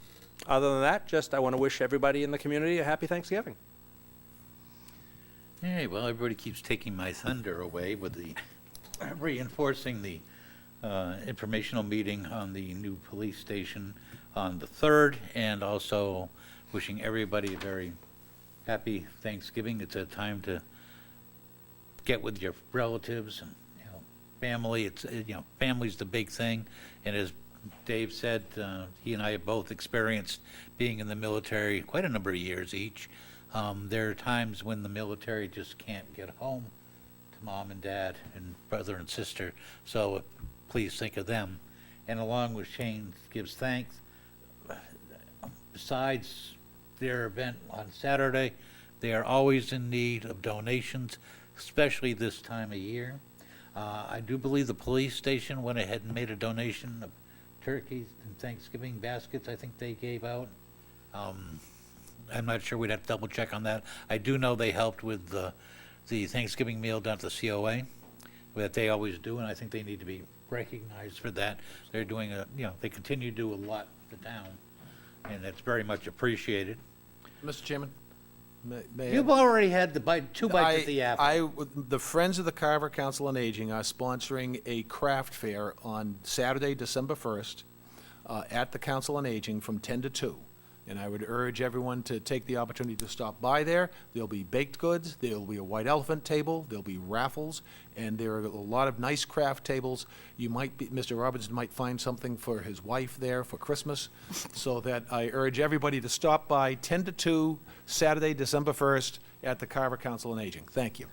than that, I want to wish everybody in the community a happy Thanksgiving. Hey, well, everybody keeps taking my thunder away with the reinforcing the informational meeting on the new police station on the 3rd, and also wishing everybody a very happy Thanksgiving. It's a time to get with your relatives and, family. It's, family's the big thing. And as Dave said, he and I have both experienced being in the military quite a number of years each. There are times when the military just can't get home to mom and dad and brother and sister, so please think of them. And along with Shane Gives Thanks, besides their event on Saturday, they are always in need of donations, especially this time of year. I do believe the police station went ahead and made a donation of turkeys and Thanksgiving baskets I think they gave out. I'm not sure, we'd have to double check on that. I do know they helped with the Thanksgiving meal down at the COA, that they always do, and I think they need to be recognized for that. They're doing they continue to do a lot for the town, and it's very much appreciated. Mr. Chairman? may I- You've already had two bites at the apple. The Friends of the Carver Council on Aging are sponsoring a craft fair on Saturday, December 1st, at the Council on Aging from 10 to 2. And I would urge everyone to take the opportunity to stop by there. There'll be baked goods, there'll be a white elephant table, there'll be raffles, and there are a lot of nice craft tables. Mr. Robertson might find something for his wife there for Christmas, so that I urge everybody to stop by 10 to 2, Saturday, December 1st, at the Carver Council on Aging. Thank you.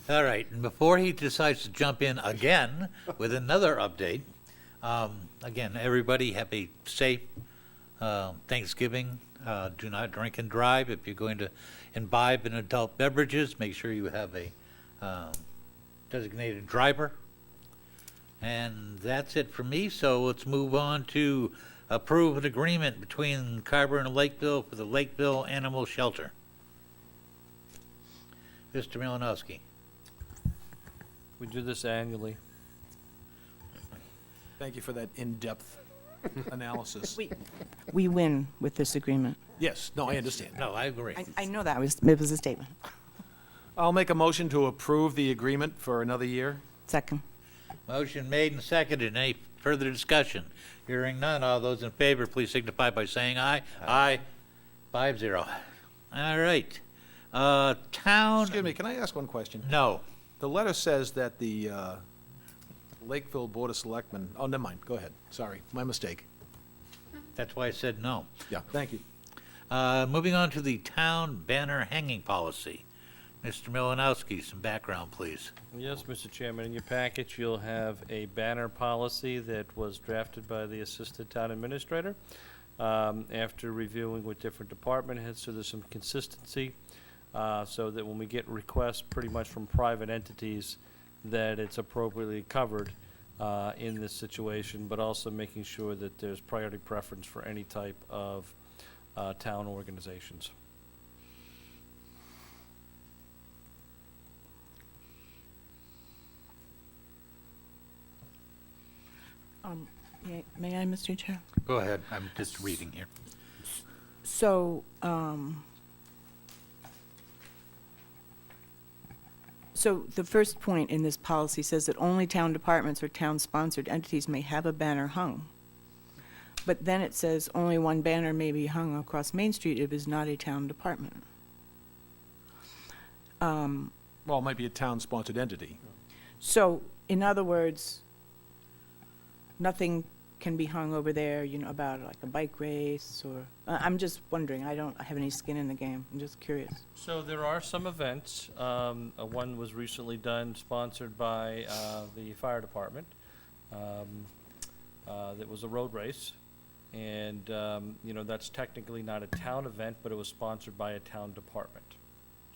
All right, and before he decides to jump in again with another update, again, everybody have a safe Thanksgiving. Do not drink and drive. If you're going to imbibe in adult beverages, make sure you have a designated driver. And that's it for me, so let's move on to approve an agreement between Carver and Lakeville for the Lakeville Animal Shelter. Mr. Malinowski. We do this annually. Thank you for that in-depth analysis. We win with this agreement. Yes, no, I understand. No, I agree. I know that it was a statement. I'll make a motion to approve the agreement for another year. Second. Motion made and seconded. Any further discussion? Hearing none, all those in favor, please signify by saying aye. Aye. 5-0. All right. Town. Excuse me, can I ask one question? No. The letter says that the Lakeville Board of Selectmen, oh, never mind, go ahead. Sorry, my mistake. That's why I said no. Yeah, thank you. Moving on to the town banner hanging policy. Mr. Malinowski, some background, please. Yes, Mr. Chairman, in your package, you'll have a banner policy that was drafted by the Assistant Town Administrator after reviewing with different department heads, so there's some consistency, so that when we get requests pretty much from private entities, that it's appropriately covered in this situation, but also making sure that there's priority preference for any type of town organizations. May I, Mr. Chair? Go ahead, I'm just reading here. So, so the first point in this policy says that only town departments or town-sponsored entities may have a banner hung. But then it says only one banner may be hung across Main Street if it is not a town department. Well, it might be a town-sponsored entity. So, in other words, nothing can be hung over there, you know, about like a bike race or, I'm just wondering, I don't have any skin in the game, I'm just curious. So there are some events. One was recently done, sponsored by the fire department. That was a road race. And, you know, that's technically not a town event, but it was sponsored by a town department.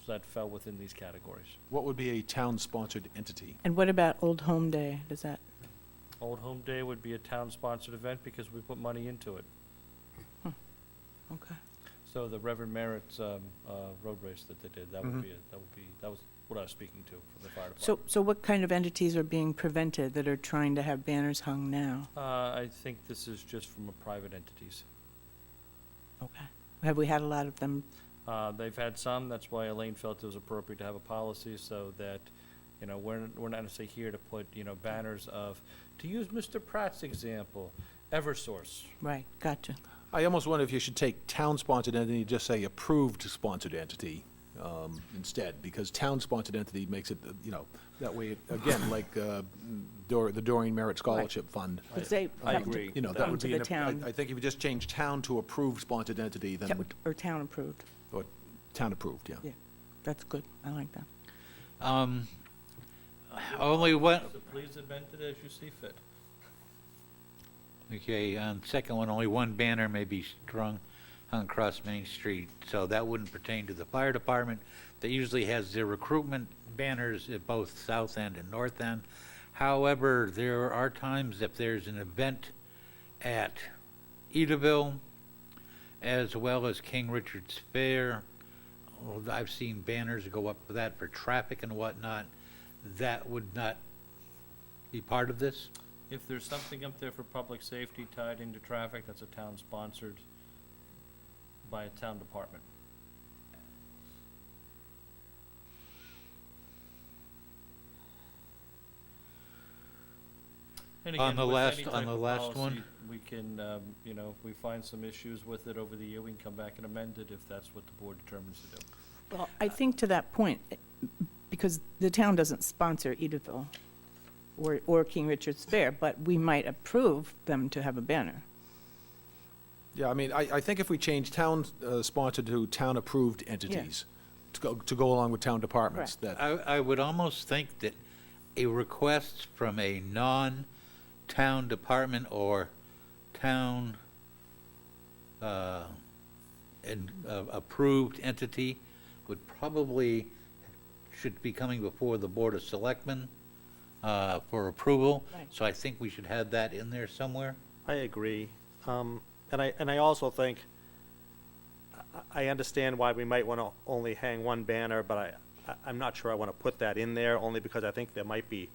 So that fell within these categories. What would be a town-sponsored entity? And what about Old Home Day, does that? Old Home Day would be a town-sponsored event because we put money into it. Okay. So the Reverend Merritt's road race that they did, that would be, that was what I was speaking to from the fire department. So what kind of entities are being prevented that are trying to have banners hung now? I think this is just from private entities. Okay. Have we had a lot of them? They've had some, that's why Elaine felt it was appropriate to have a policy so that, you know, we're not necessarily here to put, you know, banners of, to use Mr. Pratt's example, Eversource. Right, gotcha. I almost wonder if you should take town-sponsored entity and just say approved sponsored entity instead, because town-sponsored entity makes it, you know, that way, again, like the Doreen Merit Scholarship Fund. Because they I have to agree. You know, that come would to be, the town, I think if you just change town to approved sponsored entity, then, or town approved. or town approved, yeah. Yeah, that's good, I like that. Only one, So please amend it as you see fit. okay, second one, only one banner may be hung across Main Street, so that wouldn't pertain to the fire department. That usually has their recruitment banners at both south end and north end. However, there are times if there's an event at Edaville, as well as King Richard's Fair, I've seen banners go up for that for traffic and whatnot. That would not be part of this? If there's something up there for public safety tied into traffic, that's a town-sponsored by a town department. And On again, the with last- any on type the of last policy, one? We can, you know, if we find some issues with it over the year, we can come back and amend it if that's what the board determines to do. Well, I think to that point, because the town doesn't sponsor Edaville or King Richard's Fair, but we might approve them to have a banner. Yeah, I mean, I think if we change town sponsored to town approved entities to go along with town departments, that, I would almost think that a request from a non-town department or town approved entity would probably, should be coming before the Board of Selectmen for approval. Right. So I think we should have that in there somewhere. I agree. And I also think, I understand why we might want to only hang one banner, but I'm not sure I want to put that in there, only because I think there might be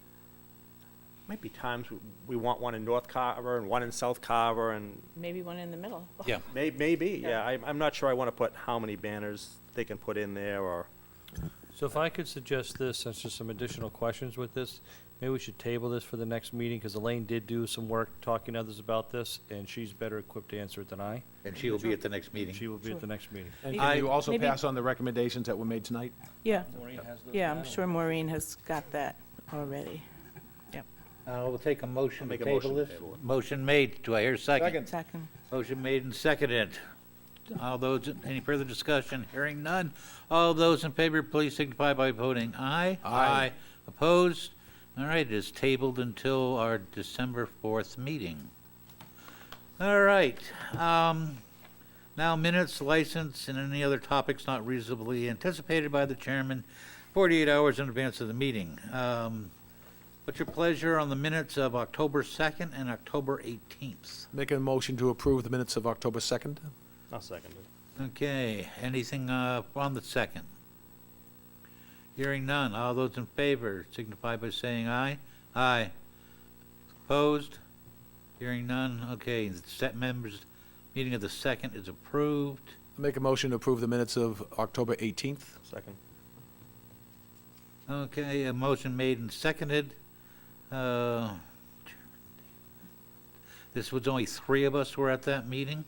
times we want one in North Carver and one in South Carver, and Maybe one in the middle. Yeah. maybe, yeah. I'm not sure I want to put how many banners they can put in there, or, So if I could suggest this, since there's some additional questions with this, maybe we should table this for the next meeting, because Elaine did do some work talking to others about this, and she's better equipped to answer it than I. And she will be at the next meeting. She will be at the next meeting. and I- can you also maybe- pass on the recommendations that were made tonight? Yeah, Maureen has those yeah, I'm down. sure Maureen has got that already. We'll take a motion to make a table motion to this. table it. Motion made. Do I hear a second? Second. Motion made and seconded. All those, any further discussion? Hearing none. All those in favor, please signify by voting aye. Aye. Opposed? All right, it is tabled until our December 4th meeting. All right. Now minutes, license, and any other topics not reasonably anticipated by the chairman 48 hours in advance of the meeting. What's your pleasure on the minutes of October 2nd and October 18th? Make a motion to approve the minutes of October 2nd? I'll second it. Okay, anything on the 2nd? Hearing none. All those in favor signify by saying aye. Aye. Opposed? Hearing none, okay, the set members, meeting of the 2nd is approved. Make a motion to approve the minutes of October 18th. Second. Okay, a motion made and seconded. This was only 3 of us were at that meeting.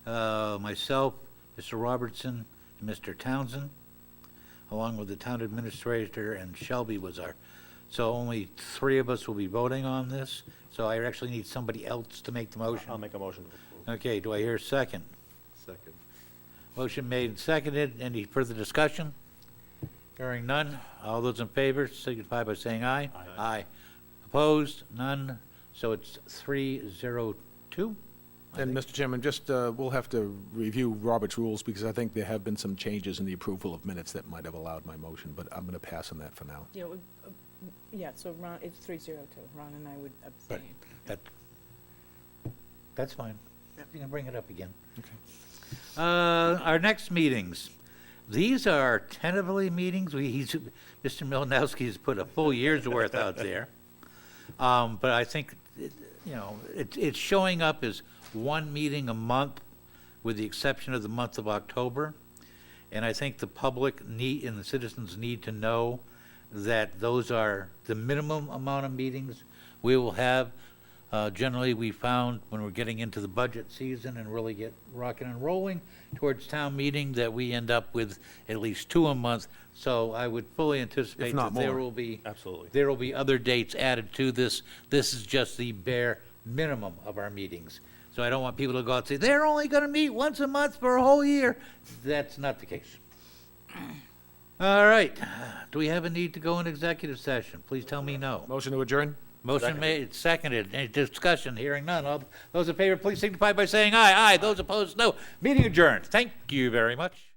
Myself, Mr. Robertson, and Mr. Townsend, along with the town administrator, and Shelby was our, so only 3 of us will be voting on this. So I actually need somebody else to make the motion. I'll make a motion to approve. Okay, do I hear a second? Second. Motion made and seconded. Any further discussion? Hearing none. All those in favor signify by saying aye. Aye. Opposed? None. So it's 302. And Mr. Chairman, just, we'll have to review Robert's rules because I think there have been some changes in the approval of minutes that might have allowed my motion, but I'm going to pass on that for now. Yeah, so Ron, it's 302. Ron and I would abstain. That's fine. You can bring it up again. Okay. Our next meetings. These are tentatively meetings. Mr. Milanowski has put a full year's worth out there. But I think, it's showing up as 1 meeting a month, with the exception of the month of October. And I think the public need, and the citizens need to know that those are the minimum amount of meetings we will have. Generally, we found when we're getting into the budget season and really get rocking and rolling towards town meeting, that we end up with at least 2 a month. So I would fully anticipate If not that there more. will be, Absolutely. there will be other dates added to this. This is just the bare minimum of our meetings. So I don't want people to go out and say, they're only gonna meet once a month for a whole year. That's not the case. All right, do we have a need to go in executive session? Please tell me no. Motion to adjourn? Motion made, seconded, any discussion, hearing none. All those in favor, please signify by saying aye. Aye, those opposed, no. Meeting adjourned. Thank you very much.